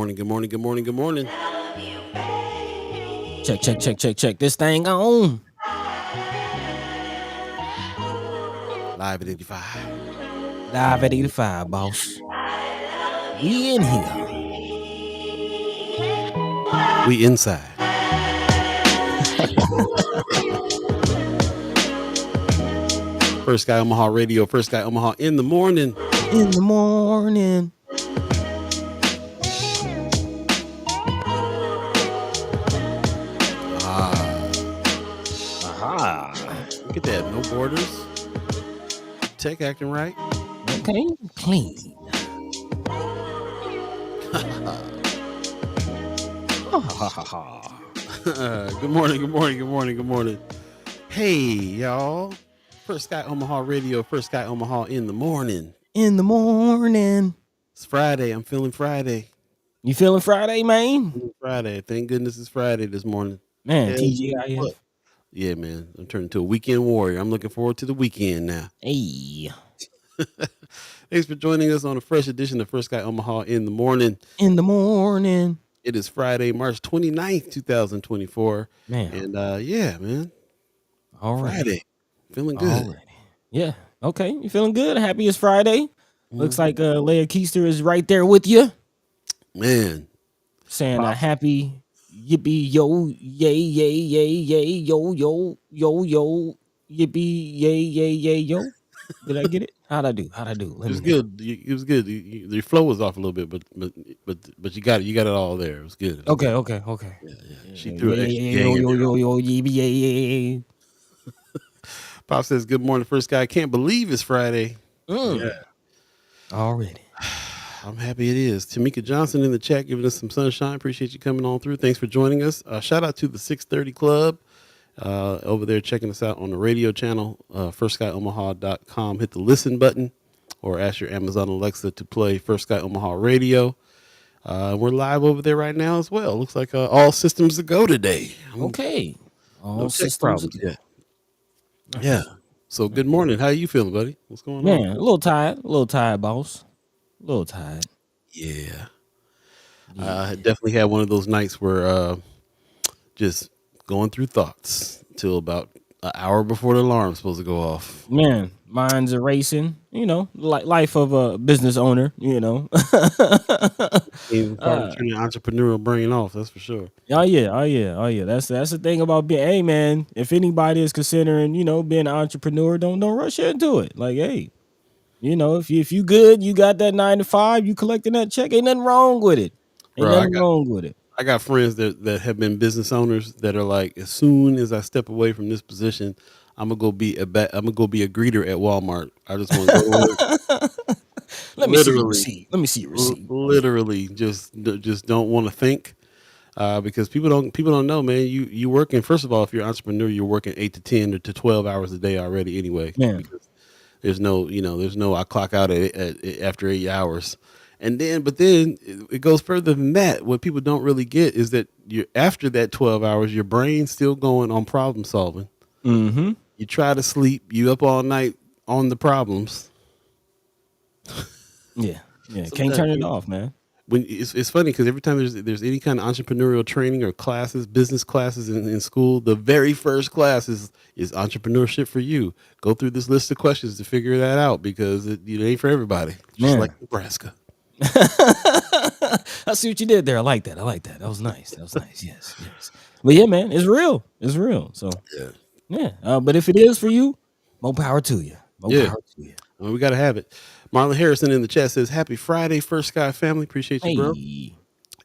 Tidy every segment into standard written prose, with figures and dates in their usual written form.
morning, good morning, good morning, good morning. Check this thing on. Live at 85. Live at 85, boss. We in here. We inside. First Sky Omaha Radio, First Sky Omaha in the morning. In the morning. Aha. Look at that. No borders. Tech acting right. Okay. Clean. Good morning, good morning, good morning, good morning. Hey, y'all. First Sky Omaha Radio, First Sky Omaha in the morning. In the morning. It's Friday. I'm feeling Friday. You feeling Friday, man? Friday. Thank goodness it's Friday this morning. Man, Hell TGIF. what? Yeah, man. I'm turning into a weekend warrior. I'm looking forward to the weekend now. Hey. Thanks for joining us on a fresh edition of First Sky Omaha in the morning. In the morning. It is Friday, March 29th, 2024. Man. And yeah, man. All right. Friday. Feeling good. Alrighty. Yeah. Okay. You feeling good? Happy it's Friday. Looks like Leia Keister is right there with you. Man. Saying a happy yippee yo yay yay yay yay yo yo yo yo yippee yay yay yay yo. Did I get it? How'd I do? It was good. It was good. Your flow was off a little bit, but you got it. You got it all there. It was good. Okay. Yeah. She threw it. Yo yippee. Pop says, "Good morning, First Guy. I can't believe it's Friday." Yeah. Already. I'm happy it is. Tamika Johnson in the chat giving us some sunshine. Appreciate you coming on through. Thanks for joining us. Shout out to the 630 Club over there checking us out on the radio channel, firstskyOmaha.com. Hit the listen button or ask your Amazon Alexa to play First Sky Omaha Radio. We're live over there right now as well. Looks like all systems to go today. Okay. No tech problems yet. Yeah. So good morning. How you feeling, buddy? What's going on? Man, a little tired, boss. A little tired. Yeah. I definitely had one of those nights where just going through thoughts till about an hour before the alarm's supposed to go off. Man, minds are racing, like life of a business owner, Turning entrepreneurial brain off, that's for sure. Oh yeah. That's the thing about being, hey man, if anybody is considering, being an entrepreneur, don't rush into it. Like, hey, if you good, you got that 9 to 5, you collecting that check, ain't nothing wrong with it. I got friends that have been business owners that are like, as soon as I step away from this position, I'm gonna go be a greeter at Walmart. I just want to go. Let me see your receipt. Literally, just don't want to think, because people don't know, man. You working, first of all, if you're an entrepreneur, you're working 8 to 10 or to 12 hours a day already anyway. Man. Because there's no I clock out at after 8 hours. But then it goes further than that. What people don't really get is that you're after that 12 hours, your brain's still going on problem solving. Mm-hmm. You try to sleep, you up all night on the problems. Yeah. Can't turn it off, man. When it's funny because every time there's any kind of entrepreneurial training or classes, business classes in school, the very first class is entrepreneurship for you. Go through this list of questions to figure that out because it ain't for everybody. Just like Nebraska. I see what you did there. I like that. That was nice. Yes. But yeah, man, it's real. So yeah. But if it is for you, more power to you. Power to you. Well, we gotta have it. Marlon Harrison in the chat says, "Happy Friday, First Sky family. Appreciate you, bro."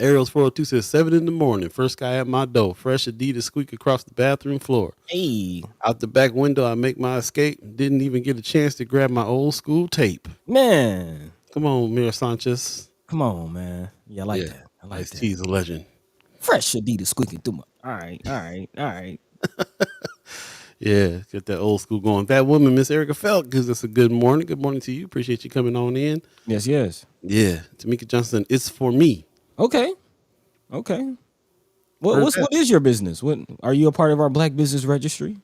Ariel's 402 says, 7 in the morning. First Sky at my door. Fresh Adidas squeak across the bathroom floor. Hey. Out the back window, I make my escape. Didn't even get a chance to grab my old school tape. Man. Come on, Mira Sanchez. Come on, man. Yeah, I like that. I like that. T's a legend. Fresh Adidas squeaking through my. All right. Yeah, get that old school going. That woman, Miss Erica Felt, gives us a good morning. Good morning to you. Appreciate you coming on in. Yes. Yeah, Tamika Johnson, it's for me. Okay. What is your business? What are you a part of our Black Business Registry?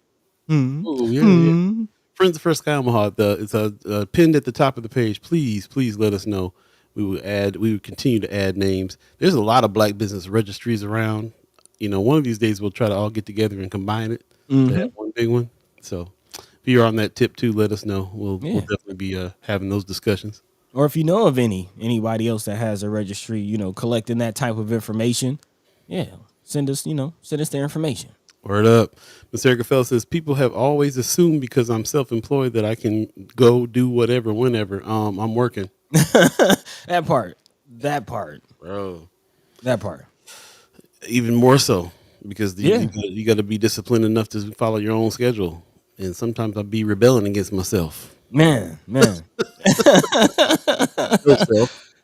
Oh, yeah. Friends of First Sky Omaha, it's pinned at the top of the page. Please let us know we would continue to add names. There's a lot of black business registries around. One of these days we'll try to all get together and combine it to have one big one. So if you're on that tip too, let us know. We'll definitely be having those discussions. Or if you know of anybody else that has a registry, collecting that type of information, send us their information. Word up. Ms. Erica Fell says, people have always assumed because I'm self-employed that I can go do whatever, whenever I'm working. That part. Bro. That part. Even more so because you got to be disciplined enough to follow your own schedule. And sometimes I'll be rebelling against myself. Man.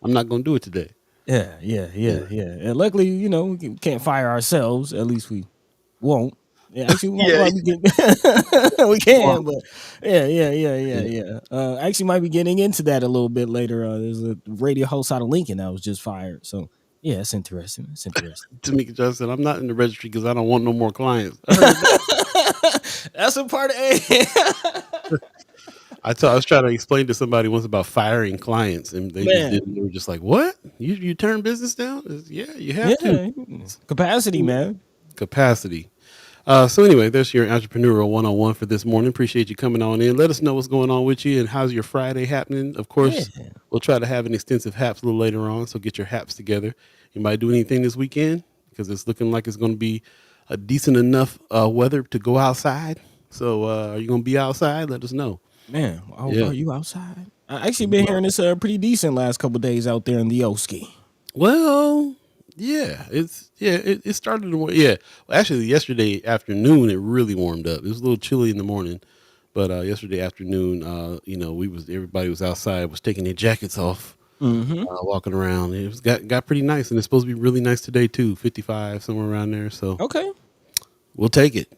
I'm not going to do it today. Yeah. And luckily, we can't fire ourselves. At least we won't. Yeah, actually, we can, but yeah. Actually, might be getting into that a little bit later. There's a radio host out of Lincoln that was just fired. So, yeah, it's interesting. Tamika Johnson, I'm not in the registry because I don't want no more clients. That's a part of it. I was trying to explain to somebody once about firing clients, and they just didn't. They were just like, "What? You turn business down? Yeah, you have to. Capacity, man. Capacity." So anyway, there's your entrepreneurial 101 for this morning. Appreciate you coming on in. Let us know what's going on with you and how's your Friday happening. Of course, we'll try to have an extensive haps a little later on, so get your haps together. You might do anything this weekend because it's looking like it's going to be a decent enough weather to go outside. So are you going to be outside? Let us know. Man, are you outside? I actually been hearing it's pretty decent last couple of days out there in the Oski. Well, yeah, it started to warm. Yeah, well, actually, yesterday afternoon it really warmed up. It was a little chilly in the morning, but yesterday afternoon, everybody was outside, was taking their jackets off, walking around. It was got pretty nice, and it's supposed to be really nice today too, 55 somewhere around there. So we'll take it.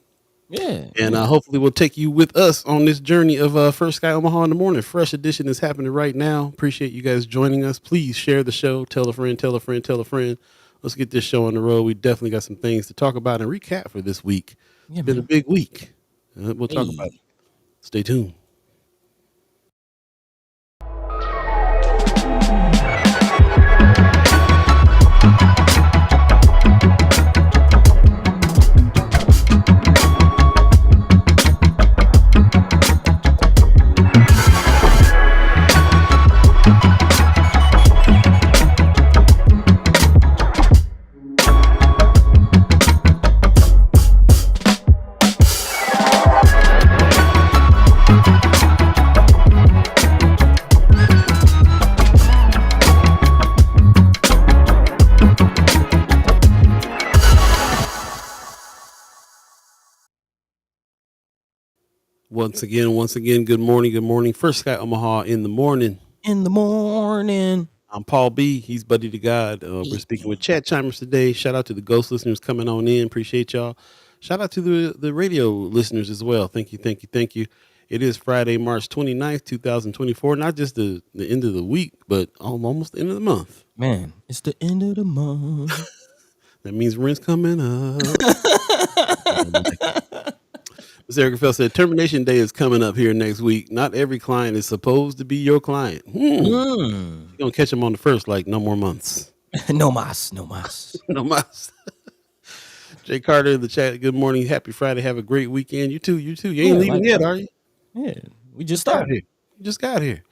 Yeah, and hopefully we'll take you with us on this journey of First Sky Omaha in the morning. Fresh edition is happening right now. Appreciate you guys joining us. Please share the show. Tell a friend. Tell a friend. Tell a friend. Let's get this show on the road. We definitely got some things to talk about and recap for this week. It's been a big week. We'll talk about it. Stay tuned. Once again, good morning. First Sky Omaha in the morning. I'm Paul B. He's Buddi3 Da Gawd. We're speaking with chat chimers today. Shout out to the ghost listeners coming on in. Appreciate y'all. Shout out to the radio listeners as well. Thank you. It is Friday, March 29th, 2024. Not just the end of the week, but almost the end of the month. Man, it's the end of the month. That means rent's coming up. Ms. Erica Fell said, termination day is coming up here next week. Not every client is supposed to be your client. You're going to catch them on the first, like, no more months. No mas. No mas. Jay Carter in the chat, good morning. Happy Friday. Have a great weekend. You too. You ain't leaving yet, are you? Yeah, we just started. You just got here.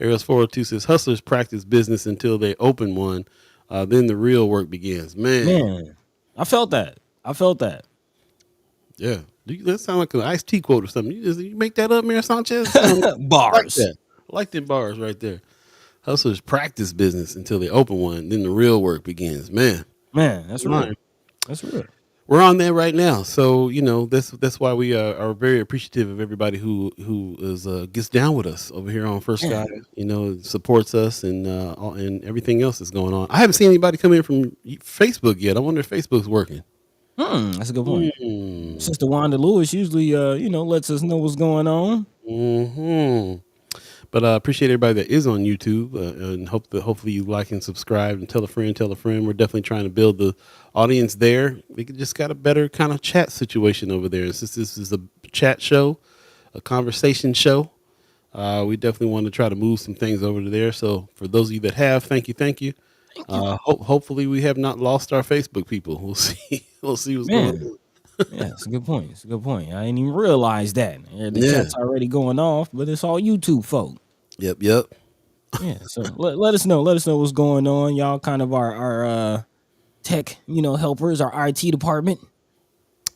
Ariel's 402 says, hustlers practice business until they open one. Then the real work begins. Man. I felt that. Yeah. That sound like an iced tea quote or something. You make that up, Mayor Sanchez? Bars. I like them bars right there. Hustlers practice business until they open one. Then the real work begins. Man, that's right. That's real. We're on there right now. So, that's why we are very appreciative of everybody who is gets down with us over here on First Sky, supports us and everything else that's going on. I haven't seen anybody come in from Facebook yet. I wonder if Facebook's working. That's a good point. Sister Wanda Lewis usually, lets us know what's going on. But I appreciate everybody that is on YouTube and hopefully you like and subscribe and tell a friend. We're definitely trying to build the audience there. We just got a better kind of chat situation over there. Since this is a chat show, a conversation show, We definitely want to try to move some things over to there. So for those of you that have, thank you, thank you. Thank you, Hopefully we have not lost our Facebook people. We'll see. We'll see what's going man. on. Yeah, it's a good point. It's a good point. I didn't even realize that. Yeah, the Yeah. chat's already going off, but it's all YouTube folk. Yep. Yep. Yeah, so let us know. Let us know what's going on. Y'all kind of our tech, helpers, our IT department.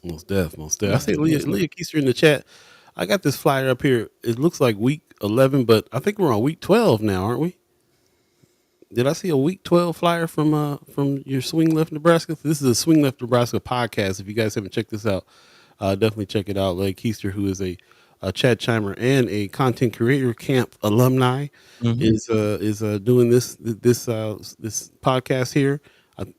Most def. Most def. I Yeah, see let us know. Leah Keister in the chat. I got this flyer up here. It looks like week 11, but I think we're on week 12 now, aren't we? Did I see a week 12 flyer from your Swing Left Nebraska? This is a Swing Left Nebraska podcast. If you guys haven't checked this out, definitely check it out. Leah Keister, who is a Chad Chimer and a content creator camp alumni, Mhm. is doing this podcast here.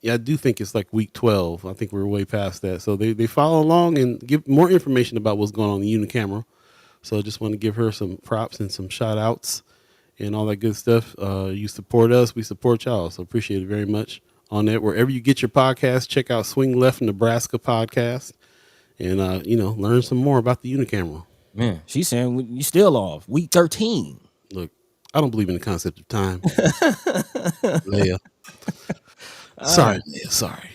I do think it's like week 12. I think we're way past that. So they follow along and give more information about what's going on in the Unicamera. So I just want to give her some props and some shout outs and all that good stuff. You support us, we support y'all. So appreciate it very much on that. Wherever you get your podcast, check out Swing Left Nebraska podcast and learn some more about the Unicamera. Man, she's saying you still off week 13. Look, I don't believe in the concept of time. Leia. Sorry, Leia. Sorry.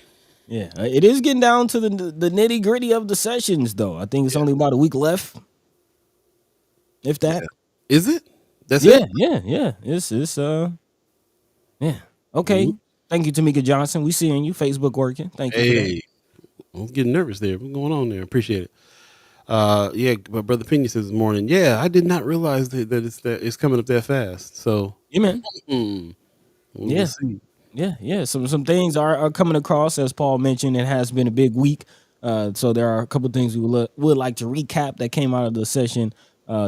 Yeah, it is getting down to the nitty gritty of the sessions, though. I think it's only about a week left, if that. Is it? That's Yeah, it? yeah. It's yeah. Okay. Mhm. Thank you, Tamika Johnson. We seeing you. Facebook working. Thank you for that. Hey, I was getting nervous there. What's going on there? Appreciate it. Yeah, but Brother Pena says this morning, yeah, I did not realize that it's coming up that fast. So, Yeah, man. we'll Yeah. see. Yeah. Some things are coming across, as Paul mentioned. It has been a big week. So there are a couple of things we would like to recap that came out of the session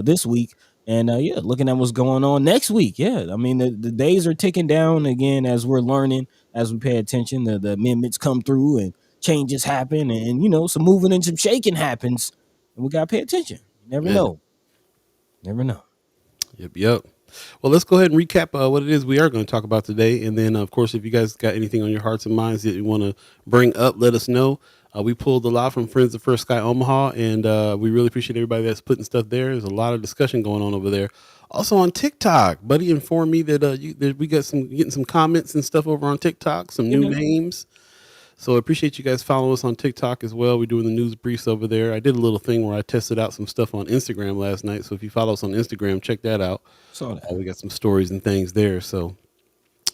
this week. And looking at what's going on next week. Yeah, I mean the days are ticking down again as we're learning, as we pay attention. The amendments come through and changes happen, and some moving and some shaking happens, and we gotta pay attention. You never Yeah. know. Never know. Yep. Well, let's go ahead and recap what it is we are going to talk about today. And then, of course, if you guys got anything on your hearts and minds that you want to bring up, let us know. We pulled a lot from Friends of First Sky Omaha, and we really appreciate everybody that's putting stuff there. There's a lot of discussion going on over there. Also on TikTok, Buddy informed me that we got getting some comments and stuff over on TikTok, some new names. So I appreciate you guys following us on TikTok as well. We're doing the news briefs over there. I did a little thing where I tested out some stuff on Instagram last night. So if you follow us on Instagram, check that out. Saw that. We got some stories and things there. So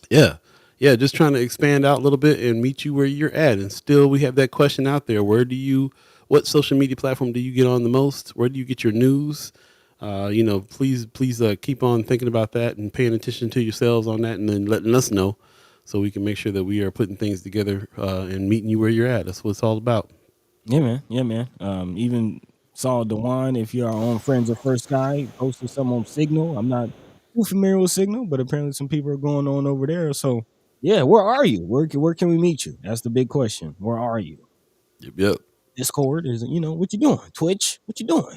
yeah, just trying to expand out a little bit and meet you where you're at. And still, we have that question out there. What social media platform do you get on the most? Where do you get your news? Please keep on thinking about that and paying attention to yourselves on that, and then letting us know so we can make sure that we are putting things together and meeting you where you're at. That's what it's all about. Yeah, man. Even saw Dewan, if you are on Friends of First Sky, posted some on Signal. I'm not too familiar with Signal, but apparently some people are going on over there. So yeah, where are you? Where can we meet you? That's the big question. Where are you? Yep. Discord is, what you doing? Twitch, what you doing?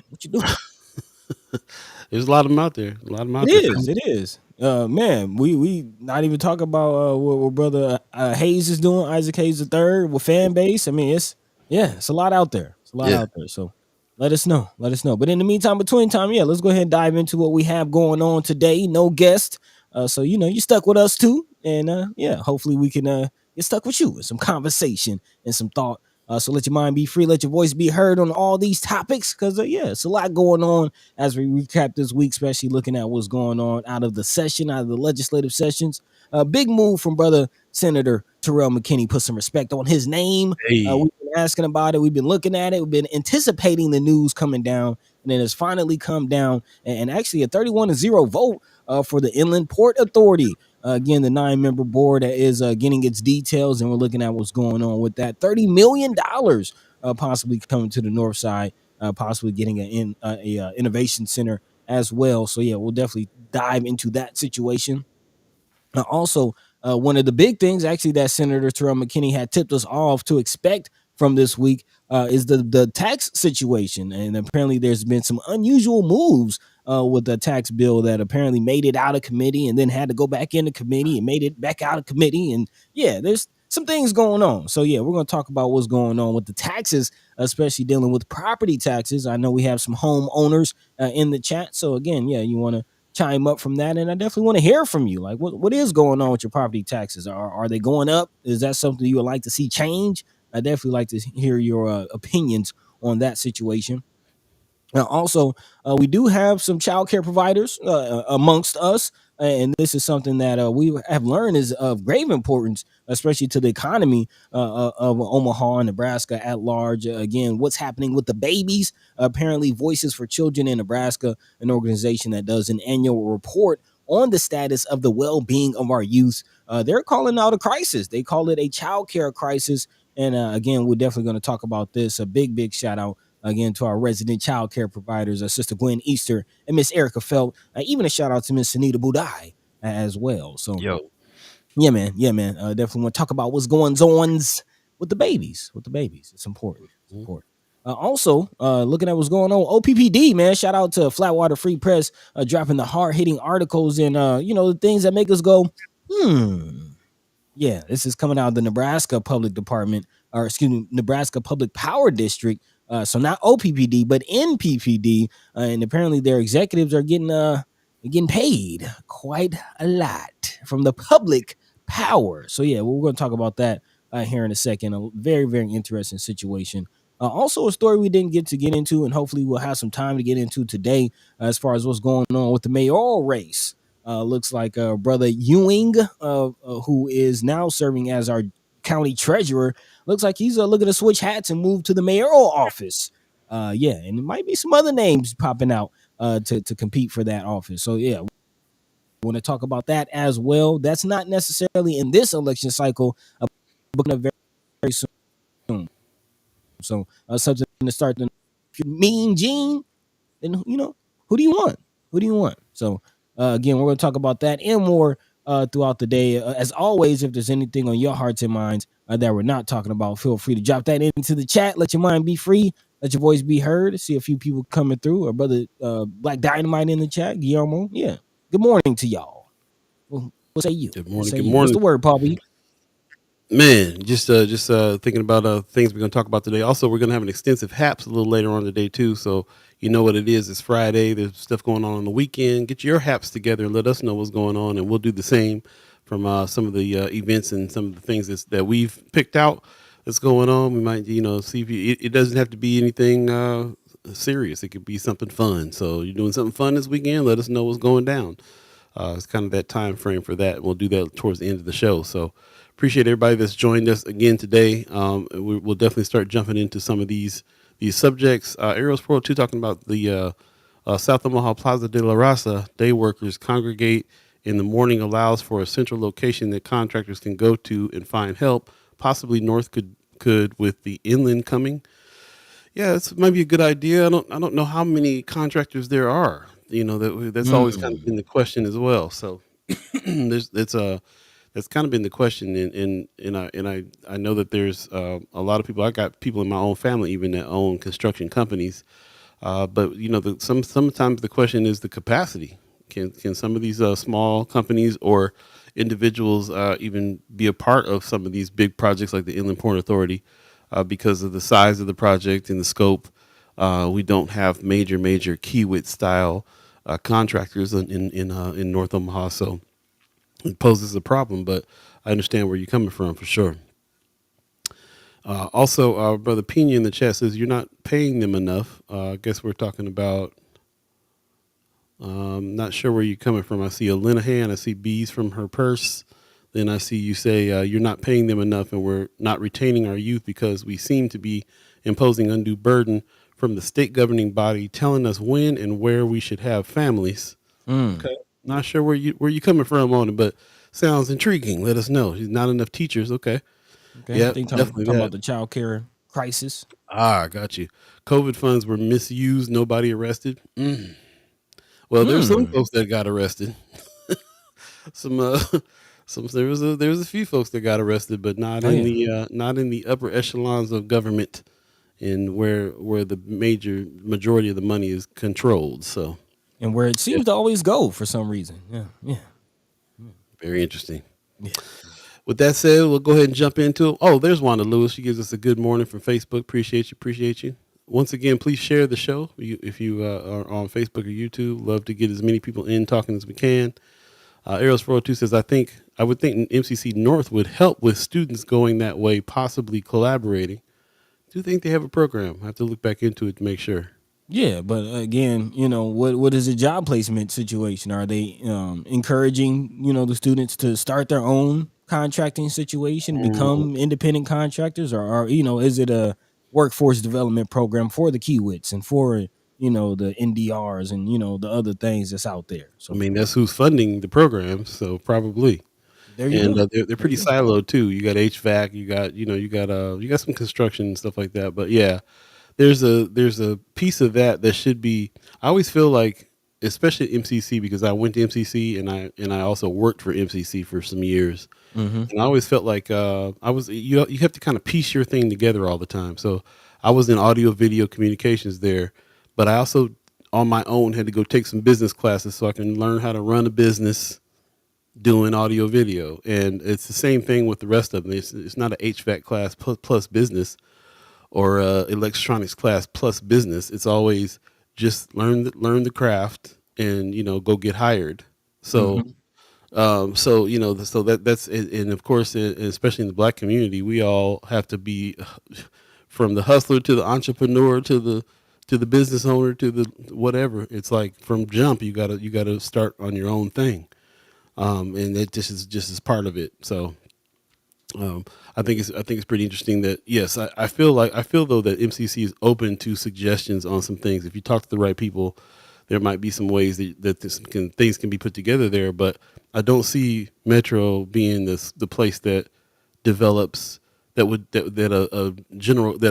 There's a lot of them out there. It is. Man, we not even talk about what brother Hayes is doing, Isaac Hayes the third with fan base. I mean, it's a lot out there. It's a lot out there. So let us know. But in the meantime, between time, let's go ahead and dive into what we have going on today. No guest. So you stuck with us too. And hopefully we can get stuck with you with some conversation and some thought. So let your mind be free, let your voice be heard on all these topics, because it's a lot going on as we recap this week, especially looking at what's going on out of the legislative sessions. A big move from brother Senator Terrell McKinney. Put some respect on his name. Hey. We've been asking about it. We've been looking at it. We've been anticipating the news coming down, and then it's finally come down, and actually a 31-0 vote for the Inland Port Authority. Again, the 9-member board that is getting its details, and we're looking at what's going on with that. $30 million possibly coming to the north side, possibly getting an innovation center as well. So, we'll definitely dive into that situation. Also, one of the big things, actually, that Senator Terrell McKinney had tipped us off to expect from this week is the tax situation. And apparently there's been some unusual moves with the tax bill that apparently made it out of committee and then had to go back into committee and made it back out of committee. And there's some things going on. So we're going to talk about what's going on with the taxes, especially dealing with property taxes. I know we have some homeowners in the chat. So again, you want to chime up from that, and I definitely want to hear from you. Like, what is going on with your property taxes? Are they going up? Is that something you would like to see change? I definitely like to hear your opinions on that situation. Also, we do have some child care providers amongst us, and this is something that we have learned is of grave importance, especially to the economy of Omaha and Nebraska at large. Again, what's happening with the babies? Apparently, Voices for Children in Nebraska, an organization that does an annual report on the status of the well-being of our youth, they're calling out a crisis. They call it a child care crisis. And again, we're definitely going to talk about this. A big shout out again to our resident child care providers, Sister Gwen Easter and Miss Erica Felt. Even a shout out to Miss Sunita Buddi as well. So Yo, yeah, man. Definitely want to talk about what's going on with the babies. It's important. It's Mhm. important. Also, looking at what's going on, OPPD, man. Shout out to Flatwater Free Press, dropping the hard hitting articles and the things that make us go, yeah, this is coming out of the Nebraska Public Department, or excuse me, Nebraska Public Power District. So not OPPD, but NPPD, and apparently their executives are getting paid quite a lot from the public power. So yeah, we're going to talk about that here in a second. A very interesting situation. Also, a story we didn't get into, and hopefully we'll have some time to get into today, as far as what's going on with the mayoral race. Looks like Brother Ewing, who is now serving as our county treasurer, looks like he's looking to switch hats and move to the mayoral office. Yeah, and it might be some other names popping out to compete for that office. So yeah, we want to talk about that as well. That's not necessarily in this election cycle, but very soon. So something to start. If you mean Gene, then who do you want? Who do you want? So again, we're going to talk about that and more throughout the day. As always, if there's anything on your hearts and minds that we're not talking about, feel free to drop that into the chat. Let your mind be free. Let your voice be heard. See a few people coming through. Our brother Black Dynamite in the chat, Guillermo. Yeah. Good morning to y'all. Well, what say you? Good What morning. say Good you? What's morning. the word, Paul B? Man, just thinking about things we're going to talk about today. Also, we're going to have an extensive haps a little later on today too. So you know what it is. It's Friday. There's stuff going on the weekend. Get your haps together and let us know what's going on, and we'll do the same from some of the events and some of the things that we've picked out that's going on. We might see if it doesn't have to be anything serious. It could be something fun. So you're doing something fun this weekend. Let us know what's going down. It's kind of that time frame for that. We'll do that towards the end of the show. So appreciate everybody that's joined us again today. We'll definitely start jumping into some of these subjects. Aerials Pro 2 talking about the South Omaha Plaza de la Raza day workers congregate in the morning allows for a central location that contractors can go to and find help. Possibly North could with the inland coming. Yeah, it's maybe a good idea. I don't know how many contractors there are. That's always kind of been the question as well. So that's kind of been the question, and I know that there's a lot of people. I got people in my own family even that own construction companies, but sometimes the question is the capacity. Can some of these small companies or individuals even be a part of some of these big projects like the Inland Port Authority? Because of the size of the project and the scope, we don't have major Kiewit style contractors in North Omaha, so it poses a problem. But I understand where you're coming from for sure. Also, Brother Pena in the chat says you're not paying them enough. I guess we're talking about. Not sure where you're coming from. I see a Linehan. I see bees from her purse. Then I see you say you're not paying them enough, and we're not retaining our youth because we seem to be imposing undue burden from the state governing body, telling us when and where we should have families. Okay, not sure where you coming from on it, but sounds intriguing. Let us know. Not enough teachers. Okay, Okay, yeah, they definitely talking that. about the child care crisis. I got you. COVID funds were misused. Nobody arrested. Well, there's some folks that got arrested. some there was a few folks that got arrested, but not in the upper echelons of government, and where the majority of the money is controlled. So, And where it yeah, seems to always go for some reason. Yeah. very interesting. Yeah. With that said, we'll go ahead and jump into it. Oh, there's Wanda Lewis. She gives us a good morning from Facebook. Appreciate you. once again, please share the show. If you are on Facebook or YouTube, love to get as many people in talking as we can. Eros 402 says, I would think MCC North would help with students going that way, possibly collaborating. Do you think they have a program? I have to look back into it to make sure. Yeah, but again, what is a job placement situation? Are they encouraging the students to start their own contracting situation, become independent contractors, or is it a workforce development program for the Kiwits and for the NDRs and the other things that's out there? I So mean, that's who's funding the program, so probably. there you And go. they're There pretty you go. siloed too. You got HVAC, you got some construction and stuff like that. But yeah, there's a piece of that should be. I always feel like, especially at MCC, because I went to MCC and I also worked for MCC for some years, Mm-hmm. and I always felt like you have to kind of piece your thing together all the time. So I was in audio video communications there, but I also on my own had to go take some business classes so I can learn how to run a business doing audio video. And it's the same thing with the rest of them. It's not an HVAC class plus business or electronics class plus business. It's always just learn the craft and go get hired. So Mm-hmm. that's and of course, especially in the Black community, we all have to be from the hustler to the entrepreneur to the business owner to the whatever. It's like from jump you gotta start on your own thing, and it just is part of it. So I think it's pretty interesting that yes, I feel though that MCC is open to suggestions on some things. If you talk to the right people, there might be some ways that things can be put together there. But I don't see Metro being the place that develops that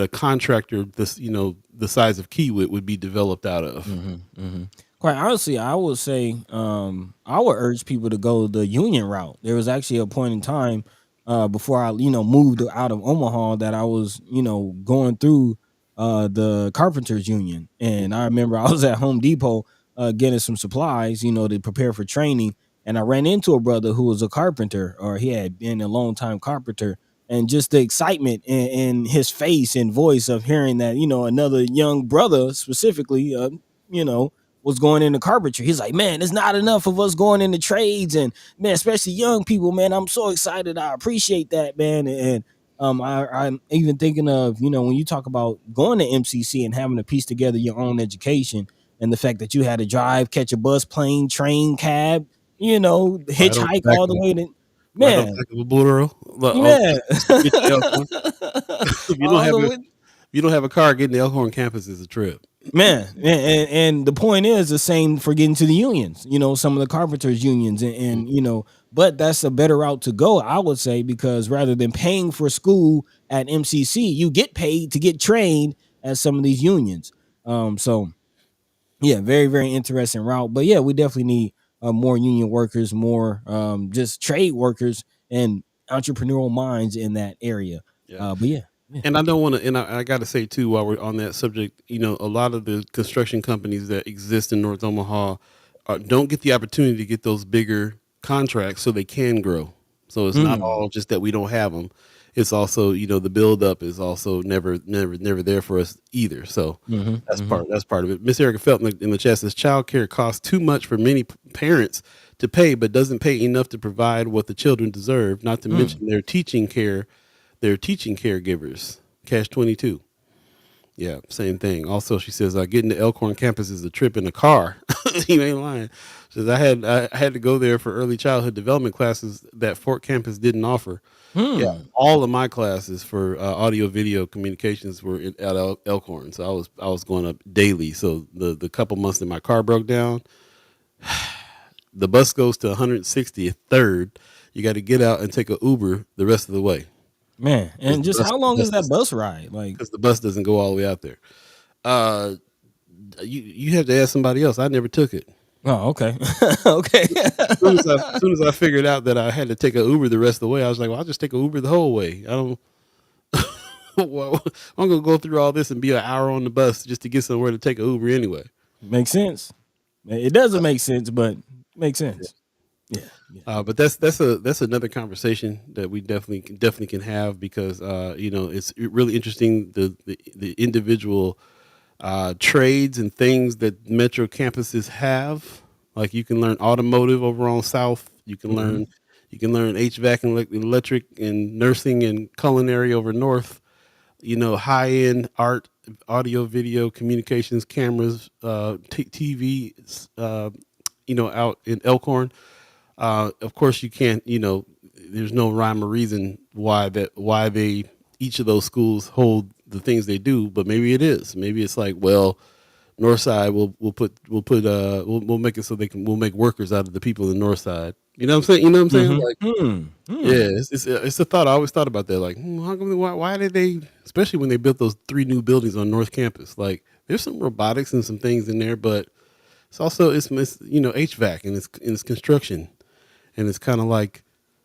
a contractor the size of Kiewit would be developed out of. Mm-hmm. Mm-hmm. Quite honestly, I would say I would urge people to go the union route. There was actually a point in time before I moved out of Omaha that I was going through the carpenters union, and I remember I was at Home Depot getting some supplies to prepare for training, and I ran into a brother who was a carpenter, or he had been a long time carpenter, and just the excitement in his face and voice of hearing that another young brother specifically you know, was going into carpentry. He's like, man, there's not enough of us going into trades, and man, especially young people, man. I'm so excited. I appreciate that, man. And I'm even thinking of when you talk about going to MCC and having to piece together your own education, and the fact that you had to drive, catch a bus, plane, train, cab, Right on the hitchhike back all of the way to right on the man, back of a Bolero. man, Get to Elkhorn. If you don't all have the a way. if you don't have a car, getting to Elkhorn campus is a trip. Man, and the point is the same for getting to the unions, some of the carpenters unions and but that's a better route to go, I would say, because rather than paying for school at MCC, you get paid to get trained at some of these unions. So yeah, very, very interesting route. But yeah, we definitely need more union workers, more just trade workers and entrepreneurial minds in that area. Yeah. But yeah, yeah. And I don't want to, and I got to say too, while we're on that subject, a lot of the construction companies that exist in North Omaha don't get the opportunity to get those bigger contracts so they can grow. So it's not Mm, all just that we don't have them. It's also, the build up is also never there for us either. So mhm, mhm. that's part of it. Miss Erica Felt in the chat says child care costs too much for many parents to pay, but doesn't pay enough to provide what the children deserve. Not to Mm. mention they're teaching caregivers. Cash 22. Yeah, same thing. Also, she says getting to Elkhorn campus is a trip in a car. You ain't lying. She says I had to go there for early childhood development classes that Fort Campus didn't offer. Yeah, Hmm. all of my classes for audio video communications were at Elkhorn, so I was going up daily. So the couple months that my car broke down, the bus goes to 160th third. You got to get out and take a Uber the rest of the way Man, because and just how long is that bus ride? Like, the bus doesn't go all the way out there. Uh, you have to ask somebody else. I never took it. oh, okay, okay. As soon as I figured out that I had to take an Uber the rest of the way, I was like, well, I'll just take an Uber the whole way. I don't. Well, I'm gonna go through all this and be an hour on the bus just to get somewhere to take an Uber anyway. Makes sense. It doesn't make sense, but makes sense. Yeah, yeah. But that's another conversation that we definitely can have because it's really interesting the individual trades and things that metro campuses have. Like you can learn automotive over on South. Mhm. You can learn HVAC and electric and nursing and culinary over North. You know, high end art, audio, video, communications, cameras, TV. You know, out in Elkhorn. Of course, you can't. You know, there's no rhyme or reason why they each of those schools hold the things they do, but maybe it is. Maybe it's like, well, Northside we'll make it so we'll make workers out of the people in the North Side. You know what I'm saying? You know what I'm saying? Mhm. Like, Hmm. yeah, it's a thought. I always thought about that. Like, how come why did they, especially when they built those 3 new buildings on North Campus? Like, there's some robotics and some things in there, but it's also it's you know HVAC and it's construction, and it's kind of like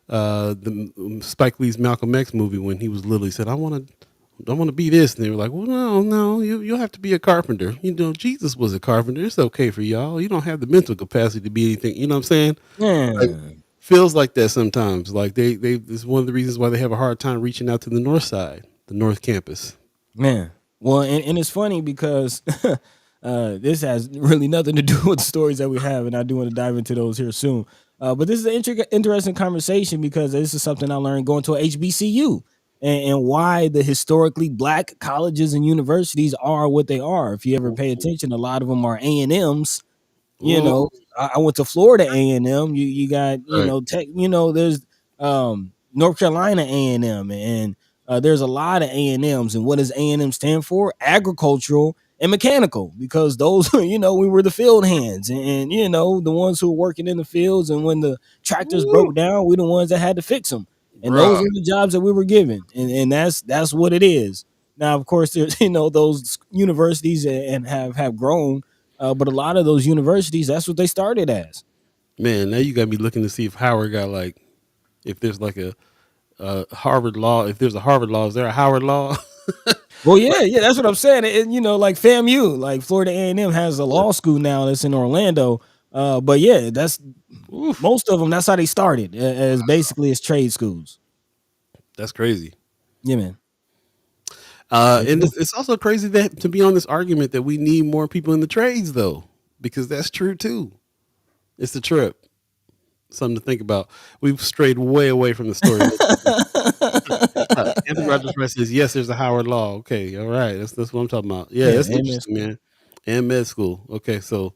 the Spike Lee's Malcolm X movie when he was little. He said, I want to be this," and they were like, "Well, no, you'll have to be a carpenter. You know, Jesus was a carpenter. It's okay for y'all. You don't have the mental capacity to be anything." You know what I'm saying? Like, Yeah. feels like that sometimes. Like they this is one of the reasons why they have a hard time reaching out to the North Side, the North Campus. Man. Well, and it's funny because this has really nothing to do with the stories that we have, and I do want to dive into those here soon. But this is an interesting conversation because this is something I learned going to a HBCU and why the historically black colleges and universities are what they are. If you ever pay attention, a lot of them are A&Ms. You Ooh, know, I went to Florida A&M. You got, right. tech, there's North Carolina A&M, and there's a lot of A&Ms. And what does A&M stand for? Agricultural and mechanical, because those we were the field hands, and the ones who were working in the fields, and when the tractors Ooh, broke down, we the ones that had to fix them. And those bruh. were the jobs that we were given, and that's what it is. Now, of course, there's those universities and have grown, but a lot of those universities, that's what they started as. Man, now you got me looking to see if Howard got like if there's like a Harvard law. If there's a Harvard law, is there a Howard law? Well, yeah, that's what I'm saying. And like FAMU, like Florida A&M has a law school now that's in Orlando. But yeah, that's Oof, most of them. That's how they started, as basically as trade schools. that's crazy. Yeah, man. And it's also crazy that to be on this argument that we need more people in the trades, though, because that's true too. It's a trip. Something to think about. We've strayed way away from the story. Anthony Rogers Rice says, "Yes, there's a Howard Law." Okay, all right, that's what I'm talking about. Yeah, Yeah, that's amen. interesting, man. And med school. Okay, so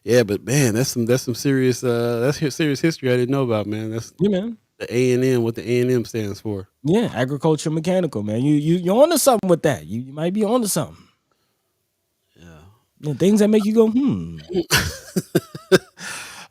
yeah, but man, that's some serious serious history I didn't know about, man. That's Yeah, man. the A&M. What the A&M stands for. Yeah, agriculture mechanical, man. You're onto something with that. You might be onto something. Yeah. And things that make you go, hmm.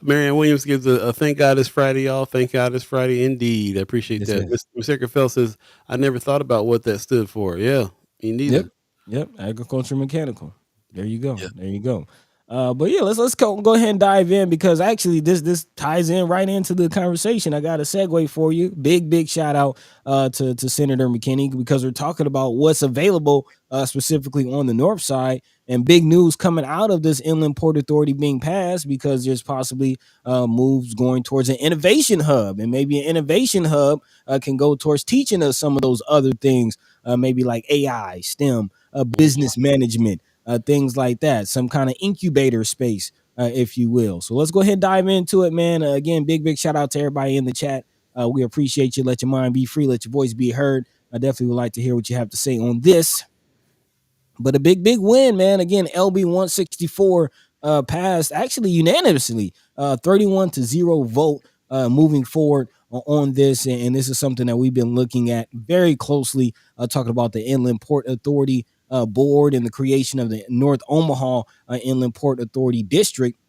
Marianne Williams gives a thank God it's Friday, y'all. Thank God it's Friday indeed. I appreciate Yes, that. man. Mr. Fell says, I never thought about what that stood for. Yeah, me Yep. neither. Yep. Agriculture mechanical. There you go. Yeah. There you go. But yeah, let's go ahead and dive in, because actually this ties in right into the conversation. I got a segue for you. Big shout out to Senator McKinney, because we're talking about what's available specifically on the north side, and big news coming out of this Inland Port Authority being passed, because there's possibly moves going towards an innovation hub, and maybe an innovation hub can go towards teaching us some of those other things, maybe like AI, STEM, Mhm. business management, things like that, some kind of incubator space, if you will. So let's go ahead and dive into it, man. Again, big shout out to everybody in the chat. We appreciate you. Let your mind be free. Let your voice be heard. I definitely would like to hear what you have to say on this. But a big win, man. Again, LB 164 passed actually unanimously, 31-0 vote, moving forward on this. And this is something that we've been looking at very closely, talking about the Inland Port Authority board and the creation of the North Omaha Inland Port Authority District,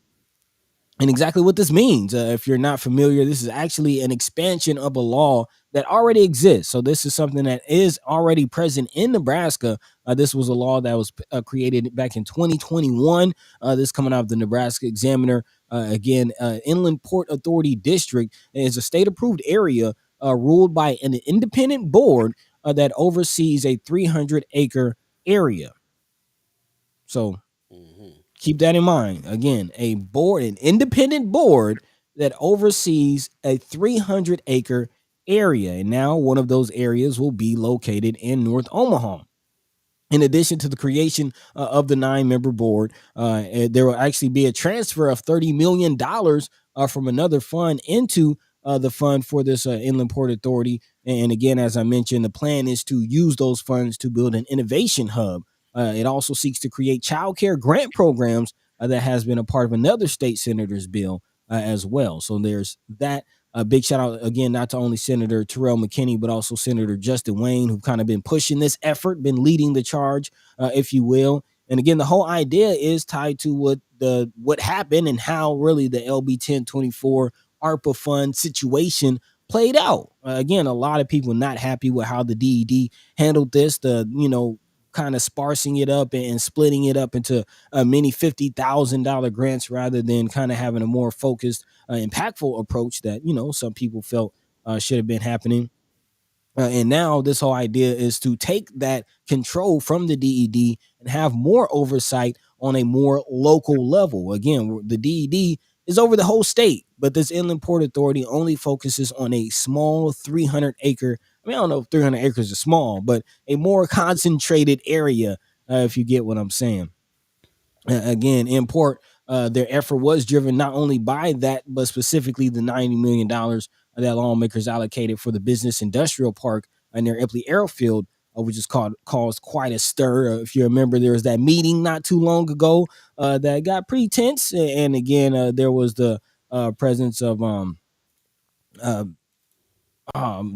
and exactly what this means. If you're not familiar, this is actually an expansion of a law that already exists. So this is something that is already present in Nebraska. This was a law that was created back in 2021. This coming out of the Nebraska Examiner. Again, Inland Port Authority District is a state-approved area ruled by an independent board that oversees a 300-acre area. So Mhm. keep that in mind. Again, an independent board that oversees a 300-acre area. And now one of those areas will be located in North Omaha. In addition to the creation of the 9-member board, there will actually be a transfer of $30 million from another fund into the fund for this Inland Port Authority. And again, as I mentioned, the plan is to use those funds to build an innovation hub. It also seeks to create child care grant programs that has been a part of another state senator's bill as well. So there's that. A big shout out again, not to only Senator Terrell McKinney, but also Senator Justin Wayne, who've kind of been pushing this effort, been leading the charge, if you will. And again, the whole idea is tied to what happened and how really the LB 1024 ARPA fund situation played out. Again, a lot of people not happy with how the DED handled this. Kind of sparsing it up and splitting it up into many $50,000 grants rather than kind of having a more focused, impactful approach that some people felt should have been happening. And now this whole idea is to take that control from the DED and have more oversight on a more local level. Again, the DED is over the whole state, but this Inland Port Authority only focuses on a small 300-acre. I mean, I don't know if 300 acres is small, but a more concentrated area, if you get what I'm saying. Again, in port, their effort was driven not only by that, but specifically the $90 million that lawmakers allocated for the business industrial park near Epley Airfield, which is caused quite a stir. If you remember, there was that meeting not too long ago that got pretty tense. And again, there was the presence of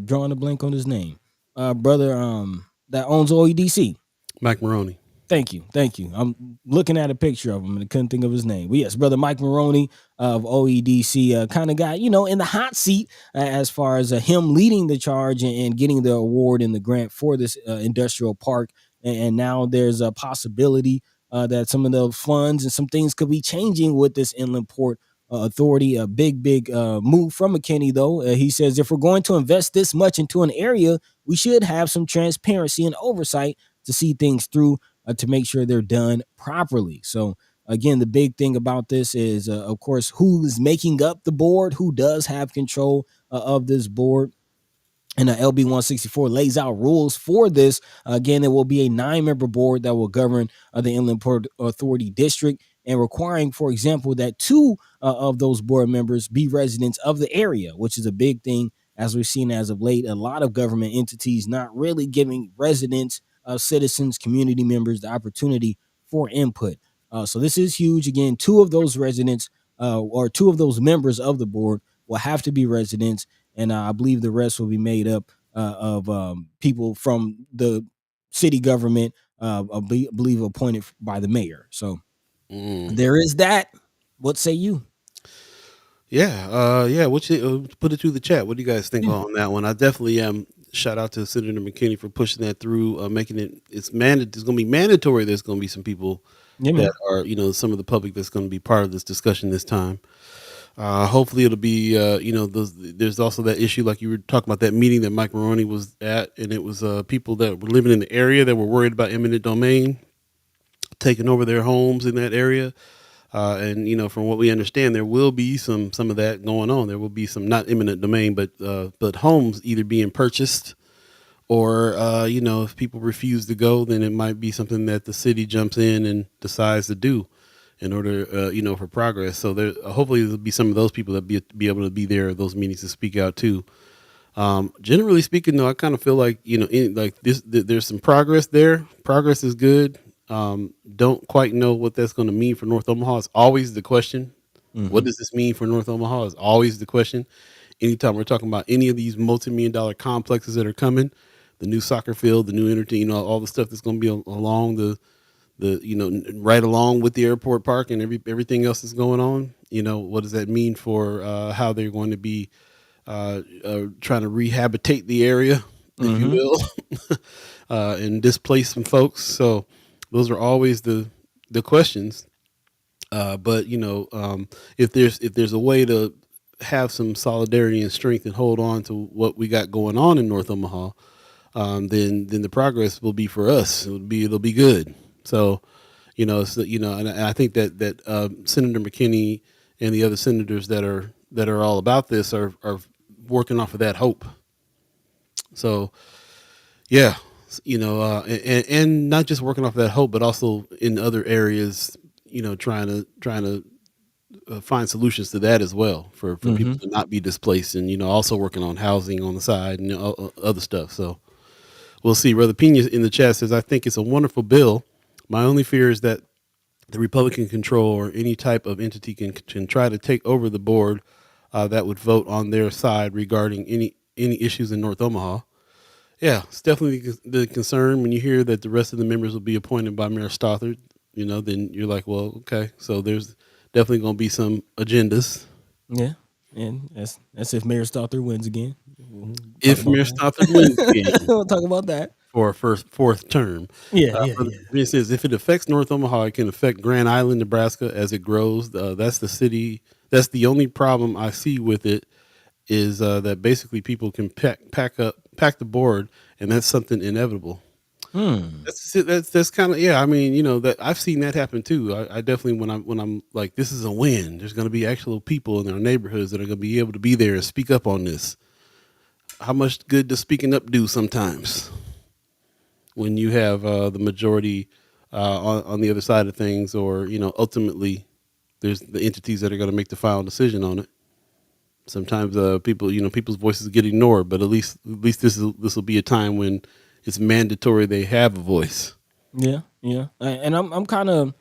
drawing a blank on his name, brother that owns OEDC. Mike Maroney. Thank you. I'm looking at a picture of him and I couldn't think of his name. But yes, brother Mike Maroney of OEDC kind of got, in the hot seat as far as him leading the charge and getting the award and the grant for this industrial park. And now there's a possibility that some of the funds and some things could be changing with this Inland Port Authority. A big move from McKinney, though. He says if we're going to invest this much into an area, we should have some transparency and oversight to see things through, to make sure they're done properly. So again, the big thing about this is, of course, who is making up the board, who does have control of this board. And LB 164 lays out rules for this. Again, there will be a 9-member board that will govern the Inland Port Authority District, and requiring, for example, that 2 of those board members be residents of the area, which is a big thing, as we've seen as of late. A lot of government entities not really giving residents, citizens, community members the opportunity for input. So this is huge. Again, 2 of those residents or 2 of those members of the board will have to be residents, and I believe the rest will be made up of people from the city government, I believe appointed by the mayor. So there is that. What say you? Yeah. What you put it through the chat? What do you guys think on that one? I definitely shout out to Senator McKinney for pushing that through, making it's going to be mandatory. There's going to be some people that are some of the public that's going to be part of this discussion this time. Hopefully it'll be there's also that issue like you were talking about, that meeting that Mike Maroney was at, and it was people that were living in the area that were worried about eminent domain taking over their homes in that area. And from what we understand, there will be some of that going on. There will be some, not eminent domain, but homes either being purchased or if people refuse to go, then it might be something that the city jumps in and decides to do in order for progress. So there hopefully there'll be some of those people that be able to be there at those meetings to speak out too. Generally speaking, though, I kind of feel like there's some progress there. Progress is good. Don't quite know what that's going to mean for North Omaha. It's always the question. Mm-hmm. What does this mean for North Omaha is always the question. Anytime we're talking about any of these multi-million-dollar complexes that are coming, the new soccer field, the new all the stuff that's going to be along the right along with the airport park and everything else that's going on. What does that mean for how they're going to be trying to rehabilitate the area, if you will, and displace some folks. So those are always the questions. But if there's a way to have some solidarity and strength and hold on to what we got going on in North Omaha, then the progress will be for us. It'll be good. So, and I think that Senator McKinney and the other senators that are all about this are, working off of that hope. So, yeah. And not just working off that hope, but also in other areas, trying to find solutions to that as well for people Hmm. to not be displaced, and also working on housing on the side and other stuff. So we'll see. Brother Pena in the chat says, "I think it's a wonderful bill. My only fear is that the Republican control or any type of entity can try to take over the board that would vote on their side regarding any issues in North Omaha." Yeah, it's definitely the concern when you hear that the rest of the members will be appointed by Mayor Stothard. Then you're like, well, okay, so there's definitely going to be some agendas. Yeah, and that's if Mayor Stothard wins again. We'll talk If about Mayor that. Stothard wins again We'll talk about that. for a fourth term. Yeah, yeah, Brother yeah. Pena says, if it affects North Omaha, it can affect Grand Island, Nebraska as it grows. That's the city. That's the only problem I see with it is that basically people can pack the board, and that's something inevitable. Hmm. That's kind of, yeah. I mean, that I've seen that happen too. I definitely, when I'm like, this is a win. There's going to be actual people in our neighborhoods that are going to be able to be there and speak up on this. How much good does speaking up do sometimes when you have the majority on the other side of things, or ultimately there's the entities that are going to make the final decision on it. Sometimes people's voices get ignored, but at least this will be a time when it's mandatory they have a voice. Yeah, yeah. And I'm kind of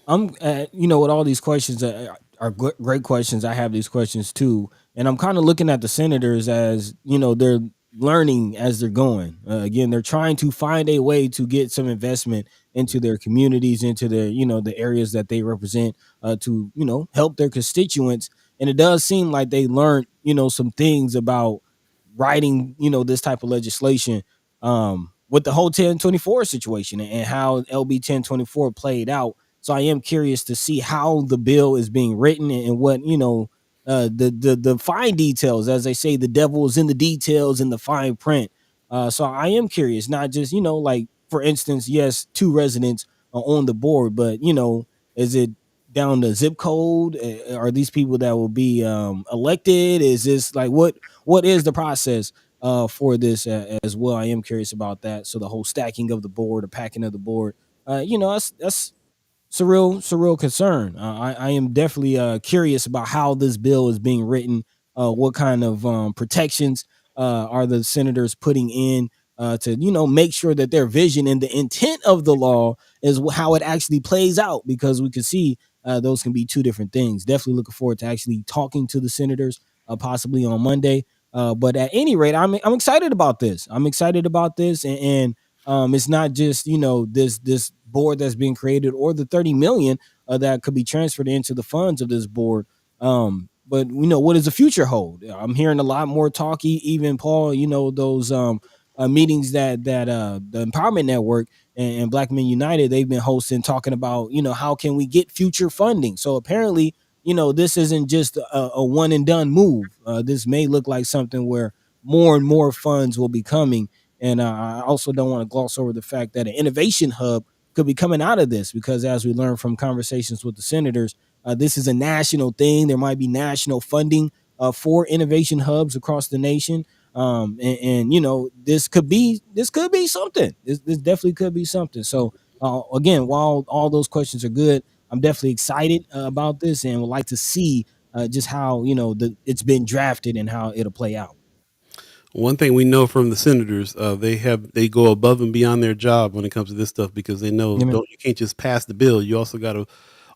with all these questions are great questions. I have these questions too, and I'm kind of looking at the senators as they're learning as they're going. Again, they're trying to find a way to get some investment into their communities, into their the areas that they represent, to help their constituents. And it does seem like they learned some things about writing this type of legislation, with the whole 1024 situation and how LB 1024 played out. So I am curious to see how the bill is being written and what the fine details. As they say, the devil is in the details in the fine print. So I am curious, not just like for instance, yes, two residents are on the board, but is it down to zip code? Are these people that will be elected? Is this like what is the process for this as well? I am curious about that. So the whole stacking of the board, the packing of the board, that's surreal concern. I am definitely curious about how this bill is being written. What kind of protections are the senators putting in to make sure that their vision and the intent of the law is how it actually plays out? Because we can see those can be two different things. Definitely looking forward to actually talking to the senators possibly on Monday. But at any rate, I'm excited about this. I'm excited about this, and it's not just this board that's being created or the 30 million that could be transferred into the funds of this board. But what does the future hold? I'm hearing a lot more talk. Even Paul, those meetings that the Empowerment Network and Black Men United they've been hosting, talking about how can we get future funding. So apparently, this isn't just a one and done move. This may look like something where more and more funds will be coming. And I also don't want to gloss over the fact that an innovation hub could be coming out of this, because as we learned from conversations with the senators, this is a national thing. There might be national funding for innovation hubs across the nation. And this could be something. This definitely could be something. So again, while all those questions are good, I'm definitely excited about this and would like to see just how it's been drafted and how it'll play out. One thing we know from the senators, they go above and beyond their job when it comes to this stuff, because they know Amen. you can't just pass the bill. You also got to,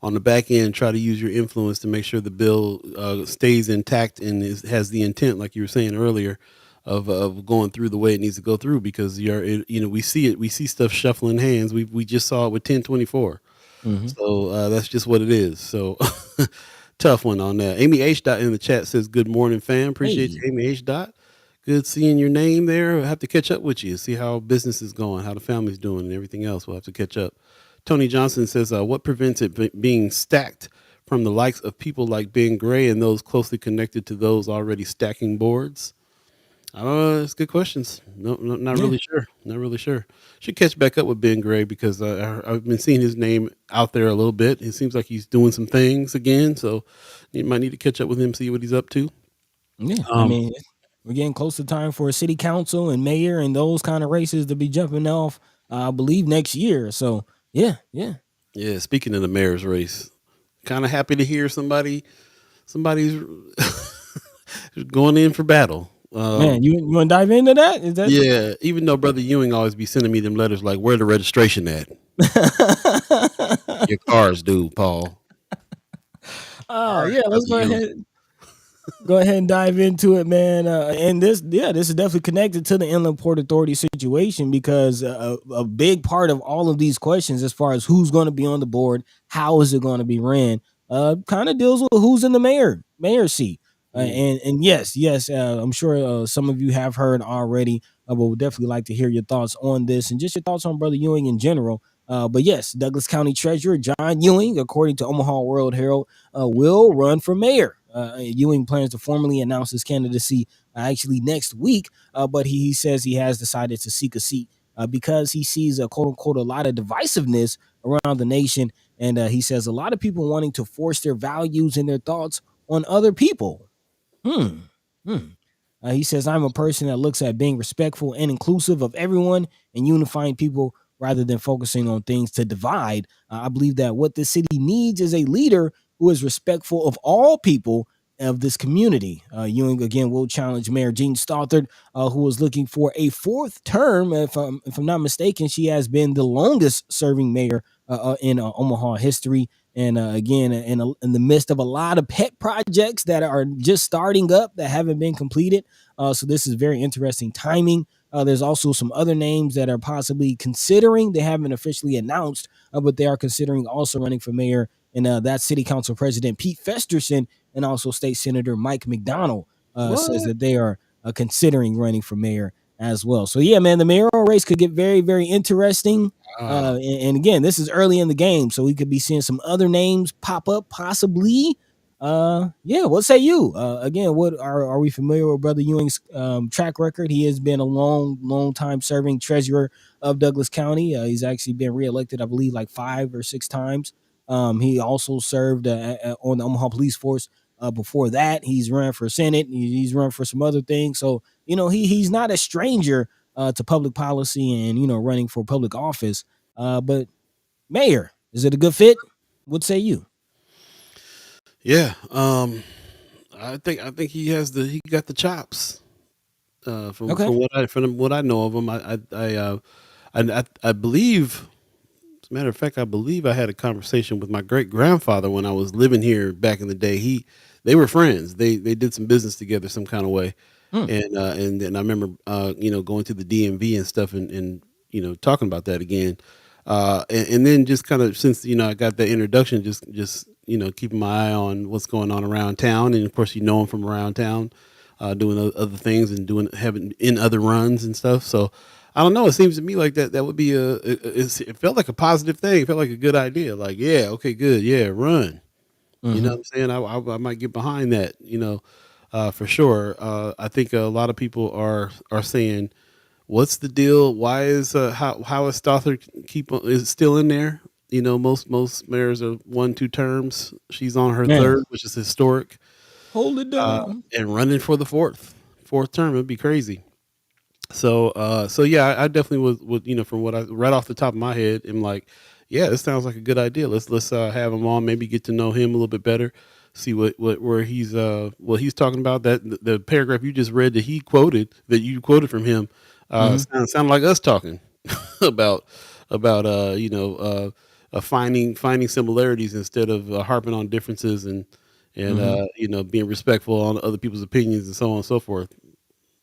on the back end, try to use your influence to make sure the bill stays intact and has the intent, like you were saying earlier, of going through the way it needs to go through. Because we see it, we see stuff shuffling hands. We just saw it with 1024. Hmm. So that's just what it is. So tough one on that. Amy H. Dot in the chat says, "Good morning, fam. Appreciate you, Hey. Amy H. Dot. Good seeing your name there. I have to catch up with you, see how business is going, how the family's doing, and everything else. We'll have to catch up." Tony Johnson says, "What prevents it being stacked from the likes of people like Ben Gray and those closely connected to those already stacking boards?" It's good questions. No, not Yeah. really sure. Not really sure. Should catch back up with Ben Gray, because I've been seeing his name out there a little bit. It seems like he's doing some things again, so you might need to catch up with him, see what he's up to. Yeah. I Um, mean, We're getting close to time for a city council and mayor and those kind of races to be jumping off, I believe, next year. So yeah, yeah. Yeah, speaking of the mayor's race, kind of happy to hear somebody's going in for battle. Man, you want to dive into that? Is that? Yeah, even though Brother Ewing always be sending me them letters like, where the registration at? Your cars due, Paul. Oh All right, yeah, let's Brother go Ewing. ahead. Go ahead and dive into it, man. And this is definitely connected to the Inland Port Authority situation because a big part of all of these questions, as far as who's going to be on the board, how is it going to be ran, kind of deals with who's in the mayor seat. Mm. And yes, I'm sure some of you have heard already, but would definitely like to hear your thoughts on this and just your thoughts on Brother Ewing in general. But yes, Douglas County Treasurer John Ewing, according to Omaha World Herald, will run for mayor. Ewing plans to formally announce his candidacy actually next week, but he says he has decided to seek a seat because he sees a quote unquote a lot of divisiveness around the nation. And he says a lot of people wanting to force their values and their thoughts on other people. Hmm. Hmm. He says, I'm a person that looks at being respectful and inclusive of everyone and unifying people rather than focusing on things to divide. I believe that what this city needs is a leader who is respectful of all people of this community. Ewing again will challenge Mayor Jean Stothard, who is looking for a fourth term. If I'm not mistaken, she has been the longest serving mayor in Omaha history. And again, in the midst of a lot of pet projects that are just starting up that haven't been completed. So this is very interesting timing. There's also some other names that are possibly considering. They haven't officially announced, but they are considering also running for mayor. And that's City Council President Pete Festerson and also State Senator Mike McDonald says What? that they are considering running for mayor as well. So yeah, man, the mayoral race could get very, very interesting. Wow. And again, this is early in the game, so we could be seeing some other names pop up possibly. Yeah, what say you? Again, what are we familiar with Brother Ewing's track record? He has been a long time serving treasurer of Douglas County. He's actually been reelected, I believe, like 5 or 6 times. He also served on the Omaha Police Force. Before that, he's run for Senate. He's run for some other things. So he's not a stranger to public policy and running for public office. But mayor, is it a good fit? What say you? Yeah. I think he got the chops. From Okay. what I know of him, I believe. As a matter of fact, I believe I had a conversation with my great grandfather when I was living here back in the day. They were friends. They did some business together some kind of way, Hmm. and then I remember going to the DMV and stuff and talking about that again, and then just kind of since I got that introduction, just keeping my eye on what's going on around town, and of course him from around town, doing other things and having in other runs and stuff. So I don't know. It seems to me like that would be it felt like a positive thing. It felt like a good idea. Like, yeah, okay, good, yeah, run. You know Mm-hmm. what I'm saying? I might get behind that. For sure. I think a lot of people are saying, "What's the deal? Why is how is Stothard is still in there?" Most mayors are 1-2 terms. She's on her Man, third, which is historic, hold it down. and running for the fourth term. It'd be crazy. So yeah, I definitely would from what I right off the top of my head, am like, yeah, this sounds like a good idea. Let's have him on, maybe get to know him a little bit better, see where he's what he's talking about. That the paragraph you just read that you quoted from him, Mm-hmm. sound like us talking about finding similarities instead of harping on differences and Mm-hmm. being respectful on other people's opinions and so on and so forth.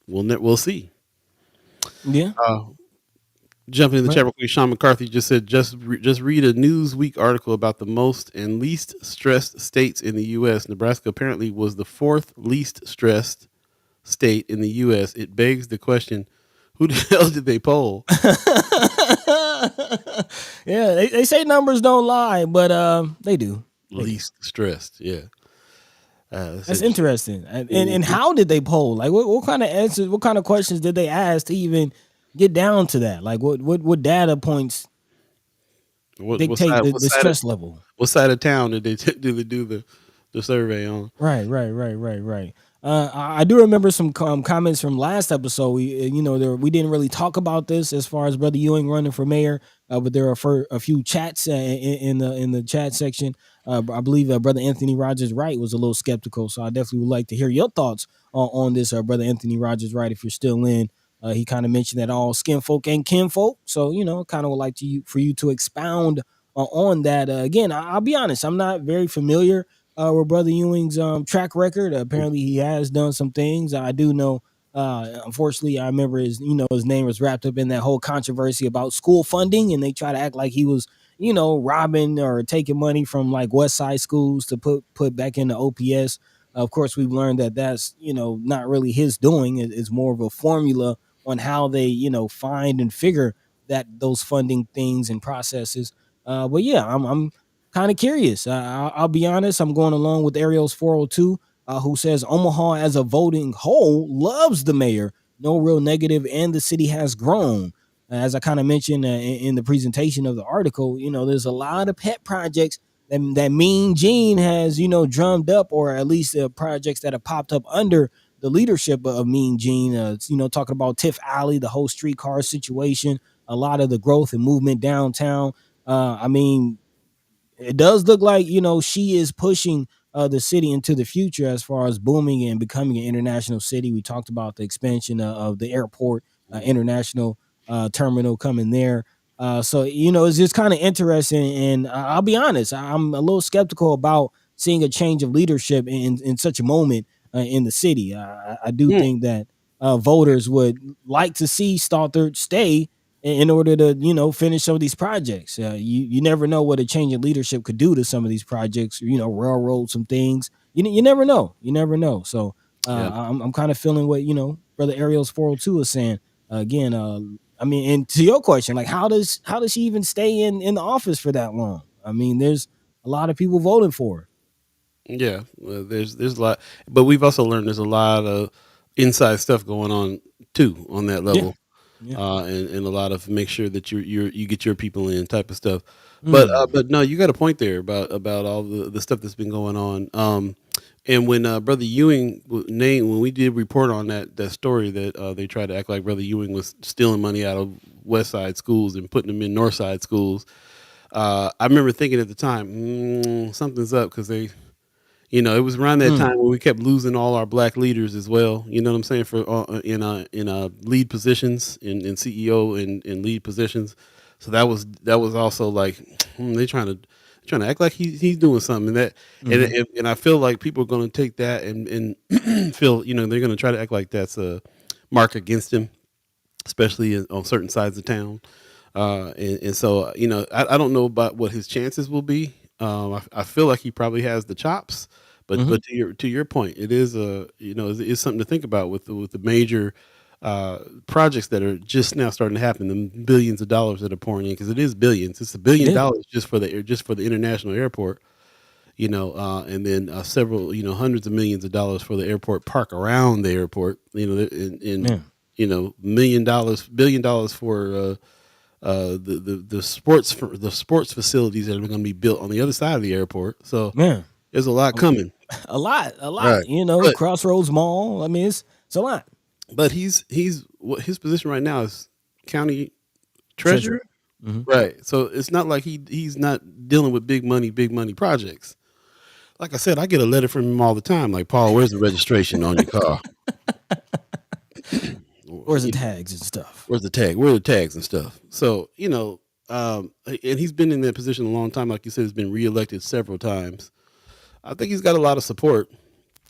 We'll see. Yeah. Uh, Jumping in the Right. chat real quick, Sean McCarthy just said, just read a Newsweek article about the most and least stressed states in the U.S. Nebraska apparently was the fourth least stressed state in the U.S. It begs the question, who the hell did they poll? Yeah, they say numbers don't lie, but they do. They do. Least stressed, yeah. That's That's interesting. interesting. And Mhm. how did they poll? Like what kind of answers, what kind of questions did they ask to even get down to that? Like what data points What what dictate side the, what the side of stress level? what side of town did they do the survey on? Right. I do remember some comments from last episode. We didn't really talk about this as far as Brother Ewing running for mayor, but there are a few chats in the chat section. I believe Brother Anthony Rogers Wright was a little skeptical, so I definitely would like to hear your thoughts on this. Brother Anthony Rogers Wright, if you're still in, he kind of mentioned that all skin folk ain't kin folk, so kind of would like for you to expound on that. Again, I'll be honest, I'm not very familiar with Brother Ewing's track record. Apparently, he has done some things. I do know. Unfortunately, I remember his name was wrapped up in that whole controversy about school funding, and they try to act like he was robbing or taking money from like West Side schools to put back into OPS. Of course, we've learned that that's not really his doing. It's more of a formula on how they find and figure that those funding things and processes. But yeah, I'm kind of curious. I'll be honest. I'm going along with Ariel's 402, who says Omaha as a voting whole loves the mayor. No real negative, and the city has grown. As I kind of mentioned in the presentation of the article, there's a lot of pet projects that Mean Gene has, drummed up, or at least projects that have popped up under the leadership of Mean Gene. Talking about Tiff Alley, the whole streetcar situation, a lot of the growth and movement downtown. I mean, it does look like she is pushing the city into the future as far as booming and becoming an international city. We talked about the expansion of the airport, international terminal coming there. So it's just kind of interesting, and I'll be honest, I'm a little skeptical about seeing a change of leadership in such a moment in the city. I do think that voters would like to see Stothard stay in order to finish some of these projects. You never know what a change in leadership could do to some of these projects. Railroad some things. You never know. You never know. So Yeah. I'm kind of feeling what Brother Ariel's 402 is saying. Again, I mean, and to your question, like how does she even stay in the office for that long? I mean, there's a lot of people voting for her. Yeah, there's a lot, but we've also learned there's a lot of inside stuff going on too on that Yeah. level, Yeah. and a lot of make sure that you get your people in type of stuff. Mm. But no, you got a point there about all the stuff that's been going on. And when Brother Ewing name when we did report on that story that they tried to act like Brother Ewing was stealing money out of West Side schools and putting them in North Side schools. I remember thinking at the time, something's up because they. It was around that time where we kept losing all our black leaders as well. You know what I'm saying? For in lead positions in CEO and lead positions. So that was also like they trying to act like he's doing something and that and I feel like people are going to take that and feel they're going to try to act like that's a mark against him, especially on certain sides of town. And so I don't know about what his chances will be. I feel like he probably has the chops, but to your point, it is it's something to think about with the major projects that are just now starting to happen, the billions of dollars that are pouring in because it is billions. It's $1 billion just for the international airport. And then several hundreds of millions of dollars for the airport park around the airport. And $1 billion for the sports facilities that are going to be built on the other side of the airport. So Man, there's a lot coming. a lot. Right. But Crossroads Mall. I mean, it's a lot. but what his position right now is county treasurer. Mhm. Right. So it's not like he's not dealing with big money projects. Like I said, I get a letter from him all the time. Like, Paul, where's the registration on your car? Where's the tags and stuff? Where's the tag? Where are the tags and stuff? So, and he's been in that position a long time. Like you said, he's been reelected several times. I think he's got a lot of support.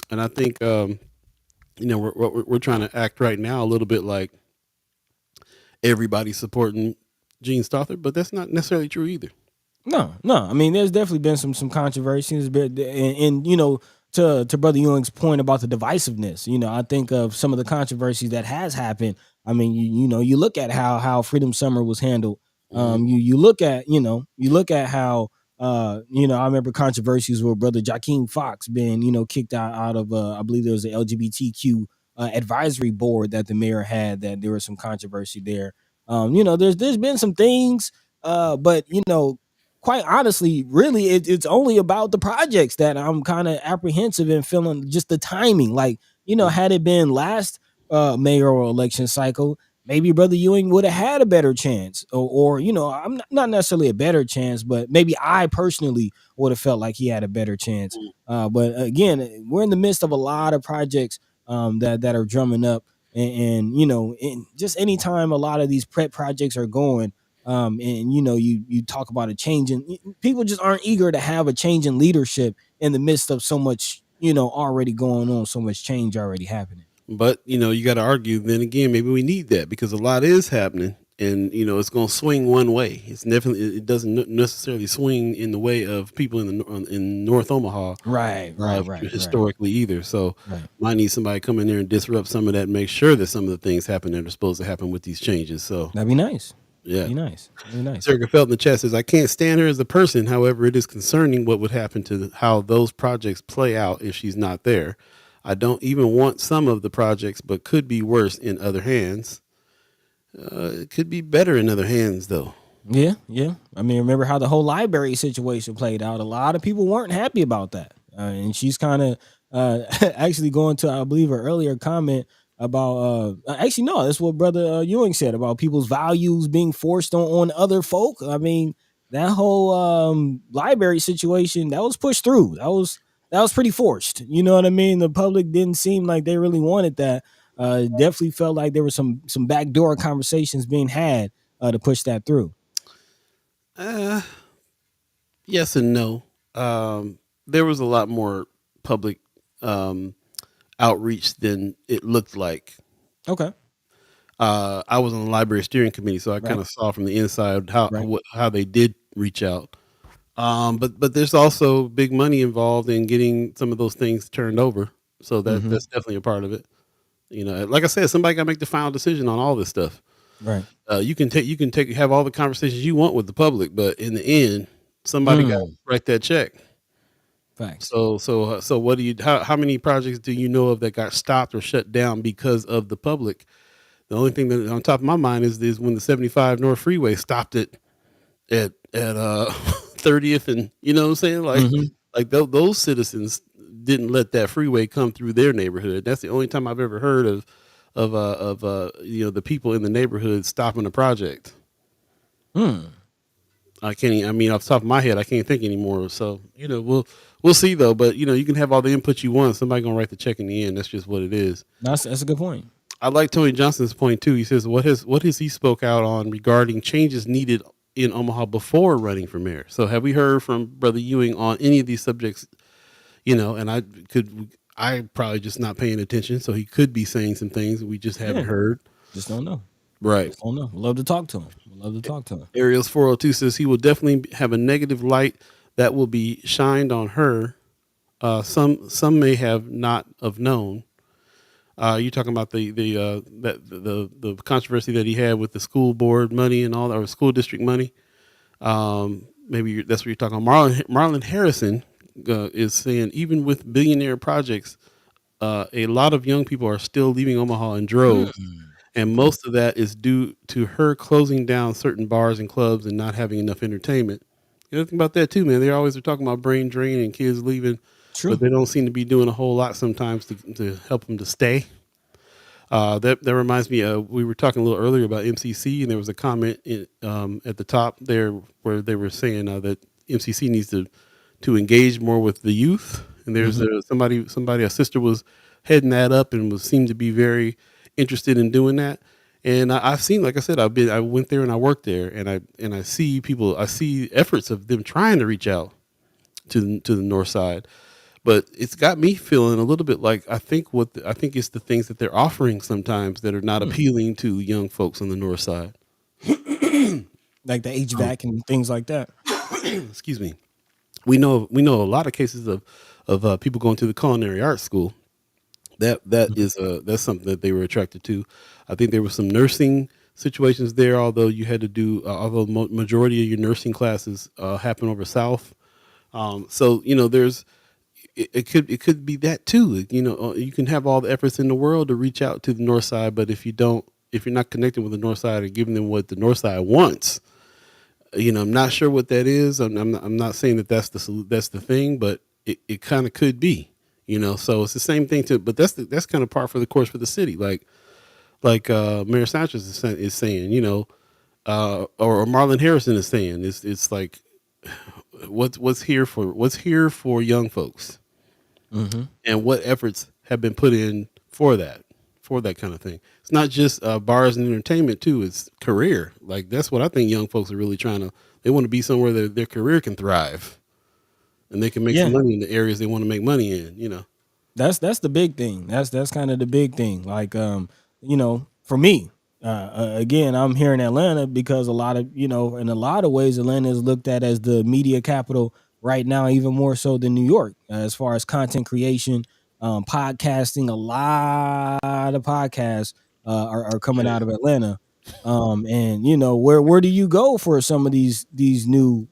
And I think, we're trying to act right now a little bit like everybody's supporting Gene Stothard, but that's not necessarily true either. No. I mean, there's definitely been some controversies, but and to Brother Ewing's point about the divisiveness, I think of some of the controversies that has happened. I mean, you look at how Freedom Summer was handled. You look at how I remember controversies with Brother Joaquin Fox being kicked out of I believe there was an LGBTQ advisory board that the mayor had, that there was some controversy there. There's been some things, but quite honestly, really, it's only about the projects that I'm kind of apprehensive and feeling just the timing. Like had it been last mayoral election cycle, maybe Brother Ewing would have had a better chance, or I'm not necessarily a better chance, but maybe I personally would have felt like he had a better chance. But again, we're in the midst of a lot of projects that are drumming up, and just anytime a lot of these prep projects are going, and you talk about a change in people just aren't eager to have a change in leadership in the midst of so much already going on, so much change already happening. But you got to argue. Then again, maybe we need that because a lot is happening, and it's going to swing one way. It's definitely it doesn't necessarily swing in the way of people in North Omaha, Right. historically either. So, Right. might need somebody to come in there and disrupt some of that, and make sure that some of the things happen that are supposed to happen with these changes. So, That'd be nice. yeah. Be nice. Be nice. Sergey Felt in the chat says, "I can't stand her as a person. However, it is concerning what would happen to how those projects play out if she's not there. I don't even want some of the projects, but could be worse in other hands. It could be better in other hands, though." Yeah. I mean, remember how the whole library situation played out? A lot of people weren't happy about that, and she's kind of actually going to, I believe, her earlier comment about. Actually, no, that's what Brother Ewing said about people's values being forced on other folk. I mean, that whole library situation that was pushed through. That was pretty forced. You know what I mean? The public didn't seem like they really wanted that. Definitely felt like there were some backdoor conversations being had to push that through. Uh, yes and no. There was a lot more public outreach than it looked like. Okay. I was on the library steering committee, so I kind of saw from the inside how they did reach out. But there's also big money involved in getting some of those things turned over, so that's definitely a part of it. Like I said, somebody got to make the final decision on all this stuff. Right. You can have all the conversations you want with the public, but in the end, somebody got to write that check. Facts. So what do you? How many projects do you know of that got stopped or shut down because of the public? The only thing that on top of my mind is when the 75 North Freeway stopped it at 30th, and you know what I'm saying, like those citizens didn't let that freeway come through their neighborhood. That's the only time I've ever heard of the people in the neighborhood stopping a project. I can't. I mean, off the top of my head, I can't think anymore. So we'll see though. But you can have all the input you want. Somebody gonna write the check in the end. That's just what it is. That's a good point. I like Tony Johnson's point too. He says what has he spoke out on regarding changes needed in Omaha before running for mayor. So have we heard from Brother Ewing on any of these subjects? And I probably just not paying attention. So he could be saying some things we just haven't heard. Just don't know. Right. Just don't know. Love to talk to him. Ariel's 402 says he will definitely have a negative light that will be shined on her. Some may have not have known. You talking about the controversy that he had with the school board money and all that, or school district money? Maybe that's what you're talking about. Marlon Harrison is saying even with billionaire projects, a lot of young people are still leaving Omaha in droves, and most of that is due to her closing down certain bars and clubs and not having enough entertainment. You know, think about that too, man. They always are talking about brain drain and kids leaving. True. But they don't seem to be doing a whole lot sometimes to help them to stay. That reminds me, we were talking a little earlier about MCC, and there was a comment at the top there where they were saying that MCC needs to engage more with the youth. And there's a sister was heading that up and seemed to be very interested in doing that. And I've seen, like I said, I went there and I worked there, and I see efforts of them trying to reach out to the north side. But it's got me feeling a little bit like I think it's the things that they're offering sometimes that are not appealing to young folks on the north side. Like the HVAC and things like that. Excuse me. We know a lot of cases of people going to the culinary arts school. That's something that they were attracted to. I think there were some nursing situations there, although you had to do majority of your nursing classes happen over south. So there's. It could be that too. You can have all the efforts in the world to reach out to the north side, but if you're not connecting with the north side or giving them what the north side wants, I'm not sure what that is. I'm not saying that that's the thing, but it kind of could be. So it's the same thing but that's kind of par for the course for the city. Like Mayor Sanchez is saying, or Marlon Harrison is saying, it's like what's here for young folks, and what efforts have been put in for that kind of thing. It's not just bars and entertainment too. It's career. Like that's what I think young folks are really they want to be somewhere that their career can thrive and they can make some money in the areas they want to make money in. That's the big thing. That's kind of the big thing. Like for me, again, I'm here in Atlanta because a lot of, in a lot of ways, Atlanta is looked at as the media capital right now, even more so than New York, as far as content creation, podcasting. A lot of podcasts are coming out of Atlanta. And where do you go for some of these new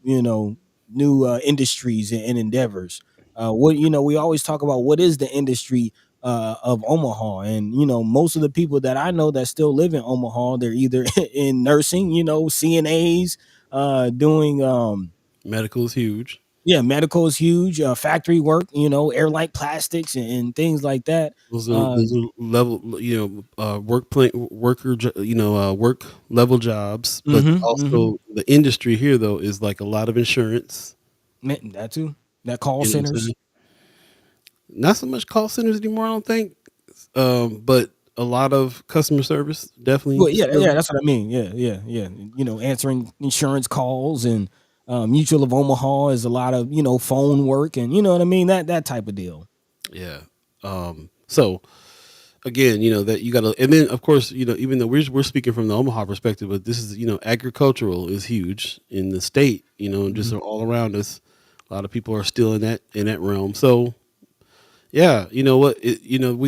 industries and endeavors? We always talk about what is the industry of Omaha, and most of the people that I know that still live in Omaha, they're either in nursing, CNAs, doing Medical is huge. yeah, medical is huge. Factory work, airlight plastics and things like that. Those are level, work level jobs, but also the industry here though is like a lot of insurance. That too. That call centers. Not so much call centers anymore, I don't think. But a lot of customer service, definitely. Well, yeah, that's what I mean. Yeah. Answering insurance calls, and Mutual of Omaha is a lot of phone work, and you know what I mean, that type of deal. Yeah. So again, that you got to, and then of course, even though we're speaking from the Omaha perspective, but this is agricultural is huge in the state, just all around us. A lot of people are still in that realm. So yeah, we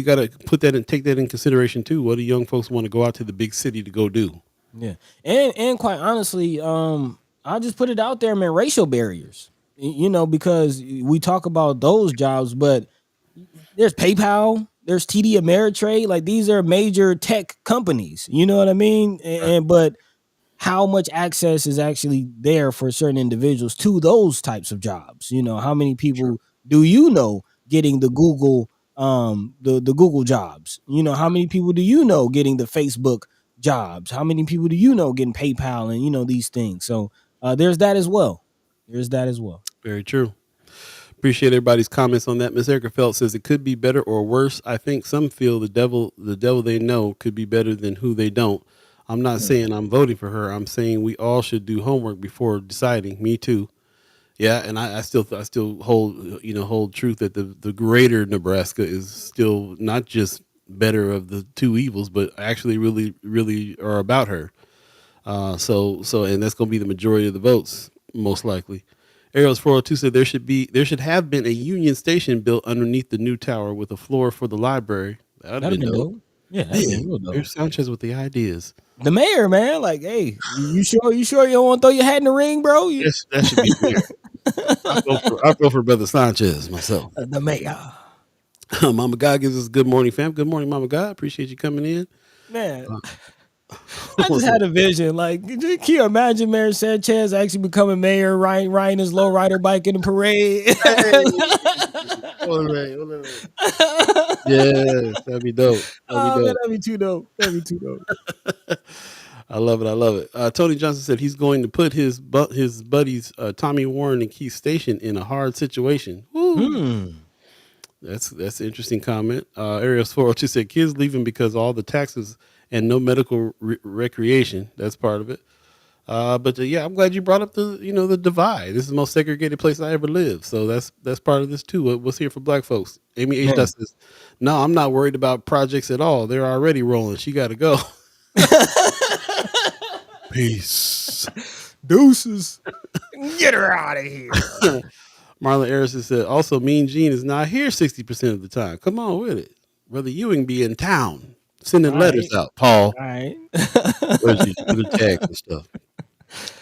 got to put that and take that in consideration too. What do young folks want to go out to the big city to go do? Yeah, and quite honestly, I'll just put it out there, man. Racial barriers, because we talk about those jobs, but there's PayPal, there's TD Ameritrade, like these are major tech companies. You know what I mean? But how much access is actually there for certain individuals to those types of jobs? How many people do getting the Google the Google jobs? How many people do getting the Facebook jobs? How many people do getting PayPal and these things? So there's that as well. Very true. Appreciate everybody's comments on that. Miss Erica Felt says it could be better or worse. I think some feel the devil they know could be better than who they don't. I'm not saying I'm voting for her. I'm saying we all should do homework before deciding. Me too. Yeah, and I still hold truth that the greater Nebraska is still not just better of the two evils, but actually really, really are about her. So and that's going to be the majority of the votes, most likely. Ariel's 402 said there should have been a Union Station built underneath the new tower with a floor for the library. That'd have been dope. Yeah, there's Sanchez with the ideas. The mayor, man, like, hey, you sure you don't want to throw your hat in the ring, bro? Yes, that should be fair. I'll go for Brother Sanchez myself. The mayor. Mama God gives us good morning, fam. Good morning, Mama God. Appreciate you coming in. Man, I just had a vision. Like, can you imagine Mayor Sanchez actually becoming mayor, riding his lowrider bike in the parade? Yes, that'd be dope. That'd be too dope. I love it. Tony Johnson said he's going to put his buddies Tommy Warren and Keith Station in a hard situation. That's an interesting comment. Ariel's 402 said kids leaving because all the taxes and no medical recreation. That's part of it. But yeah, I'm glad you brought up the divide. This is the most segregated place I ever lived. So that's part of this too. What's here for black folks? Amy H. says, no, I'm not worried about projects at all. They're already rolling. She got to go. Peace. Deuces. Get her out of here. Marlon Harrison said, also Mean Gene is not here 60% of the time. Come on with it. Brother Ewing be in town. Sending letters out, Paul. All right. The tags and stuff.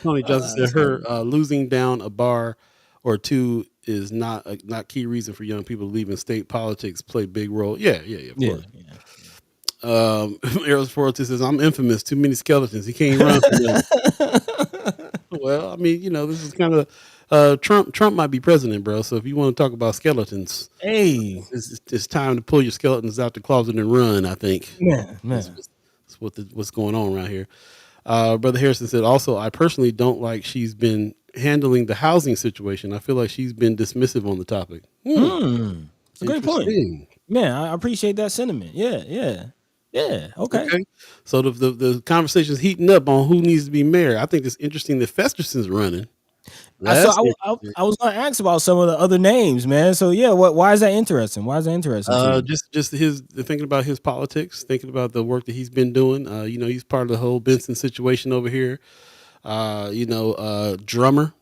Tony Johnson said her losing down a bar or two is not key reason for young people leaving state politics. Play big role. Yeah, of course. Eros Forte says I'm infamous. Too many skeletons. He can't run from them. Well, I mean, this is kind of Trump might be president, bro. So if you want to talk about skeletons, Hey, it's time to pull your skeletons out the closet and run. I think man. that's what's going on around here. Brother Harrison said also, I personally don't like she's been handling the housing situation. I feel like she's been dismissive on the topic. It's a great point. Interesting. Man, I appreciate that sentiment. Yeah. Okay. Okay. So the conversation is heating up on who needs to be mayor. I think it's interesting that Festerson's running. So That's interesting. I was going to ask about some of the other names, man. So yeah, why is that interesting? Why is that interesting to you? Just his thinking about his politics, thinking about the work that he's been doing. He's part of the whole Benson situation over here. Drummer,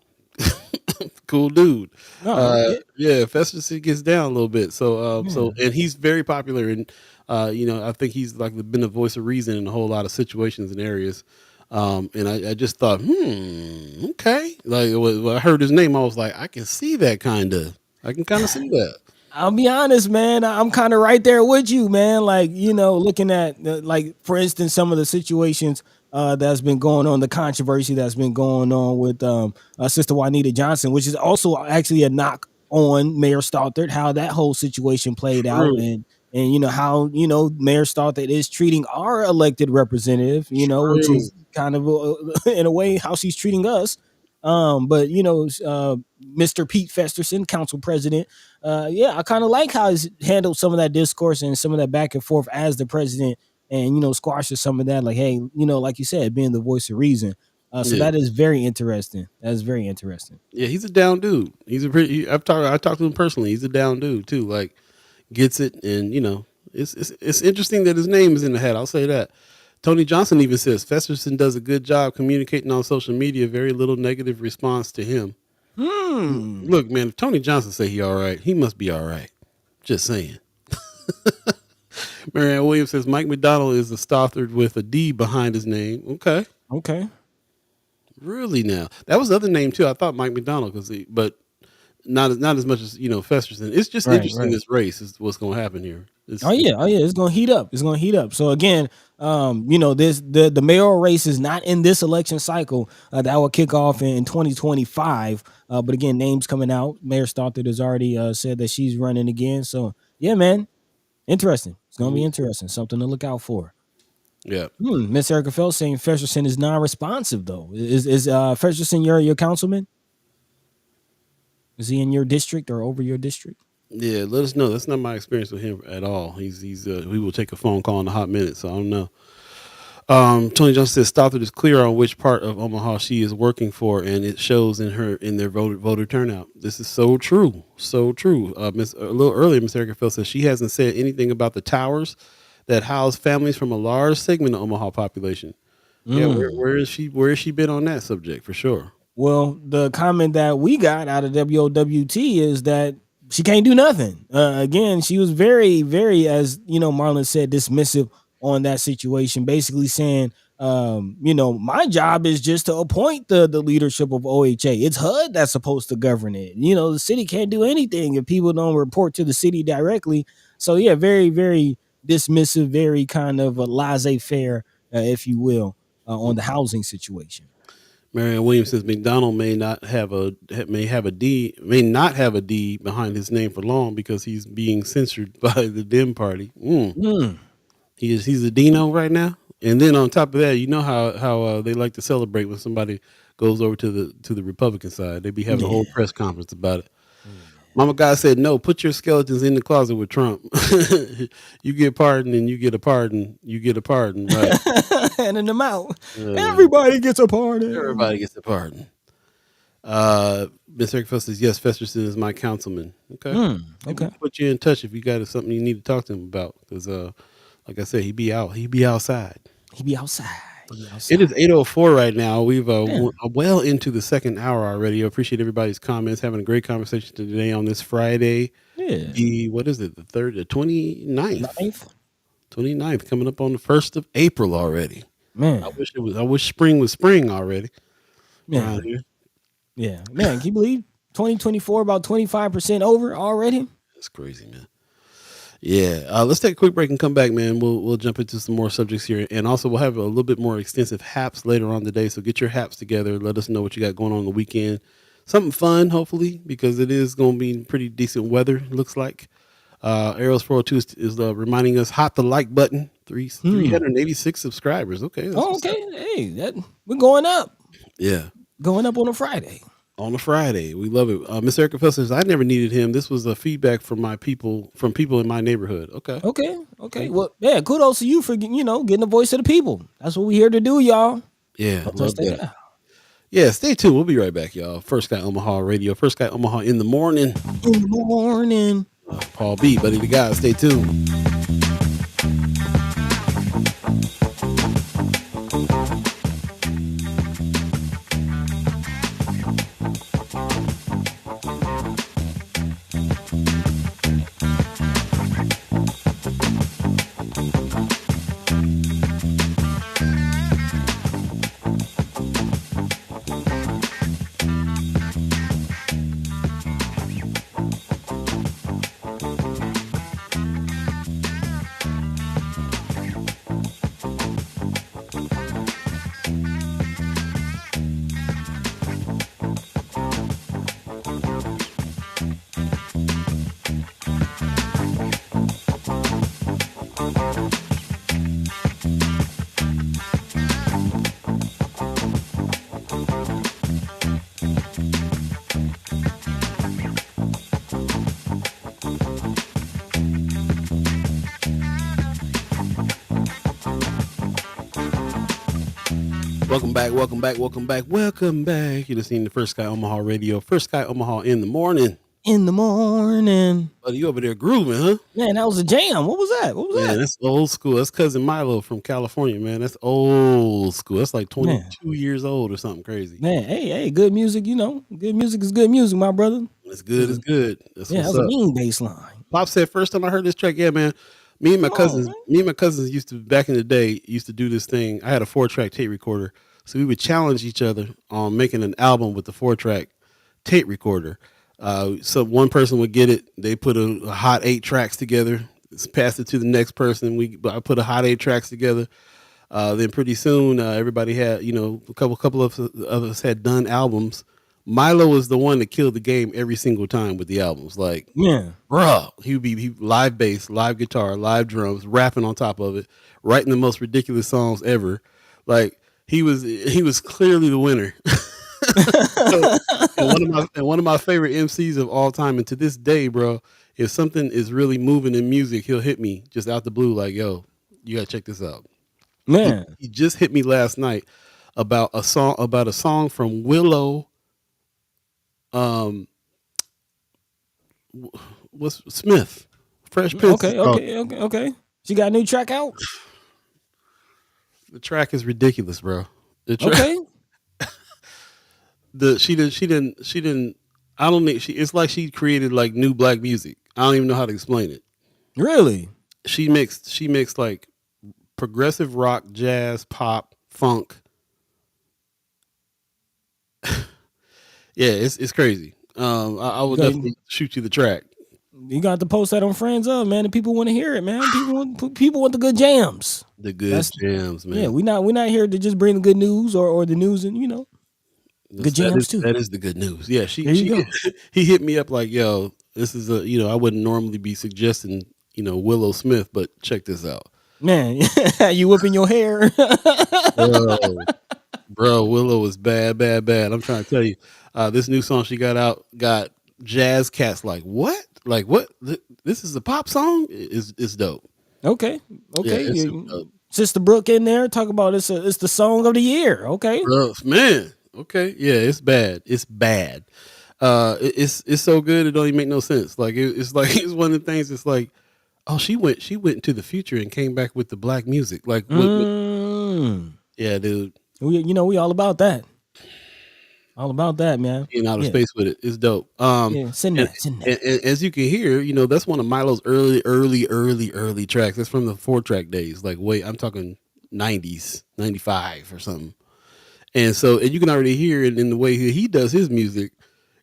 cool dude. Yeah, Festerson gets down a little bit. And he's very popular, and I think he's like been the voice of reason in a whole lot of situations and areas. And I just thought, okay. Like when I heard his name, I was like, I can see that I can kind of see that. I'll be honest, man. I'm kind of right there with you, man. Like, looking at, like, for instance, some of the situations that's been going on, the controversy that's been going on with Sister Juanita Johnson, which is also actually a knock on Mayor Stothert, how that whole situation played out, and how Mayor Stothert is treating our elected representative, which is kind of in a way how she's treating us. But Mr. Pete Festerson, council president, I kind of like how he's handled some of that discourse and some of that back and forth as the president, and squashes some of that, like, hey, like you said, being the voice of reason. So that is very interesting. That's very interesting. Yeah, he's a down dude. I talked to him personally. He's a down dude too. Like, gets it, and it's interesting that his name is in the hat. I'll say that. Tony Johnson even says Festerson does a good job communicating on social media. Very little negative response to him. Look, man, if Tony Johnson say he all right, he must be all right. Just saying. Marianne Williams says Mike McDonald is a Stothard with a D behind his name. Okay. Really now? That was the other name too. I thought Mike McDonald but not as much as Festerson. It's just interesting. This race is what's going to happen here. It's going to heat up. It's going to heat up. So again, the mayoral race is not in this election cycle. That will kick off in 2025. But again, names coming out. Mayor Stothert has already said that she's running again. So yeah, man, interesting. It's going to be interesting. Something to look out for. Yeah. Miss Erica Phelps saying Festerson is non-responsive though. Is Festerson your councilman? Is he in your district or over your district? Yeah, let us know. That's not my experience with him at all. We will take a phone call in a hot minute, so I don't know. Tony Johnson says Stothard is clear on which part of Omaha she is working for, and it shows in their voter turnout. This is so true, so true. A little earlier, Miss Erica Phelps says she hasn't said anything about the towers that house families from a large segment of Omaha population. Yeah, where is she? Where has she been on that subject for sure? Well, the comment that we got out of WOWT is that she can't do nothing. Again, she was very, very, as Marlon said, dismissive on that situation, basically saying, my job is just to appoint the leadership of OHA. It's HUD that's supposed to govern it. The city can't do anything if people don't report to the city directly. So yeah, very, very dismissive, very kind of a laissez-faire, if you will, on the housing situation. Marianne Williams says McDonald may not have a D behind his name for long because he's being censored by the Dem party. He's a Dino right now. And then on top of that, you know how they like to celebrate when somebody goes over to the Republican side. They be having a whole press conference about it. Mama God said, no, put your skeletons in the closet with Trump. You get pardoned and you get a pardon. You get a pardon, right? Handing them out. Everybody gets a pardon. Everybody gets a pardon. Miss Eric Phelps says, yes, Festerson is my councilman. Okay. Okay. Put you in touch if you got something you need to talk to him about. Because, like I said, he be outside. He be outside. It is 8:04 right now. We've well into the second hour already. I appreciate everybody's comments. Having a great conversation today on this Friday. Yeah. What is it? The 29th. 29th, coming up on the 1st of April already. Man. I wish spring was spring already. Man. Yeah. Man, can you believe 2024 about 25% over already? That's crazy, man. Yeah, let's take a quick break and come back, man. We'll jump into some more subjects here, and also we'll have a little bit more extensive haps later on today. So get your haps together. Let us know what you got going on the weekend. something fun, hopefully, because it is going to be pretty decent weather. Looks like. Arrows 402 is reminding us hot the like button. 386 subscribers. Okay, that's Oh, what's okay. up. Hey, we're going up. Yeah. Going up on a Friday. On a Friday, we love it. Miss Erica Fell says, "I never needed him. This was a feedback from people in my neighborhood." Okay. Okay. Well, yeah, kudos to you for getting the voice of the people. That's what we're here to do, y'all. Yeah, Don't love touch that that. down. Yeah, stay tuned. We'll be right back, y'all. First Sky Omaha Radio. First Sky Omaha in the morning. In the morning. Paul B, Buddi3 Da Gawd. Stay tuned. Welcome back. You're listening to First Sky Omaha Radio. First Sky Omaha in the morning. In the morning. Buddy, you over there grooving, huh? Man, that was a jam. What was that? Man, that's old school. That's cousin Milo from California, man. That's old school. That's like 22 years old or something crazy. Man, hey, good music, Good music is good music, my brother. It's good, it's good. That's that was a mean bass line. Pop said, first time I heard this track, yeah, man. Me and my cousins used to, back in the day, used to do this thing. I had a 4-track tape recorder. So we would challenge each other on making an album with the 4-track tape recorder. So one person would get it. They put a hot 8 tracks together, pass it to the next person. I put a hot 8 tracks together. Then pretty soon, everybody had, a couple of us had done albums. Milo was the one that killed the game every single time with the albums. Like, bro, he live bass, live guitar, live drums, rapping on top of it, writing the most ridiculous songs ever. Like, he was clearly the winner. and one of my favorite MCs of all time. And to this day, bro, if something is really moving in music, he'll hit me just out the blue like, yo, you gotta check this out. Man. He just hit me last night about a song from Willow. What's Smith? Fresh Prince. Okay. She got a new track out? The track is ridiculous, bro. Okay. She didn't. I don't think it's like she created like new black music. I don't even know how to explain it. Really? She mixed like progressive rock, jazz, pop, funk. Yeah, it's crazy. I would definitely shoot you the track. You got to post that on Friends Up, man. The people want to hear it, man. People want the good jams. The good jams, man. Yeah, we're not here to just bring the good news or the news and good jams too. That is the good news. Yeah, he hit me up like, yo, this is I wouldn't normally be suggesting, Willow Smith, but check this out. Man, you whipping your hair. Bro, Willow is bad. I'm trying to tell you. This new song she got out got jazz cats like, what? Like, what? This is a pop song? It's dope. Okay. Yeah, Sister Brooke in there talk about it's the song of the year. Okay. Bro, man. Okay. Yeah, it's bad. It's bad. It's so good it don't even make no sense. Like it's it's one of the things. It's like, oh, she went into the future and came back with the black music. Like, yeah, dude. We all about that. All about that, man. Being out of space with it. It's dope. Send that. And as you can hear, that's one of Milo's early tracks. That's from the 4-track days. Like, I'm talking 90s, 95 or something. And you can already hear it in the way he does his music,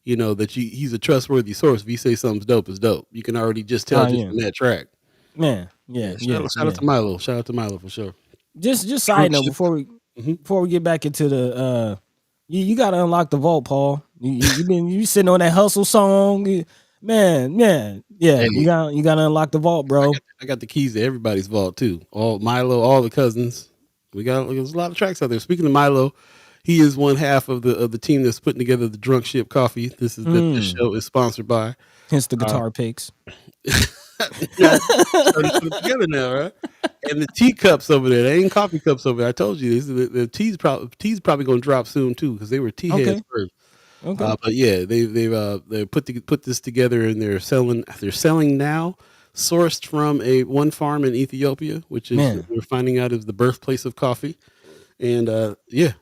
that he's a trustworthy source. If he say something's dope, it's dope. You can already just tell from that track. Man, yeah. Shout out to Milo. Shout out to Milo for sure. Just side note before we get back into the you got to unlock the vault, Paul. You sitting on that hustle song, man. Yeah, Hey, you gotta unlock the vault, bro. I got the keys to everybody's vault too. All Milo, all the cousins. There's a lot of tracks out there. Speaking of Milo, he is one half of the team that's putting together the Drunk Ship Coffee. This is that this show is sponsored by. Hence the Uh, guitar picks. yeah, starting to put it together now, right? And the teacups over there, they ain't coffee cups over there. I told you this. The tea's probably gonna drop soon too because they were tea heads Okay, first. okay. But yeah, they put this together and they're selling now, sourced from one farm in Ethiopia, which is Man, we're finding out is the birthplace of coffee. And yeah,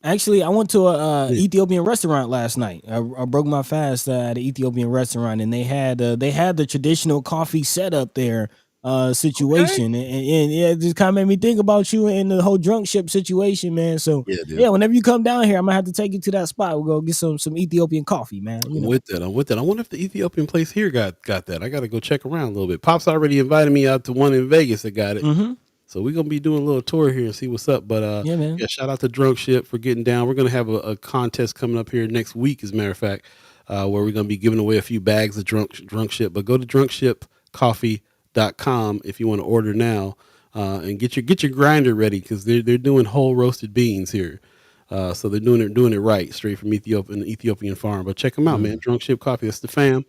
actually, I went to a yeah. Ethiopian restaurant last night. I broke my fast at an Ethiopian restaurant, and they had the traditional coffee setup there Okay. situation, and yeah, it just kind of made me think about you and the whole drunk ship situation, man. So Yeah, dude. yeah, whenever you come down here, I'm gonna have to take you to that spot. We'll go get some Ethiopian coffee, man. You I'm know. with that. I'm with that. I wonder if the Ethiopian place here got that. I got to go check around a little bit. Pop's already invited me out to one in Vegas that got it. Mm-hmm. So we're gonna be doing a little tour here and see what's up. But Yeah, man. yeah, shout out to Drunk Ship for getting down. We're gonna have a contest coming up here next week, as a matter of fact, where we're gonna be giving away a few bags of drunk ship. But go to drunkshipcoffee.com if you want to order now, and get your grinder ready because they're doing whole roasted beans here. So they're doing it right, straight from an Ethiopian farm. But check them out, man. Drunk Ship Coffee. That's the fam.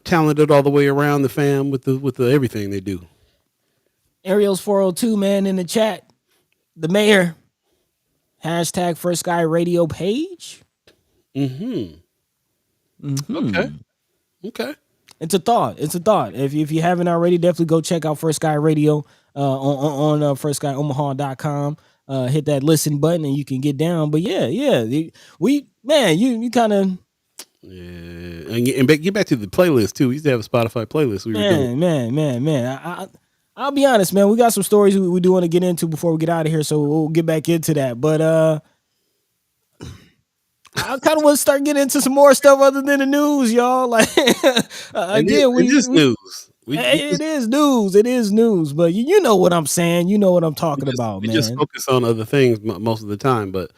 Talented all the way around the fam with the everything they do. Ariel's 402, man, in the chat. The mayor hashtag First Sky Radio page. Mm-hmm. Mm-hmm. Okay. Okay. It's a thought. It's a thought. If you haven't already, definitely go check out First Sky Radio on firstsky.omaha.com. Hit that listen button and you can get down. But yeah, you kind of Yeah, and get back to the playlist too. We used to have a Spotify playlist we were doing. man. I'll be honest, man. We got some stories we do want to get into before we get out of here, so we'll get back into that. But I kind of want to start getting into some more stuff other than the news, y'all. Like And again, it is news. it is news. It is news, but you know what I'm saying. You know what I'm We talking just about, we just man. focus on other things most of the time, but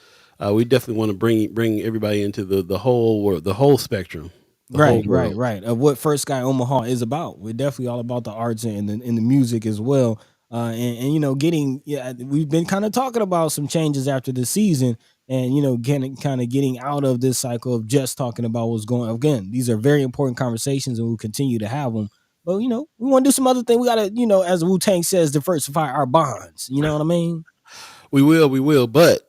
we definitely want to bring everybody into the whole world, the whole spectrum, the whole world. Right. Of what First Sky Omaha is about. We're definitely all about the arts and the music as well. And you know, we've been kind of talking about some changes after the season, and you know, getting out of this cycle of just talking about what's going on. Again, these are very important conversations, and we'll continue to have them. But you know, we want to do some other thing. We gotta, you know, as Wu Tang says, diversify our bonds. You know what I mean? We will. But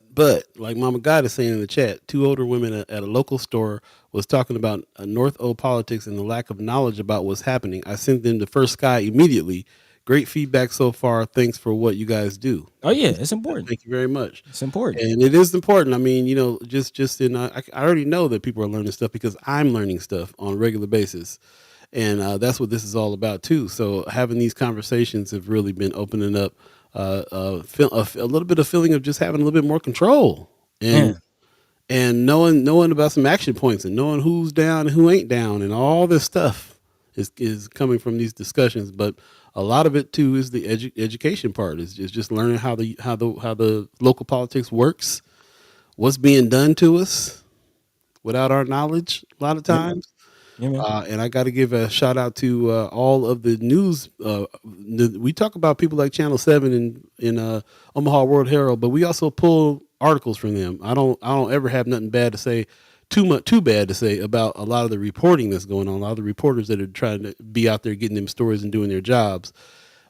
like Mama God is saying in the chat, two older women at a local store was talking about North O politics and the lack of knowledge about what's happening. I sent them to First Sky immediately. Great feedback so far. Thanks for what you guys do. Oh I yeah, appreciate it's that. important. Thank you very much. It's important. And it is important. I mean, you know, just in I already know that people are learning stuff because I'm learning stuff on a regular basis, and that's what this is all about too. So having these conversations have really been opening up a little bit of feeling of just having a little bit more control and Man, knowing about some action points and knowing who's down and who ain't down and all this stuff is coming from these discussions. But a lot of it too is the education part is just learning how the local politics works, what's being done to us without our knowledge a lot of yeah, times. yeah, man. And I got to give a shout out to all of the news. We talk about people like Channel 7 in Omaha World Herald, but we also pull articles from them. I don't ever have nothing bad to say, too bad to say about a lot of the reporting that's going on. A lot of the reporters that are trying to be out there getting them stories and doing their jobs.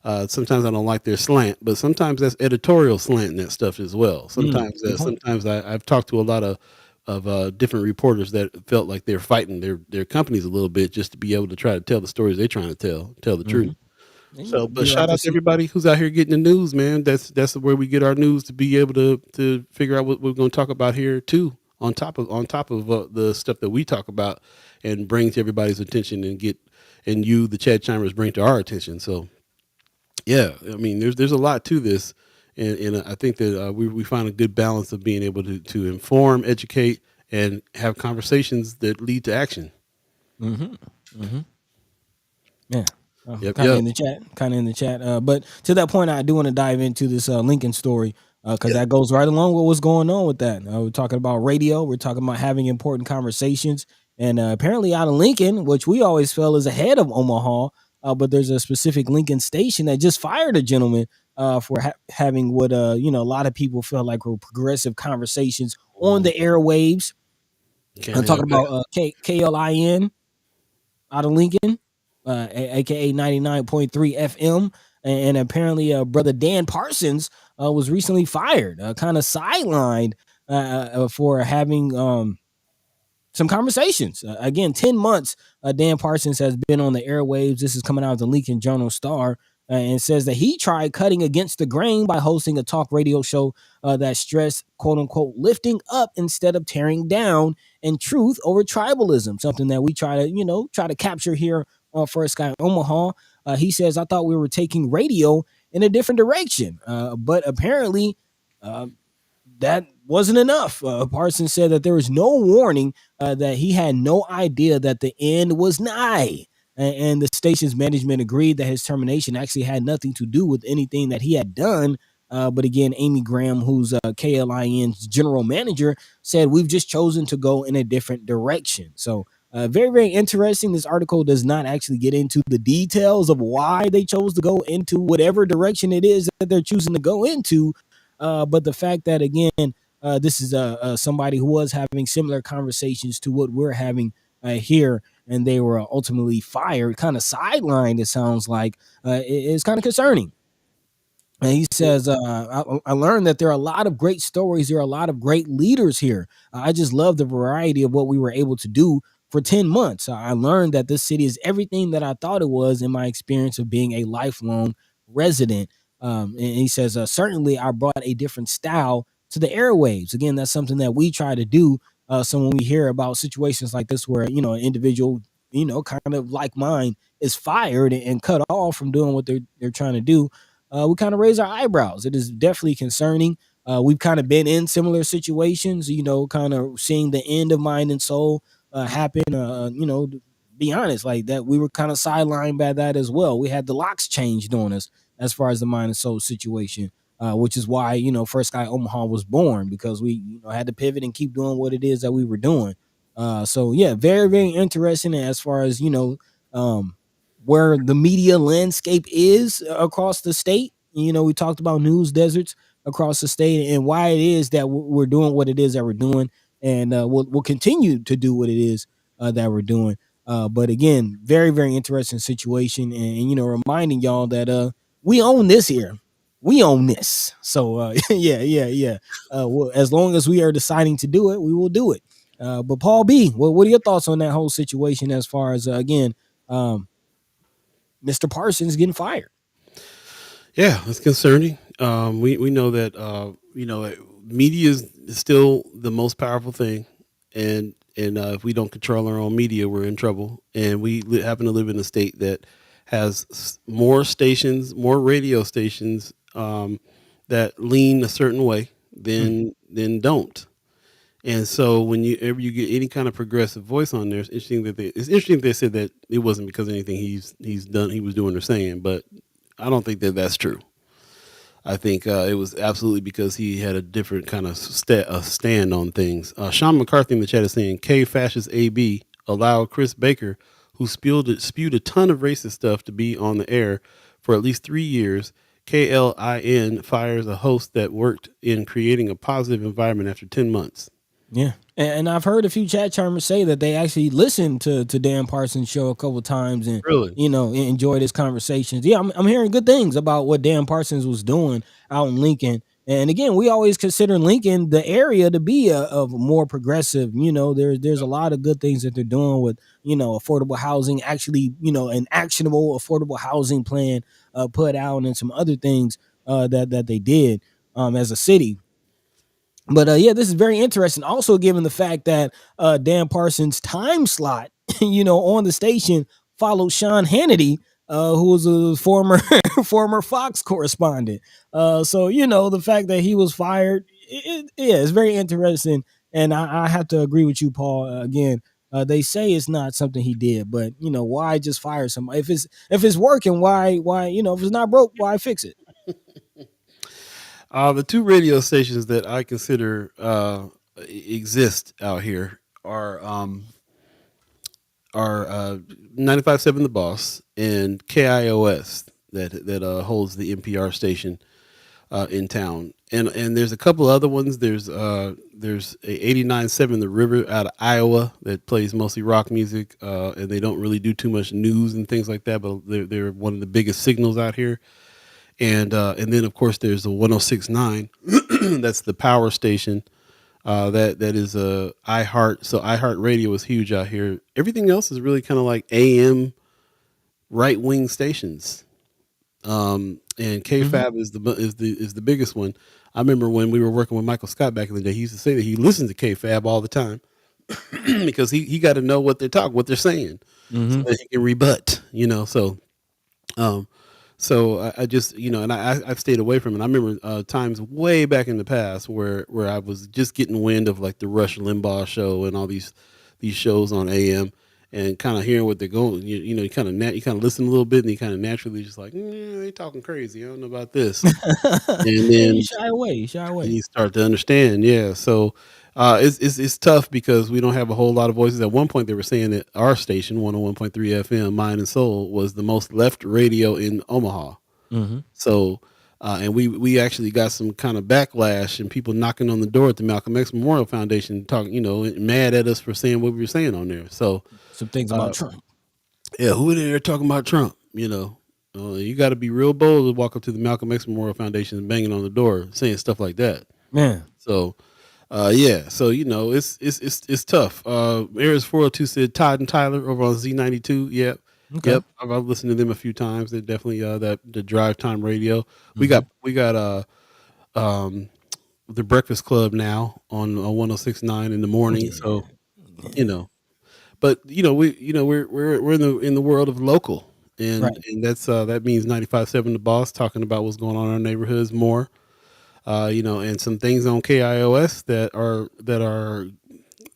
Sometimes I don't like their slant, but sometimes that's editorial slant and that stuff as well. Good point. Sometimes I've talked to a lot of different reporters that felt like they're fighting their companies a little bit just to be able to try to tell the stories they're trying to tell the truth. So, but You like shout to out to see. everybody who's out here getting the news, man. That's where we get our news to be able to figure out what we're going to talk about here too. On top of the stuff that we talk about and bring to everybody's attention and you, the Chad Chimers, bring to our attention. So, yeah, I mean, there's a lot to this, and I think that we find a good balance of being able to inform, educate, and have conversations that lead to action. Yeah. Yep, Kind of yep. in the chat, But to that point, I do want to dive into this Lincoln story. because that goes right along with what's going on with that. We're talking about radio. We're talking about having important conversations, and apparently out of Lincoln, which we always feel is ahead of Omaha, but there's a specific Lincoln station that just fired a gentleman for having what a lot of people felt like were progressive conversations on the airwaves. Can't I'm talking have that. about KLIN out of Lincoln, aka 99.3 FM. And apparently, brother Dan Parsons was recently fired, kind of sidelined for having some conversations. Again, 10 months, Dan Parsons has been on the airwaves. This is coming out of the Lincoln Journal Star. And says that he tried cutting against the grain by hosting a talk radio show that stressed, quote unquote, lifting up instead of tearing down, and truth over tribalism, something that we try to capture here on First Sky Omaha. He says, I thought we were taking radio in a different direction, but apparently that wasn't enough. Parsons said that there was no warning, that he had no idea that the end was nigh. And the station's management agreed that his termination actually had nothing to do with anything that he had done. But again, Amy Graham, who's KLIN's general manager, said, we've just chosen to go in a different direction. So very, very interesting. This article does not actually get into the details of why they chose to go into whatever direction it is that they're choosing to go into. But the fact that, again, this is somebody who was having similar conversations to what we're having here, and they were ultimately fired, kind of sidelined, it sounds like, is kind of concerning. And he says, I learned that there are a lot of great stories. There are a lot of great leaders here. I just love the variety of what we were able to do for 10 months. I learned that this city is everything that I thought it was in my experience of being a lifelong resident. And he says, certainly I brought a different style to the airwaves. Again, that's something that we try to do. So when we hear about situations like this, where, an individual, kind of like mine is fired and cut off from doing what they're trying to do, we kind of raise our eyebrows. It is definitely concerning. We've kind of been in similar situations, kind of seeing the end of Mind and Soul happen. To be honest, like that, we were kind of sidelined by that as well. We had the locks changed on us as far as the Mind and Soul situation, which is why, First Sky Omaha was born, because we had to pivot and keep doing what it is that we were doing. So yeah, very, very interesting as far as, where the media landscape is across the state. We talked about news deserts across the state, and why it is that we're doing what it is that we're doing, and we'll continue to do what it is that we're doing. But again, very, very interesting situation, and reminding y'all that we own this here. We own this. So yeah. As long as we are deciding to do it, we will do it. But Paul B, what are your thoughts on that whole situation as far as again? Mr. Parsons getting fired. Yeah, it's concerning. We know that media is still the most powerful thing, and if we don't control our own media, we're in trouble. And we happen to live in a state that has more stations, more radio stations that lean a certain way than don't. And so whenever you get any kind of progressive voice on there, it's interesting they said that it wasn't because of anything he was doing or saying, but I don't think that that's true. I think it was absolutely because he had a different kind of stand on things. Sean McCarthy in the chat is saying, K fascist AB allowed Chris Baker, who spewed a ton of racist stuff, to be on the air for at least 3 years. KLIN fires a host that worked in creating a positive environment after 10 months. Yeah. And I've heard a few chat charmers say that they actually listened to Dan Parsons' show a couple of times and Really? Enjoyed his conversations. Yeah, I'm hearing good things about what Dan Parsons was doing out in Lincoln. And again, we always consider Lincoln, the area, to be of more progressive. There's a lot of good things that they're doing with affordable housing, actually, an actionable affordable housing plan put out, and some other things that they did as a city. But yeah, this is very interesting. Also, given the fact that Dan Parsons' time slot, on the station followed Sean Hannity, who was a former former Fox correspondent. So the fact that he was fired, it's very interesting. And I have to agree with you, Paul. Again, they say it's not something he did, but why just fire somebody if it's working? Why if it's not broke, why fix it? The two radio stations that I consider exist out here are 95.7 The Boss and KIOS that holds the NPR station in town. And there's a couple other ones. There's a 89.7 The River out of Iowa that plays mostly rock music, and they don't really do too much news and things like that. But they're one of the biggest signals out here. And then of course there's the 106.9 that's the power station that is iHeart. So iHeart Radio is huge out here. Everything else is really kind of like AM right wing stations. And Mhm. KFAB is the biggest one. I remember when we were working with Michael Scott back in the day, he used to say that he listened to KFAB all the time because he got to know what what they're saying, so Mhm. that he can rebut. Um, I just, and I've stayed away from it. I remember times way back in the past where I was just getting wind of like the Rush Limbaugh show and all these shows on AM, and kind of hearing what they're going. You kind of you kind of listen a little bit, and you kind of naturally just like, they talking crazy. I don't know about this, and Yeah, you then shy away. You shy away. you start to understand. Yeah, so it's tough because we don't have a whole lot of voices. At one point, they were saying that our station, 101.3 FM, Mind and Soul, was the most left radio in Omaha. Mhm. So, and we actually got some kind of backlash and people knocking on the door at the Malcolm X Memorial Foundation, talking, mad at us for saying what we were saying on there. So, Some things uh, about Trump. yeah, who in there talking about Trump? You got to be real bold to walk up to the Malcolm X Memorial Foundation and banging on the door saying stuff like that. Man. So, yeah, so it's tough. Aries 402 said Todd and Tyler over on Z92. Yep, Okay. yep. I've listened to them a few times. They're definitely that the drive time radio. We got Mhm. we got um the Breakfast Club now on 106.9 in the morning. Yeah. So you know, but we're in the world of local, and Right. that's that means 95.7 The Boss, talking about what's going on in our neighborhoods more. And some things on KIOS that are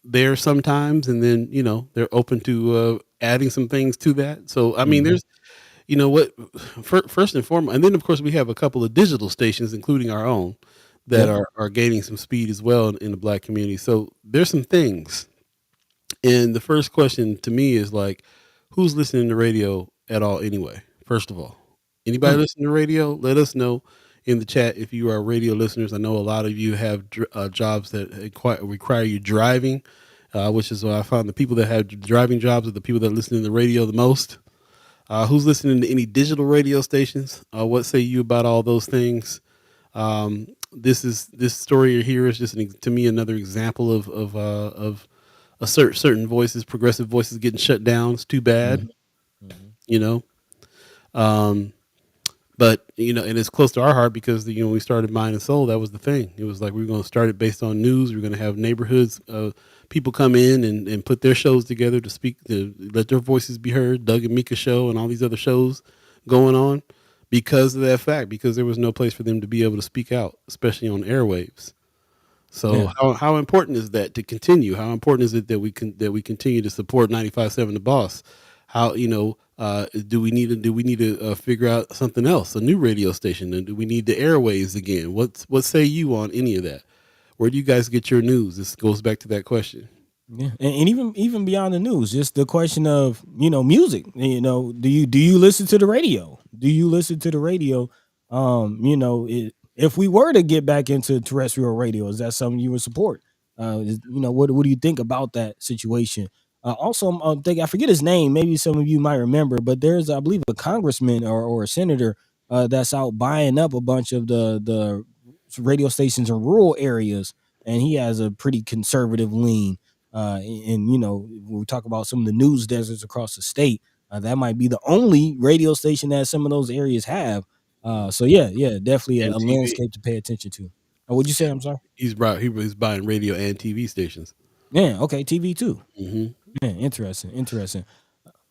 there sometimes, and then they're open to adding some things to that. So I mean, Mhm. there's what first and foremost, and then of course we have a couple of digital stations, including our own, that Yep. are gaining some speed as well in the black community. So there's some things, and the first question to me is like, who's listening to radio at all anyway? First of all, anybody Mm. listening to radio? Let us know in the chat if you are radio listeners. I know a lot of you have jobs that require you driving, which is why I found the people that have driving jobs are the people that listen to the radio the most. Who's listening to any digital radio stations? What say you about all those things? This story here is just to me another example of a certain voices, progressive voices getting shut down. It's too bad, Mhm. Mhm. you know. Um, but and it's close to our heart because when we started Mind and Soul, that was the thing. It was like we were going to start it based on news. We are going to have neighborhoods, people come in and put their shows together to speak, to let their voices be heard. Doug and Mika show and all these other shows going on because of that fact. Because there was no place for them to be able to speak out, especially on airwaves. So Yeah. how important is that to continue? How important is it that we continue to support 95.7 The Boss? How do we need to figure out something else, a new radio station, and do we need the airwaves again? What say you on any of that? Where do you guys get your news? This goes back to that question. Yeah, and even beyond the news, just the question of music. Do you listen to the radio? Do you listen to the radio? If we were to get back into terrestrial radio, is that something you would support? What do you think about that situation? Also, I'm thinking, I forget his name. Maybe some of you might remember, but there's, I believe, a congressman or a senator that's out buying up a bunch of the radio stations in rural areas, and he has a pretty conservative lean. And when we talk about some of the news deserts across the state, that might be the only radio station that some of those areas have. So yeah, definitely a MTV. landscape to pay attention to. What'd you say? I'm sorry. He was buying radio and TV stations. Yeah, okay, TV too. Hmm. Yeah, interesting.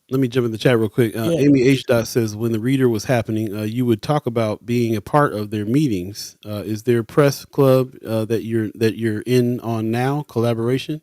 Let me jump in the chat real quick. Yeah. Amy H. Dot says, when the reader was happening, you would talk about being a part of their meetings. Is there a press club that you're in on now? Collaboration?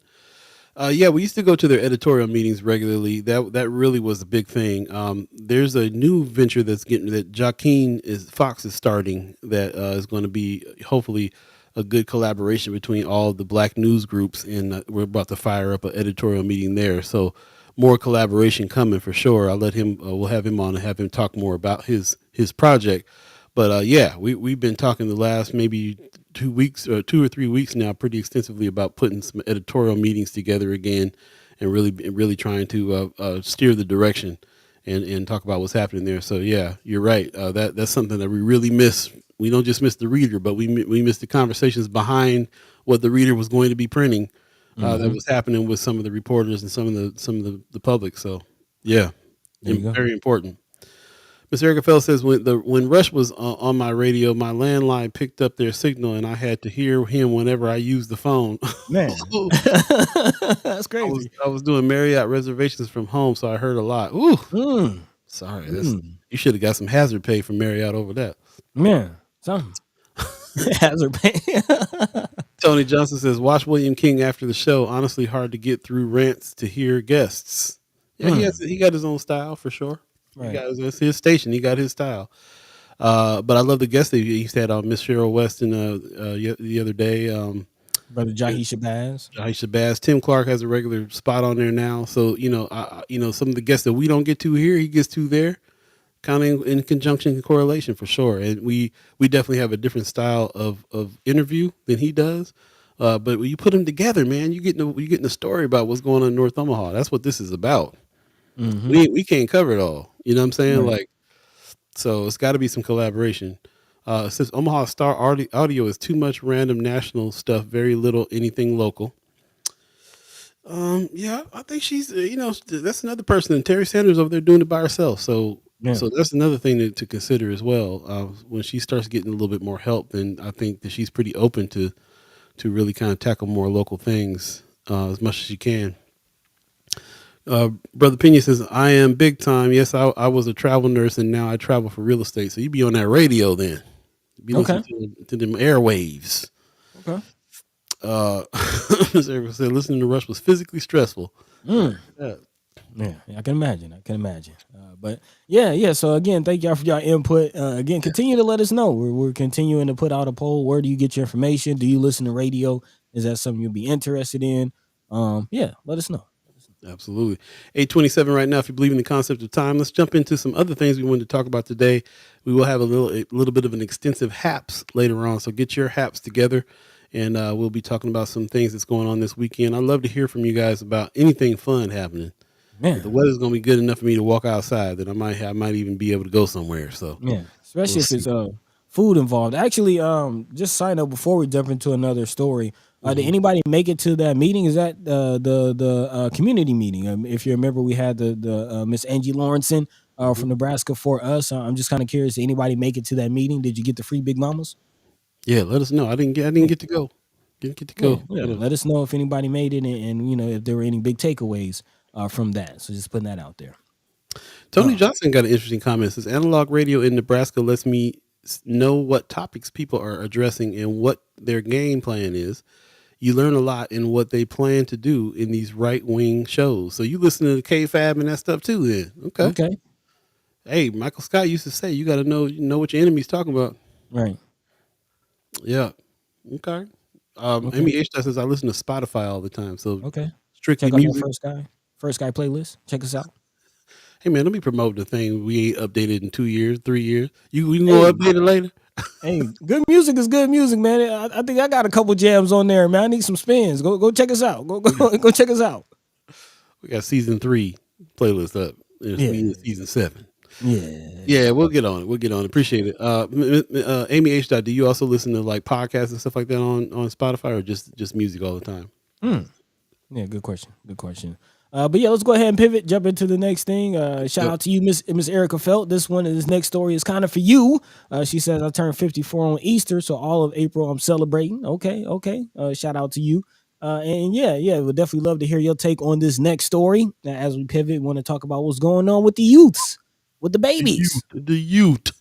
Yeah, we used to go to their editorial meetings regularly. That really was a big thing. There's a new venture that Joaquin is Fox is starting that is going to be hopefully a good collaboration between all the black news groups, and we're about to fire up an editorial meeting there. So more collaboration coming for sure. I'll let him. We'll have him on and have him talk more about his project. But yeah, we've been talking the last maybe 2 weeks or 2 or 3 weeks now, pretty extensively about putting some editorial meetings together again, and really trying to steer the direction and talk about what's happening there. So yeah, you're right. That's something that we really miss. We don't just miss the reader, but we miss the conversations behind what the reader was going to be printing. That Hmm. was happening with some of the reporters and some of the public. So yeah, There you go. very important. Miss Erica Fell says when Rush was on my radio, my landline picked up their signal, and I had to hear him whenever I used the phone. Man, that's I was crazy. I was doing Marriott reservations from home, so I heard a lot. Ooh, Mm, sorry, that's mm, you should have got some hazard pay from Marriott over that. man, something. Hazard pay. Tony Johnson says, watch William King after the show. Honestly, hard to get through rants to hear guests. Yeah, Mm, he got his own style for sure. He right. got that's his station. He got his style. But I love the guests that he's had on Miss Cheryl Weston the other day. Brother Jahi Shabazz. Aisha Bass, Tim Clark has a regular spot on there now. So some of the guests that we don't get to here, he gets to there, kind of in conjunction and correlation for sure. And we definitely have a different style of interview than he does. But when you put them together, man, you getting a story about what's going on in North Omaha. That's what this is about. Hmm. We can't cover it all. You know what I'm saying? Right. Like, so it's got to be some collaboration. Since Omaha Star Audio is too much random national stuff, very little anything local. Yeah, I think she's that's another person. And Terry Sanders over there doing it by herself. So Yeah. so that's another thing to consider as well. When she starts getting a little bit more help, then I think that she's pretty open to really kind of tackle more local things as much as she can. Brother Pena says, I am big time. Yes, I was a travel nurse and now I travel for real estate. So you be on that radio then. You be listening Okay. to them airwaves. Okay. Uh, Ms. Erica said, listening to Rush was physically stressful. Mm. Yeah. Yeah, I can imagine. I can imagine. But yeah, yeah. So again, thank y'all for your input. Again, continue to let us know. We're continuing to put out a poll. Where do you get your information? Do you listen to radio? Is that something you'll be interested in? Yeah, let us know. Absolutely. 827 right now. If you believe in the concept of time, let's jump into some other things we wanted to talk about today. We will have a little bit of an extensive haps later on. So get your haps together, and we'll be talking about some things that's going on this weekend. I'd love to hear from you guys about anything fun happening. If the Man, weather's going to be good enough for me to walk outside, then I might even be able to go somewhere. So yeah. we'll Especially if see. it's food involved. Actually, just sign up before we jump into another story. Did Mhm. anybody make it to that meeting? Is that the community meeting? If you remember, we had the Miss Angie Lawrenson Mhm. from Nebraska for us. I'm just kind of curious. Did anybody make it to that meeting? Did you get the free Big Mamas? Yeah, let us know. I didn't Yeah, get to go. Didn't get to yeah, go. yeah. Let us know if anybody made it, and if there were any big takeaways from that. So just putting that out there. Tony Uh, Johnson got an interesting comment. It says analog radio in Nebraska lets me know what topics people are addressing and what their game plan is. You learn a lot in what they plan to do in these right wing shows. So you listen to the KFAB and that stuff too. Then okay. okay, Hey, Michael Scott used to say you got to know what your enemy's talking about. right, Yeah. Okay. okay, Amy H says I listen to Spotify all the time. So okay. strictly Check out that music. first guy playlist. Check us out. Hey man, don't be promoting the thing we ain't updated in 2 years, 3 years. We can go Hey, update it later. hey, good music is good music, man. I think I got a couple jams on there, man. I need some spins. Go check us out. Go We got, go go check us out. we got season 3 playlist up. We Yeah, in season 7. yeah. Yeah, we'll get on it. We'll get on it. Appreciate it. Amy H. Do you also listen to like podcasts and stuff like that on Spotify, or just music all the time? Mm. Yeah, good question. Good question. But yeah, let's go ahead and pivot, jump into the next thing. Shout Yep. out to you, Miss Erica Felt. This next story is kind of for you. She says I turned 54 on Easter, so all of April I'm celebrating. Okay, okay. Shout out to you. And yeah, we'd definitely love to hear your take on this next story. As we pivot, we want to talk about what's going on with the youths, with the The youth. babies. The youth.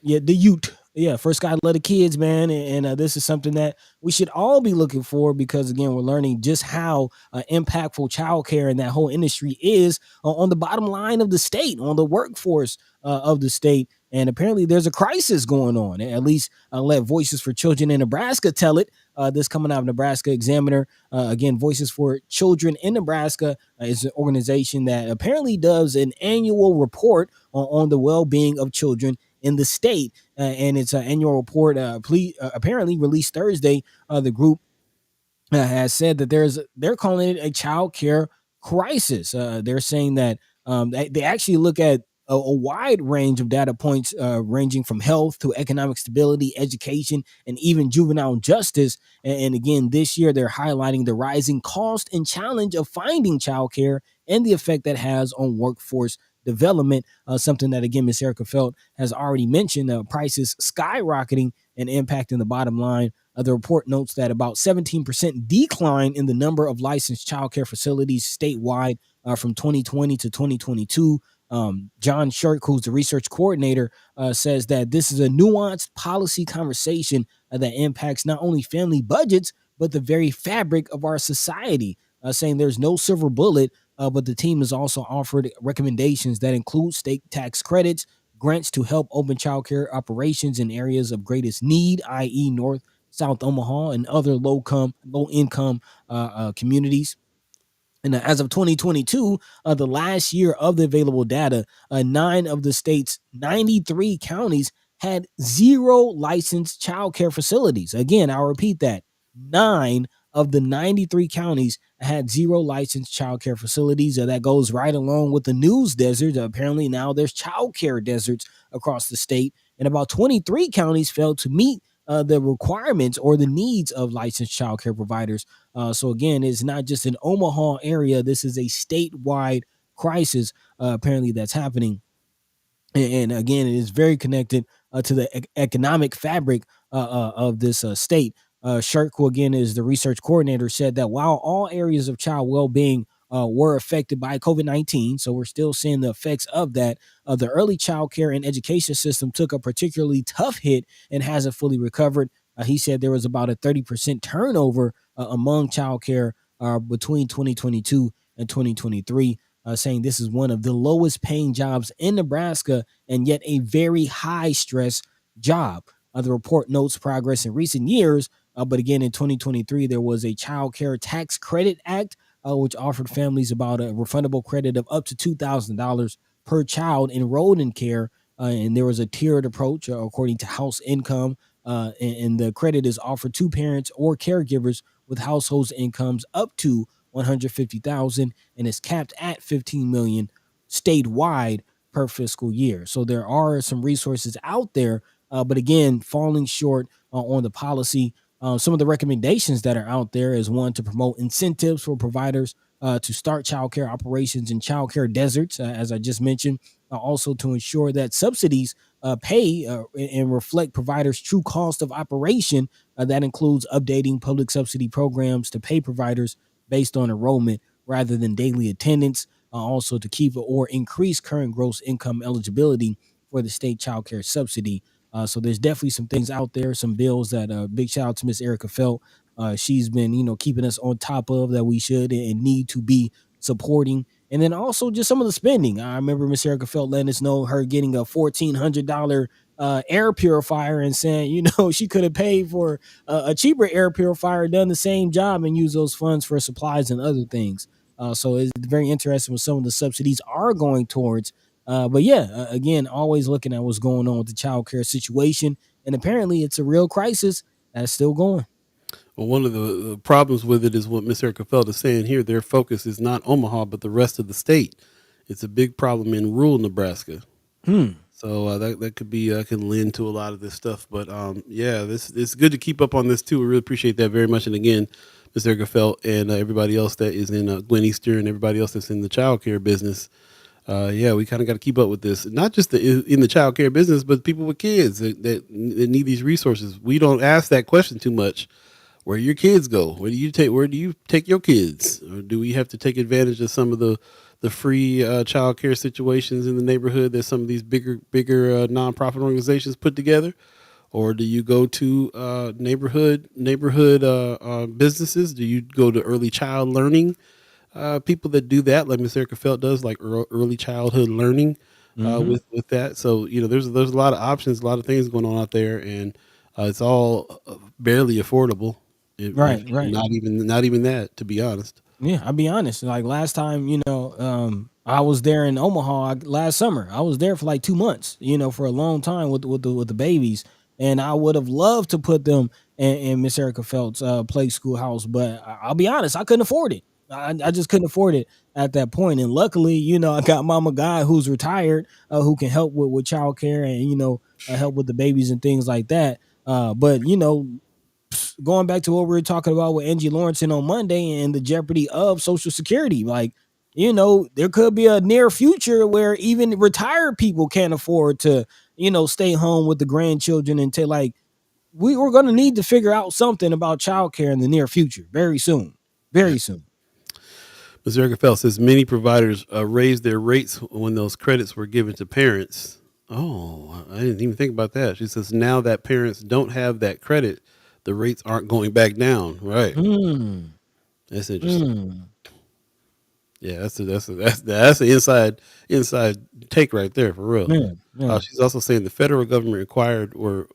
Yeah, the youth. Yeah, first Sky love the kids, man, and this is something that we should all be looking for because again, we're learning just how impactful childcare and that whole industry is on the bottom line of the state, on the workforce of the state. And apparently, there's a crisis going on. At least let Voices for Children in Nebraska tell it. This coming out of Nebraska Examiner. Again, Voices for Children in Nebraska is an organization that apparently does an annual report on the well-being of children in the state, and its annual report apparently released Thursday. The group has said that they're calling it a child care crisis. They're saying that they actually look at a wide range of data points, ranging from health to economic stability, education, and even juvenile justice. And again, this year they're highlighting the rising cost and challenge of finding childcare and the effect that has on workforce development. Something that again, Ms. Erica Felt has already mentioned. Prices skyrocketing and impacting the bottom line. The report notes that about 17% decline in the number of licensed childcare facilities statewide from 2020 to 2022. John Shirk, who's the research coordinator, says that this is a nuanced policy conversation that impacts not only family budgets, but the very fabric of our society, saying there's no silver bullet, but the team has also offered recommendations that include state tax credits, grants to help open childcare operations in areas of greatest need, i.e. North, South Omaha, and other low income communities. And as of 2022, the last year of the available data, 9 of the state's 93 counties had 0 licensed childcare facilities. Again, I'll repeat that. 9 of the 93 counties had 0 licensed childcare facilities. That goes right along with the news desert. Apparently now there's childcare deserts across the state. And about 23 counties failed to meet the requirements or the needs of licensed childcare providers. So again, it's not just an Omaha area. This is a statewide crisis, apparently, that's happening. And again, it is very connected to the economic fabric of this state. Shirk, who again is the research coordinator, said that while all areas of child well-being were affected by COVID-19, so we're still seeing the effects of that, the early child care and education system took a particularly tough hit and hasn't fully recovered. He said there was about a 30% turnover among child care between 2022 and 2023. Saying this is one of the lowest paying jobs in Nebraska and yet a very high stress job. The report notes progress in recent years, but again, in 2023, there was a Child Care Tax Credit Act, which offered families about a refundable credit of up to $2,000 per child enrolled in care. And there was a tiered approach according to house income, and the credit is offered to parents or caregivers with households incomes up to 150,000 and is capped at 15 million statewide per fiscal year. So there are some resources out there, but again, falling short on the policy. Some of the recommendations that are out there is one, to promote incentives for providers to start childcare operations in childcare deserts, as I just mentioned. Also to ensure that subsidies pay and reflect providers' true cost of operation. That includes updating public subsidy programs to pay providers based on enrollment rather than daily attendance. Also to keep or increase current gross income eligibility for the state child care subsidy. So there's definitely some things out there, some bills that big shout out to Miss Erica Felt. She's been, keeping us on top of that we should and need to be supporting. And then also just some of the spending. I remember Miss Erica Felt letting us know her getting a $1,400 air purifier and saying, she could have paid for a cheaper air purifier, done the same job, and use those funds for supplies and other things. So it's very interesting what some of the subsidies are going towards. But yeah, again, always looking at what's going on with the child care situation. And apparently it's a real crisis that's still going. Well, one of the problems with it is what Miss Erica Feld is saying here. Their focus is not Omaha, but the rest of the state. It's a big problem in rural Nebraska. So that could be can lend to a lot of this stuff. But yeah, this it's good to keep up on this too. We really appreciate that very much. And again, Miss Erica Felt and everybody else that is in Glen Easter and everybody else that's in the child care business. Yeah, we kind of got to keep up with this. Not just in the child care business, but people with kids that need these resources. We don't ask that question too much. Where do your kids go? Where do you take your kids? Or do we have to take advantage of some of the free child care situations in the neighborhood that some of these bigger nonprofit organizations put together? or do you go to neighborhood businesses? Do you go to early child learning? People that do that, like Miss Erica Felt does, like early childhood learning Mm-hmm. with that. So there's a lot of options, a lot of things going on out there, and it's all barely affordable. If Right, right. not even that, to be honest. Yeah, I'll be honest. Like last time, I was there in Omaha last summer. I was there for like 2 months, for a long time with the babies, and I would have loved to put them in Miss Erica Felt's play schoolhouse, but I'll be honest, I couldn't afford it. I just couldn't afford it at that point. And luckily, I got Mama Guy who's retired, who can help with childcare and help with the babies and things like that. But going back to what we were talking about with Angie Lawrence on Monday and the jeopardy of Social Security, like, there could be a near future where even retired people can't afford to, stay home with the grandchildren until like we're going to need to figure out something about childcare in the near future very soon. Very soon. Ms. Erica Felt says many providers raised their rates when those credits were given to parents. Oh, I didn't even think about that. She says now that parents don't have that credit, the rates aren't going back down. Right. Mm, That's interesting. mm, Yeah, that's the inside take right there for real. man, man. She's also saying the federal government required were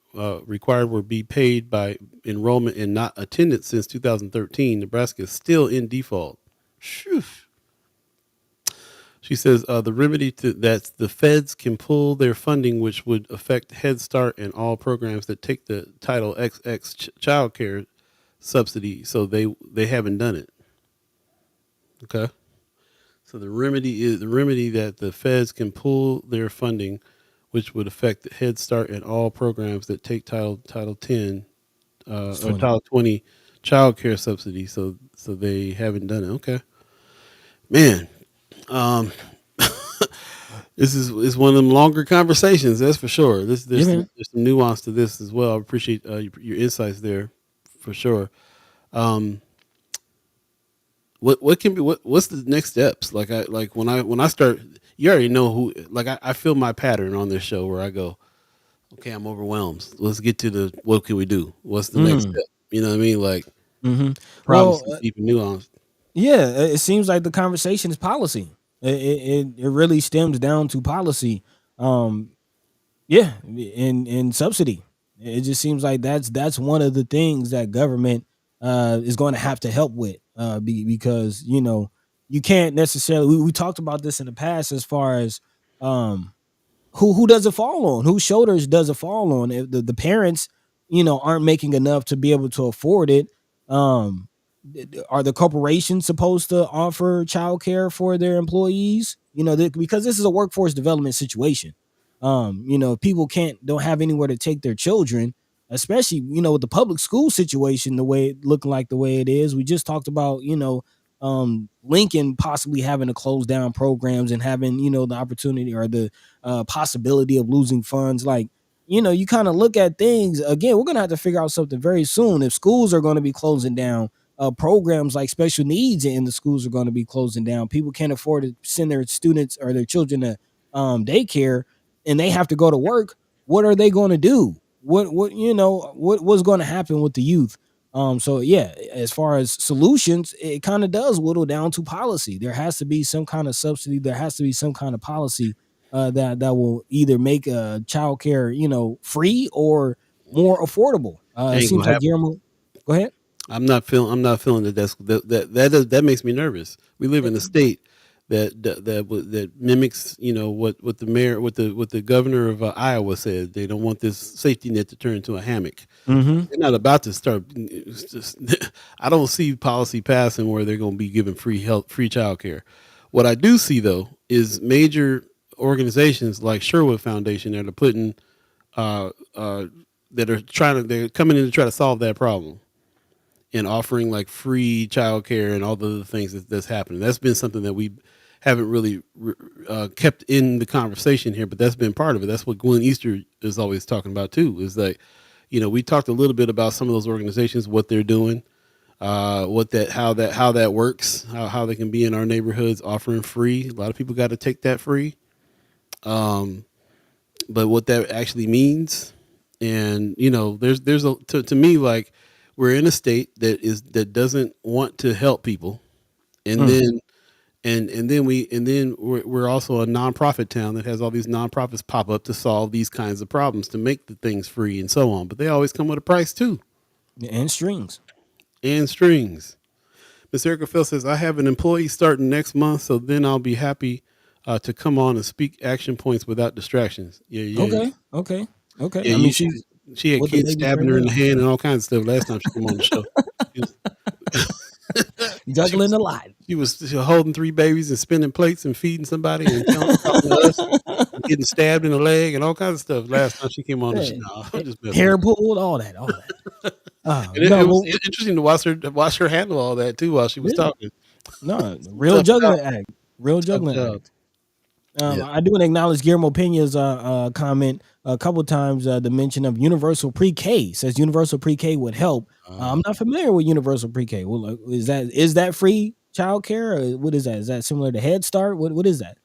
be paid by enrollment and not attendance since 2013. Nebraska is still in default. Phew. She says the remedy to that the feds can pull their funding, which would affect Head Start and all programs that take the Title XX child care subsidy. So they haven't done it. Okay. So the remedy that the feds can pull their funding, which would affect the Head Start and all programs that take Title 10 It's or funny. Title 20 child care subsidy. So they haven't done it. Okay, man. Um, this is one of them longer conversations. That's for sure. Yeah, man. There's some nuance to this as well. I appreciate your insights there, for sure. Um, what can be what's the next steps? Like when I start, you already know who. Like I feel my pattern on this show where I go, okay, I'm overwhelmed. Let's get to the what can we do? What's the next Mm, step? You know what I mean? Like hmm problems Well, deep and nuanced. yeah, it seems like the conversation is policy. It really stems down to policy. Um, yeah, in subsidy. It just seems like that's one of the things that government is going to have to help with because you can't necessarily. We talked about this in the past as far as um who does it fall on? Whose shoulders does it fall on? If the parents, aren't making enough to be able to afford it, um, are the corporations supposed to offer childcare for their employees? Because this is a workforce development situation. People don't have anywhere to take their children, especially with the public school situation, the way it looking like the way it is. We just talked about Lincoln possibly having to close down programs and having the opportunity or the possibility of losing funds. Like, you kind of look at things again. We're gonna have to figure out something very soon. If schools are going to be closing down, programs like special needs in the schools are going to be closing down. People can't afford to send their students or their children to daycare, and they have to go to work. What are they going to do? What's going to happen with the youth? So yeah, as far as solutions, it kind of does whittle down to policy. There has to be some kind of subsidy. There has to be some kind of policy that will either make childcare, free or more affordable. It Ain't seems gonna like happen. Guillermo. Go ahead. I'm not feeling that makes me nervous. We live in a state that mimics what the mayor what the governor of Iowa said. They don't want this safety net to turn into a hammock. Mm-hmm. They're not about to start. It's just, I don't see policy passing where they're going to be giving free child care. What I do see though is major organizations like Sherwood Foundation that are putting uh, uh, they're coming in to try to solve that problem and offering like free childcare and all the other things that's happening. That's been something that we haven't really kept in the conversation here, but that's been part of it. That's what Gwen Easter is always talking about too. Is like, we talked a little bit about some of those organizations, what they're doing, how that works, how they can be in our neighborhoods offering free. A lot of people got to take that free, but what that actually means And there's a to me, like, we're in a state that doesn't want to help people, and Mm. then we're also a nonprofit town that has all these nonprofits pop up to solve these kinds of problems, to make the things free and so on. But they always come with a price too, And strings. and strings. Miss Erica Phil says, I have an employee starting next month, so then I'll be happy to come on and speak action points without distractions. Okay. Okay. Okay. Yeah. I mean, she's She had with the kids baby stabbing her in girl, the hand and all kinds of stuff last time she came on the show. She was, she juggling was a lot. she was holding 3 babies and spinning plates and feeding somebody and talking to us and getting stabbed in the leg and all kinds of stuff last time she came on the show. No, I'm just messing with Hair pulled, all that. you. And it No, was well, interesting to watch her handle all that too while she was yeah, talking. no, real Tough job. juggling act. Real Tough juggling job. act. Yeah. I do want to acknowledge Guillermo Pena's comment a couple times. The mention of universal pre-K says universal pre-K would help. I'm not familiar with universal pre-K. Well, is that free childcare, or what is that? Is that similar to Head Start? What is that?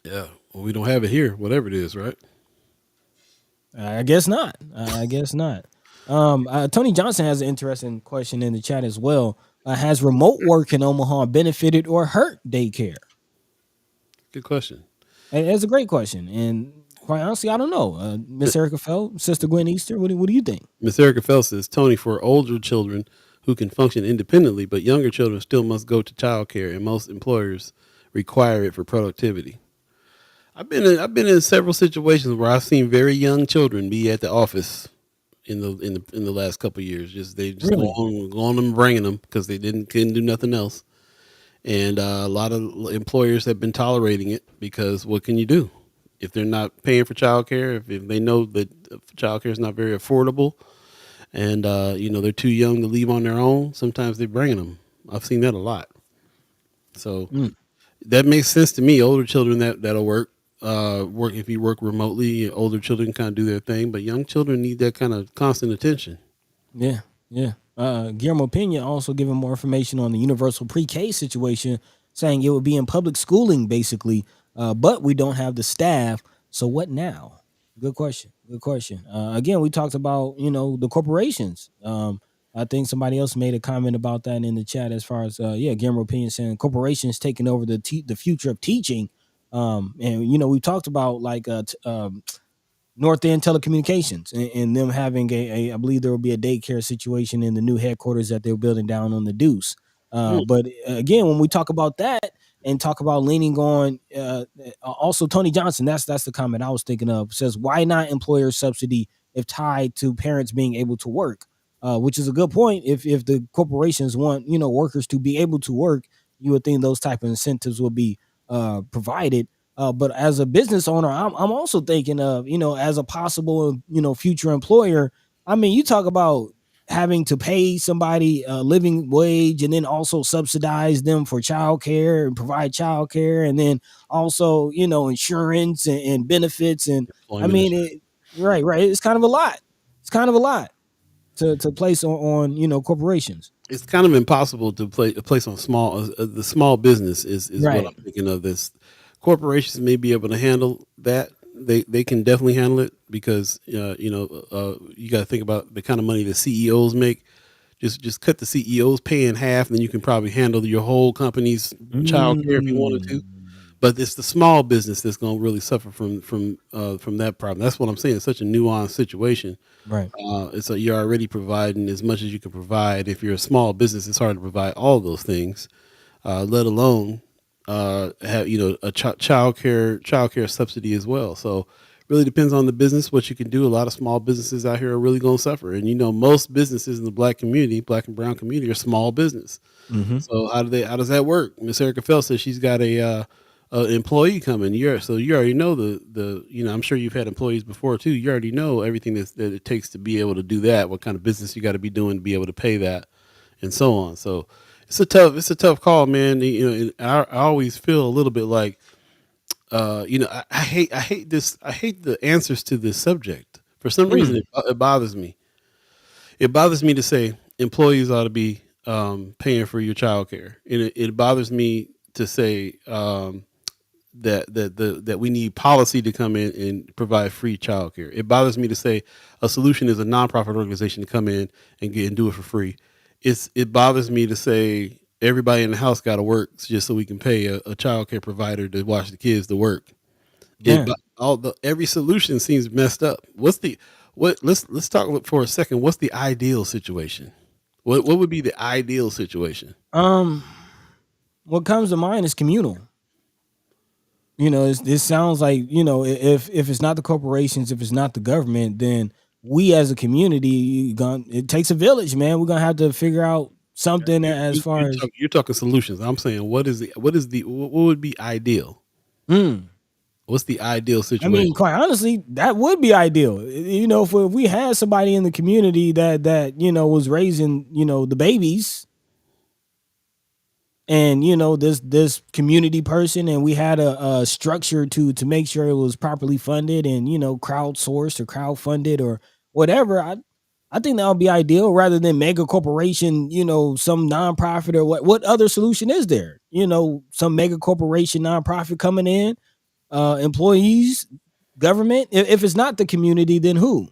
Yeah. Well, we don't have it here, whatever it is, right? I guess not. I guess not. Tony Johnson has an interesting question in the chat as well. Has remote work in Omaha benefited or hurt daycare? Good question. And it's a great question. And quite honestly, I don't know. Miss Erica Fell, Sister Gwen Easter, what do you think? Miss Erica Fell says, Tony, for older children who can function independently, but younger children still must go to child care, and most employers require it for productivity. I've been in several situations where I've seen very young children be at the office in the last couple of years. They just Really? go on and bringing them because they couldn't do nothing else. And a lot of employers have been tolerating it because what can you do if they're not paying for childcare? If they know that childcare is not very affordable, and they're too young to leave on their own, sometimes they're bringing them. I've seen that a lot. So that makes sense to me. Older children that'll work. Work if you work remotely. Older children kind of do their thing, but young children need that kind of constant attention. Yeah, yeah. Guillermo Pena also giving more information on the universal pre-K situation, saying it would be in public schooling basically, but we don't have the staff. So what now? Good question. Good question. Again, we talked about the corporations. I think somebody else made a comment about that in the chat as far as Guillermo Pena saying corporations taking over the future of teaching. And we talked about like North End Telecommunications and them having I believe there will be a daycare situation in the new headquarters that they're building down on the Deuce. But again, when we talk about that and talk about leaning on, also Tony Johnson, that's the comment I was thinking of, says, why not employer subsidy if tied to parents being able to work? Which is a good point. If the corporations want workers to be able to work, you would think those type of incentives would be provided. But as a business owner, I'm also thinking of, as a possible, future employer. I mean, you talk about having to pay somebody a living wage and then also subsidize them for childcare and provide childcare, and then also, insurance and benefits. And I Employment mean, right. It's kind of a lot. It's kind of a lot to place on corporations. It's kind of impossible to place on the small business is what Right. I'm thinking of. This corporations may be able to handle that. They can definitely handle it because you got to think about the kind of money the CEOs make. Just cut the CEO's pay in half, and then you can probably handle your whole company's child care if you wanted to. But it's the small business that's going to really suffer from that problem. That's what I'm saying. It's such a nuanced situation. Right. You're already providing as much as you can provide. If you're a small business, it's hard to provide all those things, let alone have a child care subsidy as well. So really depends on the business what you can do. A lot of small businesses out here are really going to suffer, and most businesses in the black and brown community, are small business. Mm-hmm. So how does that work? Miss Erica Fell says she's got a employee coming. You already know I'm sure you've had employees before too. You already know everything that it takes to be able to do that. What kind of business you got to be doing to be able to pay that, and so on. So it's a tough call, man. I always feel a little bit like, I hate this. I hate the answers to this subject. For some reason, it bothers me. It bothers me to say employees ought to be paying for your child care. And it bothers me to say that we need policy to come in and provide free childcare. It bothers me to say a solution is a nonprofit organization to come in and do it for free. It bothers me to say everybody in the house got to work just so we can pay a child care provider to watch the kids to work. Yeah. Every solution seems messed up. Let's talk for a second. What's the ideal situation? What would be the ideal situation? Um, what comes to mind is communal. This sounds like, if it's not the corporations, if it's not the government, then we as a community, it takes a village, man. We're gonna have to figure out something as far as. You're talking solutions. I'm saying what would be ideal? Mm, What's the ideal I mean, situation? quite honestly, that would be ideal. If we had somebody in the community that was raising the babies, and this community person, and we had a structure to make sure it was properly funded and crowdsourced or crowdfunded or whatever. I think that would be ideal rather than mega corporation, some nonprofit or what other solution is there? Some mega corporation nonprofit coming in, employees, government. If it's not the community, then who?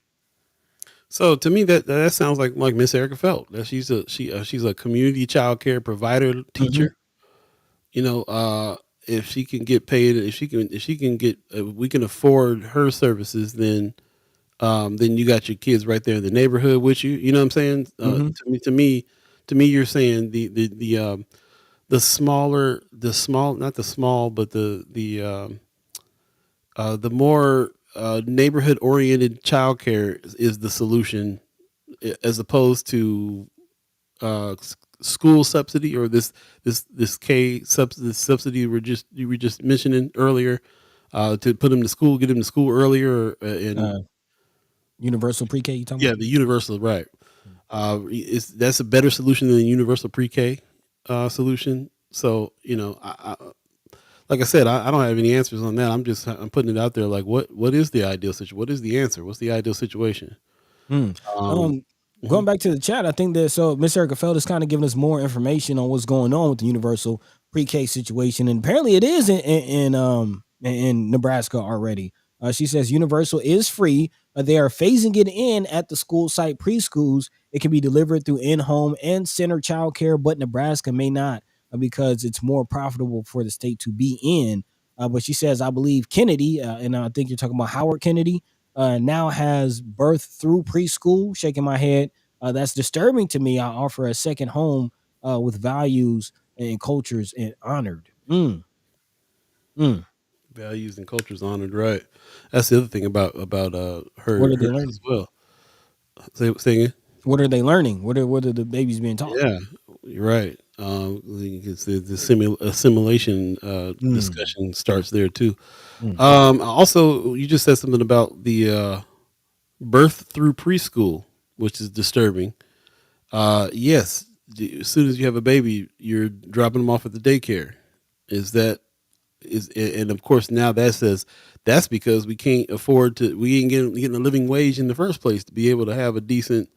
So to me, that sounds like Miss Erica Felt. That she's a community child care provider Hmm. teacher. You know, if she can get paid, if she can get, we can afford her services, then you got your kids right there in the neighborhood with you. You know what I'm saying? Hmm. You're saying the smaller, not the small, but the more neighborhood oriented childcare is the solution, as opposed to school subsidy, or this subsidy you were just mentioning earlier, to put them to school, get them to school earlier, and Uh, Universal pre-K, you talking yeah, about? the universal, right. That's a better solution than the universal pre-K solution. So like I said, I don't have any answers on that. I'm putting it out there. Like, what is the ideal situation? What is the answer? What's the ideal situation? Mm. Um, Um, Going mhm. back to the chat, I think that so Miss Erica Feld is kind of giving us more information on what's going on with the universal pre-K situation, and apparently it is in Nebraska already. She says universal is free. They are phasing it in at the school site preschools. It can be delivered through in-home and center childcare, but Nebraska may not because it's more profitable for the state to be in. But she says, I believe Kennedy, and I think you're talking about Howard Kennedy, now has birth through preschool. Shaking my head. That's disturbing to me. I offer a second home with values and cultures and honored. Mm. Values and cultures honored, right? That's the other thing about What are they hers as learning? well. Saying it. What are they learning? What are the babies being taught? Yeah, you're right. It's the assimilation Mm. discussion starts there too. Mm. Also, you just said something about the birth through preschool, which is disturbing. Yes, as soon as you have a baby, you're dropping them off at the daycare. Is that and of course now that says that's because we can't afford to. We ain't getting a living wage in the first place to be able to have a decent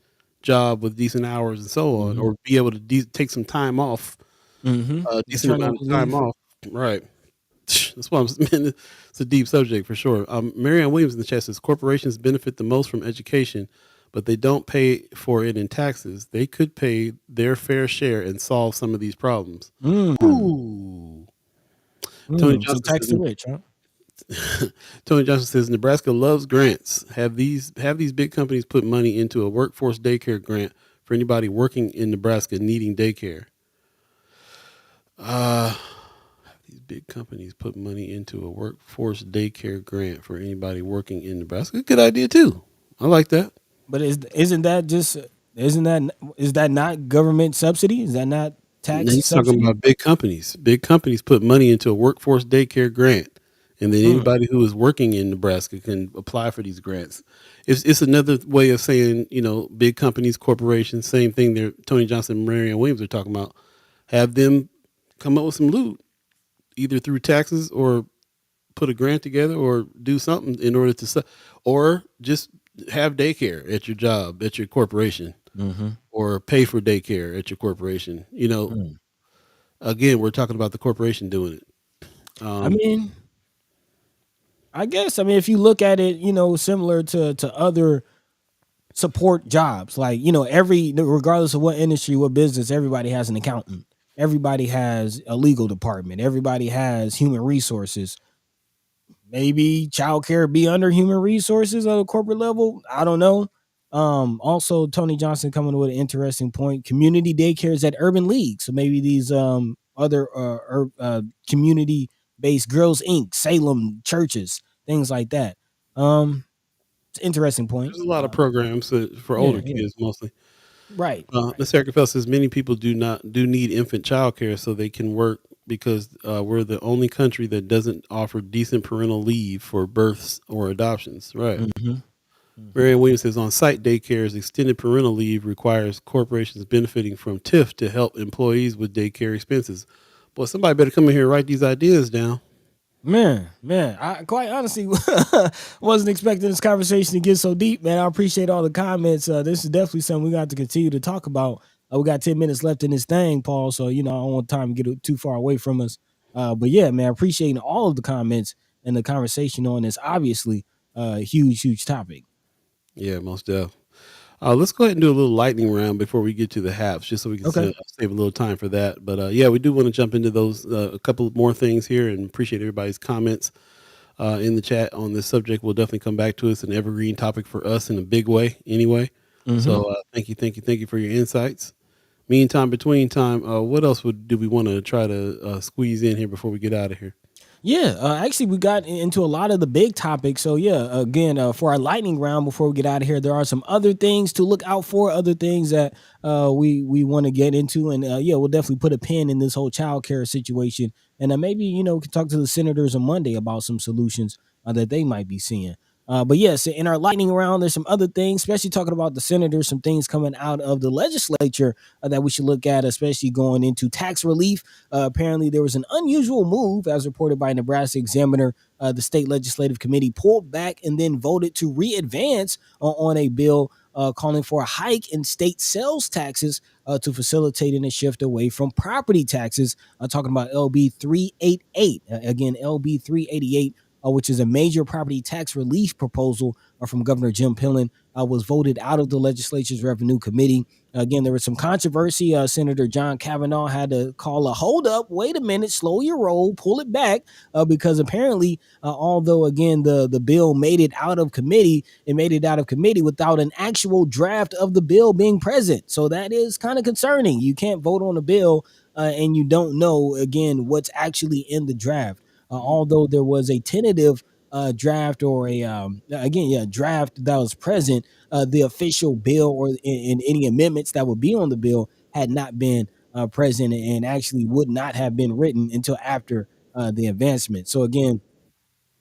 job with decent hours and so on, Hmm. or be able to take some time off, Hmm. a decent amount Maternal of time leave. off. Right. That's why man, it's a deep subject for sure. Marianne Williams in the chat says corporations benefit the most from education, but they don't pay for it in taxes. They could pay their fair share and solve some of these problems. Mm. Ooh. Tony Mm. So Johnson tax the rich, huh? says Tony Johnson says Nebraska loves grants. Have these big companies put money into a workforce daycare grant for anybody working in Nebraska needing daycare. Uh these big companies put money into a workforce daycare grant for anybody working in Nebraska. Good idea too. I like that. But isn't that is that not government subsidy? Is that not Now tax he's talking subsidy? about big companies. Big companies put money into a workforce daycare grant, and then Mm. anybody who is working in Nebraska can apply for these grants. It's another way of saying, big companies, corporations, same thing. There, Tony Johnson and Marianne Williams are talking about. Have them come up with some loot, either through taxes or put a grant together or do something in order to, or just have daycare at your job, at your corporation, Mm-hmm. or pay for daycare at your corporation. Mm. Again, we're talking about the corporation doing it. I Um, mean, I guess. I mean, if you look at it, similar to other support jobs, like, regardless of what industry, what business, everybody has an accountant. Everybody has a legal department. Everybody has human resources. Maybe childcare be under human resources at a corporate level. I don't know. Also, Tony Johnson coming with an interesting point. Community daycares at urban leagues. So maybe these other community based Girls Inc., Salem churches, things like that. It's an interesting point. There's a lot of programs for Yeah, older yeah, kids mostly. right. Ms. Erica says many people do need infant child care so they can work because we're the only country that doesn't offer decent parental leave for births or adoptions. Right. Mm-hmm. Marianne Williams says on-site daycares, extended parental leave requires corporations benefiting from TIF to help employees with daycare expenses. Boy, somebody better come in here and write these ideas down. Man, I quite honestly wasn't expecting this conversation to get so deep, man. I appreciate all the comments. This is definitely something we got to continue to talk about. We got 10 minutes left in this thing, Paul. So, I don't want time to get too far away from us. But yeah, man, appreciating all of the comments and the conversation on this. Obviously, huge topic. Yeah, most definitely. Let's go ahead and do a little lightning round before we get to the halves, just so we can Okay. save a little time for that. But yeah, we do want to jump into those a couple more things here, and appreciate everybody's comments in the chat on this subject. We'll definitely come back to it. It's an evergreen topic for us in a big way, anyway. Mm-hmm. So thank you for your insights. Meantime, between time, what else do we want to try to squeeze in here before we get out of here? Yeah, actually, we got into a lot of the big topics. So yeah, again, for our lightning round, before we get out of here, there are some other things to look out for, other things that we want to get into, and yeah, we'll definitely put a pin in this whole child care situation, and maybe we can talk to the senators on Monday about some solutions that they might be seeing. But yes, in our lightning round, there's some other things, especially talking about the senators, some things coming out of the legislature that we should look at, especially going into tax relief. Apparently, there was an unusual move, as reported by Nebraska Examiner. The state legislative committee pulled back and then voted to re-advance on a bill calling for a hike in state sales taxes to facilitate a shift away from property taxes. Talking about LB 388. Again, LB 388. Which is a major property tax relief proposal from Governor Jim Pillen, was voted out of the legislature's Revenue Committee. Again, there was some controversy. Senator John Kavanaugh had to call a hold up, wait a minute, slow your roll, pull it back, because apparently, although, again, the bill made it out of committee, it made it out of committee without an actual draft of the bill being present. So that is kind of concerning. You can't vote on a bill and you don't know, again, what's actually in the draft. Although there was a tentative draft or a draft that was present, the official bill or in any amendments that would be on the bill had not been present and actually would not have been written until after the advancement. So again,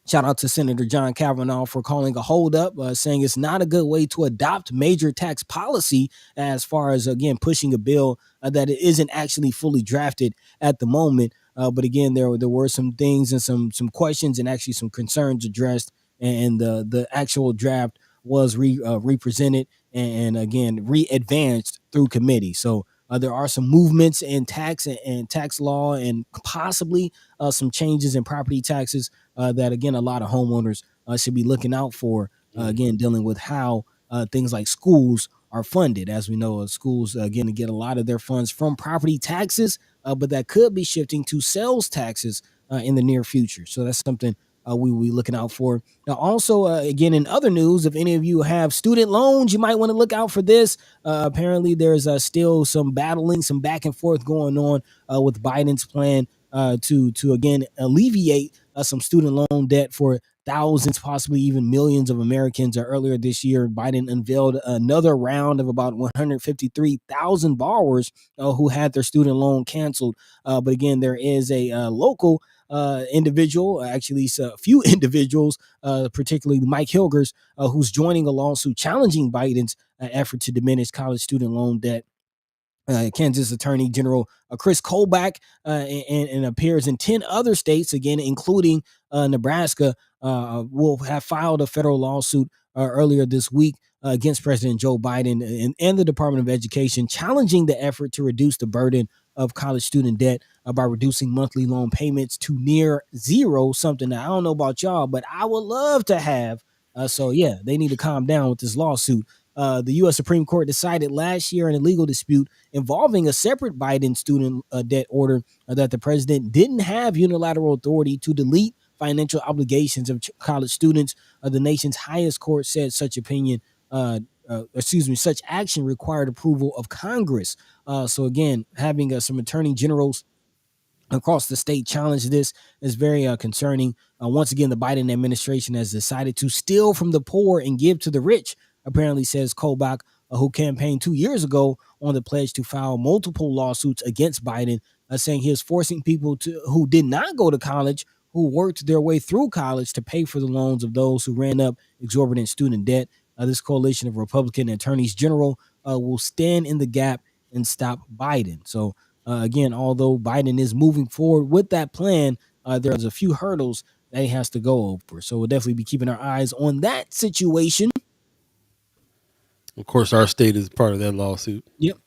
shout out to Senator John Kavanaugh for calling a holdup, saying it's not a good way to adopt major tax policy as far as, again, pushing a bill that it isn't actually fully drafted at the moment. But again, there were some things and some questions and actually some concerns addressed, and the actual draft was represented and again re-advanced through committee. So there are some movements in tax and tax law and possibly some changes in property taxes that, again, a lot of homeowners should be looking out for, again, dealing with how things like schools are funded. As we know, schools, again, get a lot of their funds from property taxes, but that could be shifting to sales taxes in the near future. So that's something we will be looking out for. Now, also, again, in other news, if any of you have student loans, you might want to look out for this. Apparently, there's still some battling, some back and forth going on with Biden's plan to again alleviate some student loan debt for thousands, possibly even millions of Americans. Earlier this year, Biden unveiled another round of about 153,000 borrowers who had their student loan canceled. But again, there is a local individual, actually a few individuals, particularly Mike Hilgers, who's joining a lawsuit challenging Biden's effort to diminish college student loan debt. Kansas Attorney General Chris Kobach and appears in 10 other states, again, including Nebraska, will have filed a federal lawsuit earlier this week against President Joe Biden and the Department of Education, challenging the effort to reduce the burden of college student debt by reducing monthly loan payments to near zero, something that I don't know about y'all, but I would love to have. So yeah, they need to calm down with this lawsuit. The U.S. Supreme Court decided last year in a legal dispute involving a separate Biden student debt order that the president didn't have unilateral authority to delete financial obligations of college students. The nation's highest court said such opinion, such action required approval of Congress. So again, having some attorney generals across the state challenge this is very concerning. Once again, the Biden administration has decided to steal from the poor and give to the rich, apparently says Kobach, who campaigned 2 years ago on the pledge to file multiple lawsuits against Biden, saying he is forcing people who did not go to college, who worked their way through college, to pay for the loans of those who ran up exorbitant student debt. This coalition of Republican attorneys general will stand in the gap and stop Biden. So again, although Biden is moving forward with that plan, there's a few hurdles that he has to go over. So we'll definitely be keeping our eyes on that situation. Of course, our state is part of that lawsuit. Yep,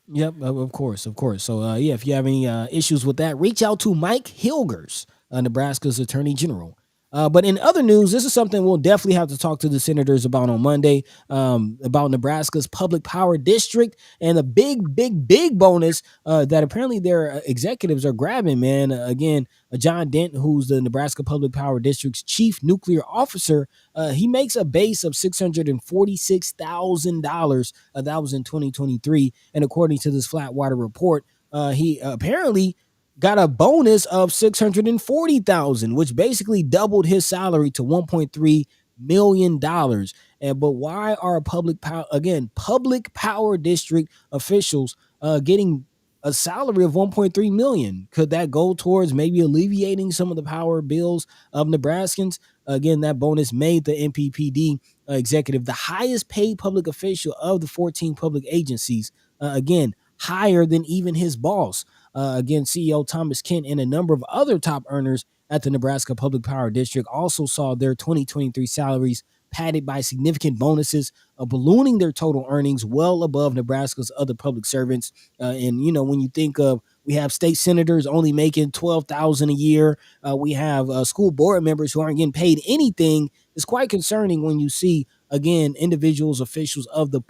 of course. So yeah, if you have any issues with that, reach out to Mike Hilgers, Nebraska's Attorney General. But in other news, this is something we'll definitely have to talk to the senators about on Monday, about Nebraska's public power district and the big bonus that apparently their executives are grabbing, man. Again, John Dent, who's the Nebraska Public Power District's chief nuclear officer, he makes a base of $646,000. That was in 2023. And according to this Flatwater report, he apparently got a bonus of $640,000, which basically doubled his salary to $1.3 million. But why are public power district officials getting a salary of $1.3 million? Could that go towards maybe alleviating some of the power bills of Nebraskans? Again, that bonus made the NPPD executive the highest paid public official of the 14 public agencies. Again, higher than even his boss. Again, CEO Thomas Kent and a number of other top earners at the Nebraska Public Power District also saw their 2023 salaries padded by significant bonuses, ballooning their total earnings well above Nebraska's other public servants. And you know, when you think of, we have state senators only making $12,000 a year. We have school board members who aren't getting paid anything. It's quite concerning when you see, again, individuals, officials of the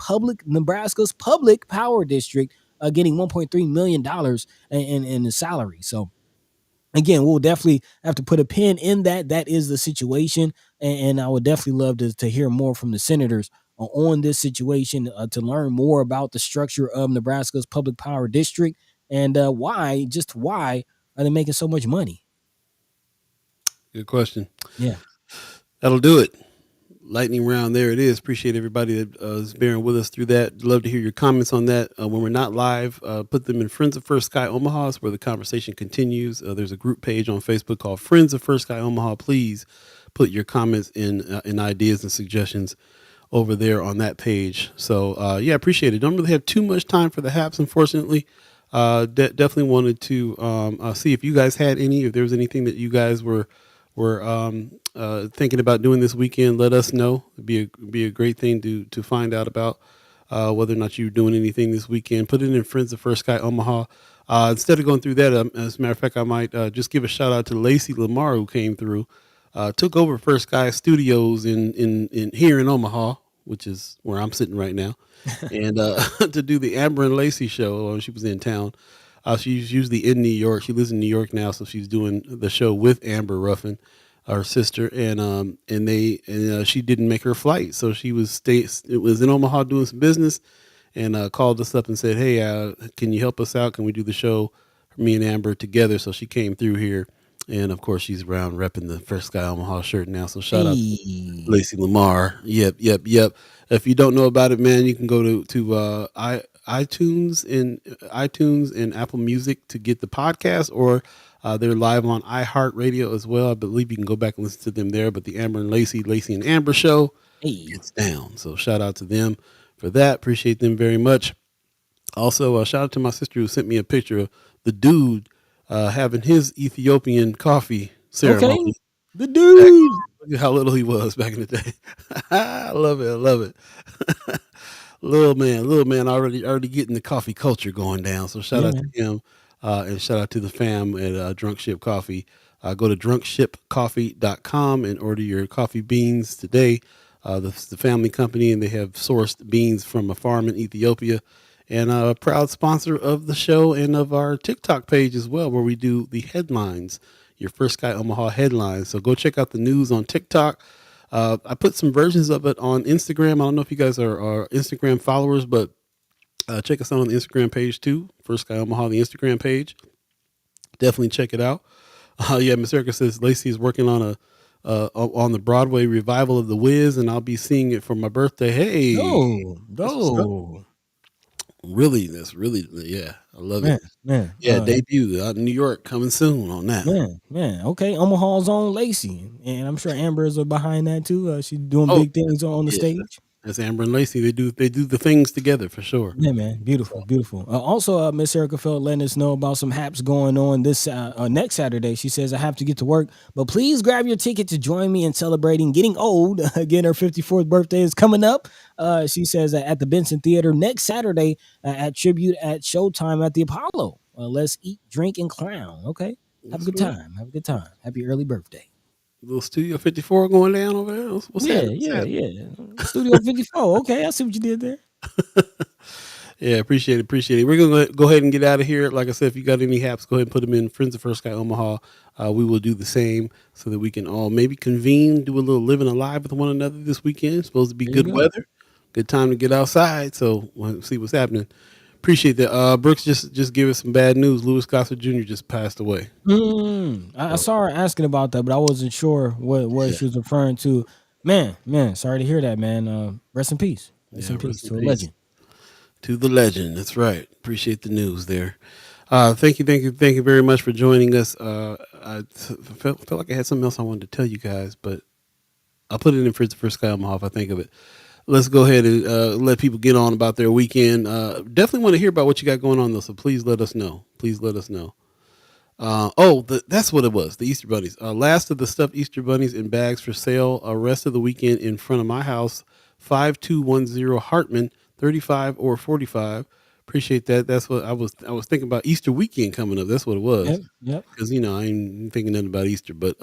Nebraska's public power district getting $1.3 million in the salary. So again, we'll definitely have to put a pin in that. That is the situation. And I would definitely love to hear more from the senators on this situation, to learn more about the structure of Nebraska's public power district and why are they making so much money? Good question. Yeah. That'll do it. Lightning round, there it is. Appreciate everybody that is bearing with us through that. Love to hear your comments on that. When we're not live, put them in Friends of First Sky Omaha, where the conversation continues. There's a group page on Facebook called Friends of First Sky Omaha. Please put your comments in ideas and suggestions over there on that page. So yeah, appreciate it. Don't really have too much time for the haps, unfortunately. Definitely wanted to see if you guys had any, if there was anything that you guys were thinking about doing this weekend. Let us know. It'd be a great thing to find out about whether or not you're doing anything this weekend. Put it in Friends of First Sky Omaha. Instead of going through that, as a matter of fact, I might just give a shout out to Lacey Lamar, who came through, took over First Sky Studios in here in Omaha, which is where I'm sitting right now, and to do the Amber and Lacey show when she was in town. She's usually in New York. She lives in New York now, so she's doing the show with Amber Ruffin, our sister, and she didn't make her flight, so she was in Omaha doing some business, and called us up and said, "Hey, can you help us out? Can we do the show, me and Amber together?" So she came through here, and of course she's around repping the First Sky Omaha shirt now. So shout out to Lacey Lamar. Yep. If you don't know about it, man, you can go to iTunes and Apple Music to get the podcast, or they're live on iHeartRadio as well. I believe you can go back and listen to them there. But the Amber and Lacey and Amber show, it's down. So shout out to them for that. Appreciate them very much. Also, shout out to my sister who sent me a picture of the dude having his Ethiopian coffee ceremony. Okay. The dude. Look at how little he was back in the day. I love it. Little man already getting the coffee culture going down. So shout out to him. And shout out to the fam at Drunk Ship Coffee. Go to drunkshipcoffee.com and order your coffee beans today. The family company, and they have sourced beans from a farm in Ethiopia, and a proud sponsor of the show and of our TikTok page as well, where we do the headlines, your first Sky Omaha headlines. So go check out the news on TikTok. I put some versions of it on Instagram. I don't know if you guys are Instagram followers, but check us out on the Instagram page too. First Sky Omaha, the Instagram page. Definitely check it out. Yeah, Miss Erica says Lacey is working on the Broadway revival of The Wiz, and I'll be seeing it for my birthday. Hey, that's what's up. No. Really, that's really, yeah, I love Man, it. man, Yeah, debut out in New York coming soon on that. man. Okay, Omaha's own Lacey, and I'm sure Amber's behind that too. She's doing Oh, big things on the yeah, stage. that's Amber and Lacey. They do the things together for sure. Yeah, man, beautiful, beautiful. Also, Miss Erica felt letting us know about some haps going on this next Saturday. She says I have to get to work, but please grab your ticket to join me in celebrating getting old. Again, her 54th birthday is coming up. She says at the Benson Theater next Saturday at Tribute at Showtime at the Apollo. Let's eat, drink, and clown. Okay, have a good time. Have a good time. Happy early birthday. Little Studio 54 going down over there. What's happening? Yeah. Studio 54. Okay, I see what you did there. Yeah, appreciate it. We're going to go ahead and get out of here. Like I said, if you got any haps, go ahead and put them in Friends of First Sky Omaha. We will do the same so that we can all maybe convene, do a little living alive with one another this weekend. It's supposed to be good weather, good time to get outside. So we'll see what's happening. Appreciate that. Brooks just give us some bad news. Louis Gossett Jr. just passed away. I saw her asking about that, but I wasn't sure what she was referring to. Man, sorry to hear that, man. Rest in peace. Rest in peace to a legend. To the legend. That's right. Appreciate the news there. Thank you very much for joining us. I felt like I had something else I wanted to tell you guys, but I'll put it in for Sky Omaha if I think of it. Let's go ahead and let people get on about their weekend. Definitely want to hear about what you got going on, though, so please let us know. That's what it was, the Easter bunnies. Last of the stuffed Easter bunnies in bags for sale rest of the weekend in front of my house, 5210 Hartman, 35 or 45. Appreciate that. That's what I was thinking about. Easter weekend coming up. That's what it was. Yep. Because I ain't thinking nothing about Easter, but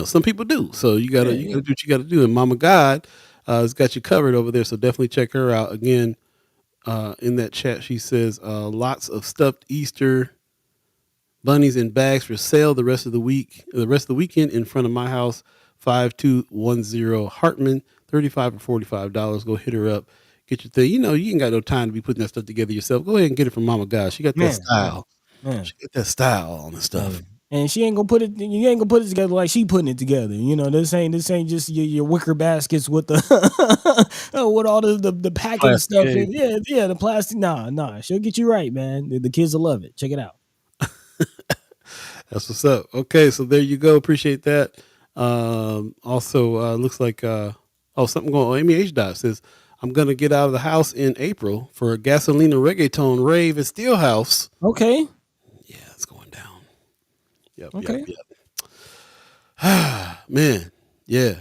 some people do. So you gotta do what you gotta do. And Mama God has got you covered over there. So definitely check her out. Again, in that chat, she says lots of stuffed Easter bunnies in bags for sale the rest of the weekend in front of my house, 5210 Hartman, 35 or $45. Go hit her up. Get your thing. You ain't got no time to be putting that stuff together yourself. Go ahead and get it from Mama God. She got that style. Man. She got that style on the stuff. And she ain't gonna put it. You ain't gonna put it together like she putting it together. This ain't just your wicker baskets with the with all the packing plastic stuff. Yeah, the plastic. Nah. She'll get you right, man. The kids will love it. Check it out. That's what's up. Okay, so there you go. Appreciate that. Also, looks like something going on. Amy H. Dot says, I'm going to get out of the house in April for a Gasolina Reggaeton rave at Steelhouse. Okay. Yeah, it's going down. Yep. Okay. Man, yeah.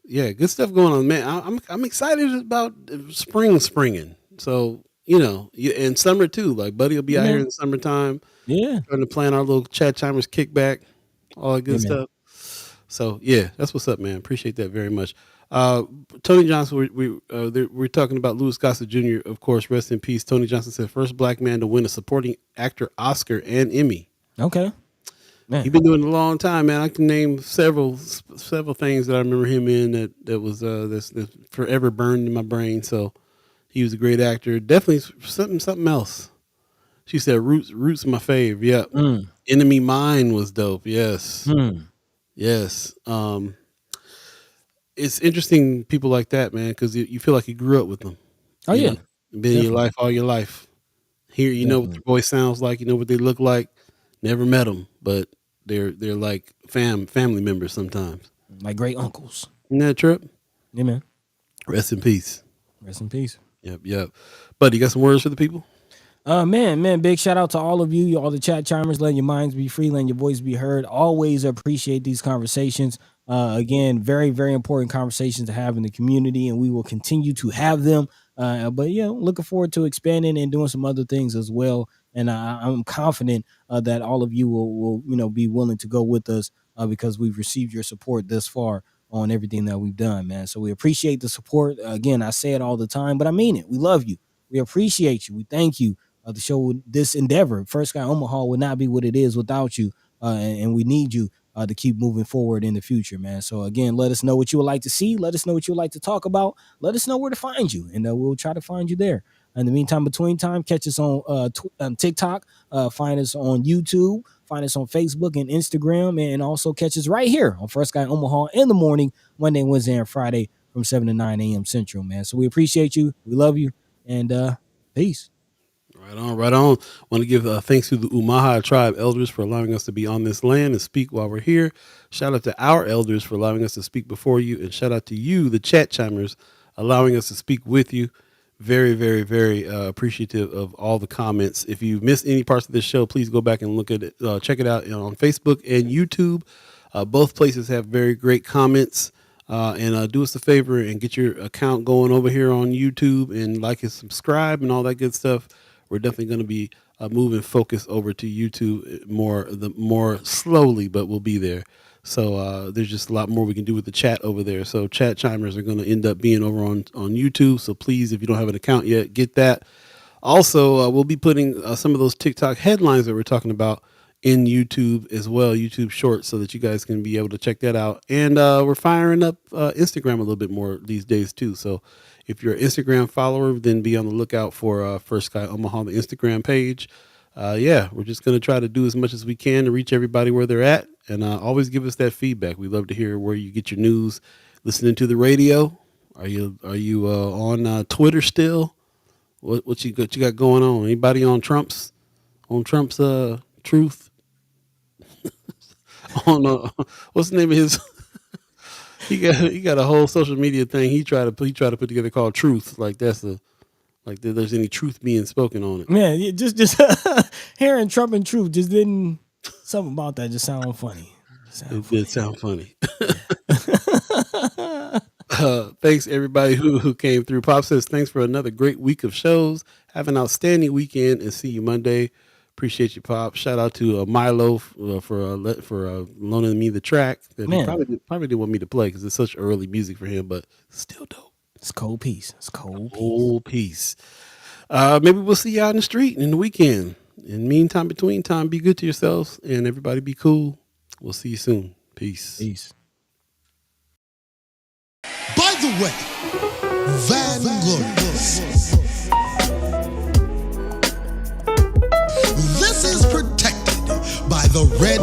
Good stuff going on, man. I'm excited about springing. So, and summer too. Like Buddy will be out here in the summertime. Yeah. Trying to plan our little Chat Chimers kickback, all that good stuff. So yeah, that's what's up, man. Appreciate that very much. Tony Johnson, we're talking about Louis Gossett Jr., of course, rest in peace. Tony Johnson said first black man to win a supporting actor Oscar and Emmy. Okay. Man. He's been doing it a long time, man. I can name several things that I remember him in that was that's forever burned in my brain. So he was a great actor. Definitely something else. She said Roots my fave. Yep. Enemy Mine was dope. Yes. Yes. It's interesting, people like that, man, because you feel like you grew up with them. Oh, yeah. Been in your life all your life. Here, know what their voice sounds like. You know what they look like. Never met them, but they're like family members sometimes. Like great uncles. Isn't that a trip? Yeah, man. Rest in peace. Rest in peace. Yep. Buddy, you got some words for the people? Man, big shout out to all of you, all the chat chimers, letting your minds be free, letting your voice be heard. Always appreciate these conversations. Again, very, very important conversations to have in the community, and we will continue to have them. But looking forward to expanding and doing some other things as well. And I'm confident that all of you will be willing to go with us because we've received your support thus far on everything that we've done, man. So we appreciate the support. Again, I say it all the time, but I mean it. We love you. We appreciate you. We thank you. The show, this endeavor, First Sky Omaha, would not be what it is without you, and we need you to keep moving forward in the future, man. So again, let us know what you would like to see. Let us know what you would like to talk about. Let us know where to find you, and we'll try to find you there. In the meantime, between time, catch us on TikTok, find us on YouTube, find us on Facebook and Instagram, and also catch us right here on First Sky Omaha in the morning, Monday, Wednesday, and Friday from 7 to 9 a.m. Central, man. So we appreciate you. We love you, and peace. Right on, right on. Want to give thanks to the Omaha tribe elders for allowing us to be on this land and speak while we're here. Shout out to our elders for allowing us to speak before you, and shout out to you, the chat chimers, allowing us to speak with you. Very, very, very appreciative of all the comments. If you missed any parts of this show, please go back and look at it. Check it out on Facebook and YouTube. Both places have very great comments. And do us a favor and get your account going over here on YouTube and like and subscribe and all that good stuff. We're definitely going to be moving focus over to YouTube more slowly, but we'll be there. So there's just a lot more we can do with the chat over there. So chat chimers are going to end up being over on YouTube. So please, if you don't have an account yet, get that. Also, we'll be putting some of those TikTok headlines that we're talking about in YouTube as well, YouTube Shorts, so that you guys can be able to check that out. And we're firing up Instagram a little bit more these days too. So if you're an Instagram follower, then be on the lookout for First Sky Omaha, the Instagram page. We're just going to try to do as much as we can to reach everybody where they're at. And always give us that feedback. We love to hear where you get your news. Listening to the radio. Are you on Twitter still? What you got going on? Anybody on Trump's truth? On what's the name of his? he got a whole social media thing he tried to put together called Truth. Like there's any truth being spoken on it. Man, just hearing Trump and Truth just didn't, something about that just sounded funny. It did sound funny. Thanks everybody who came through. Pop says thanks for another great week of shows. Have an outstanding weekend and see you Monday. Appreciate you, Pop. Shout out to Milo for loaning me the track that he probably didn't want me to play because it's such early music for him, but still dope. It's cold piece. It's cold piece. Maybe we'll see you out in the street in the weekend. In the meantime, between time, be good to yourselves and everybody be cool. We'll see you soon. Peace. Peace. By the way, Vanglorious. This is protected by the red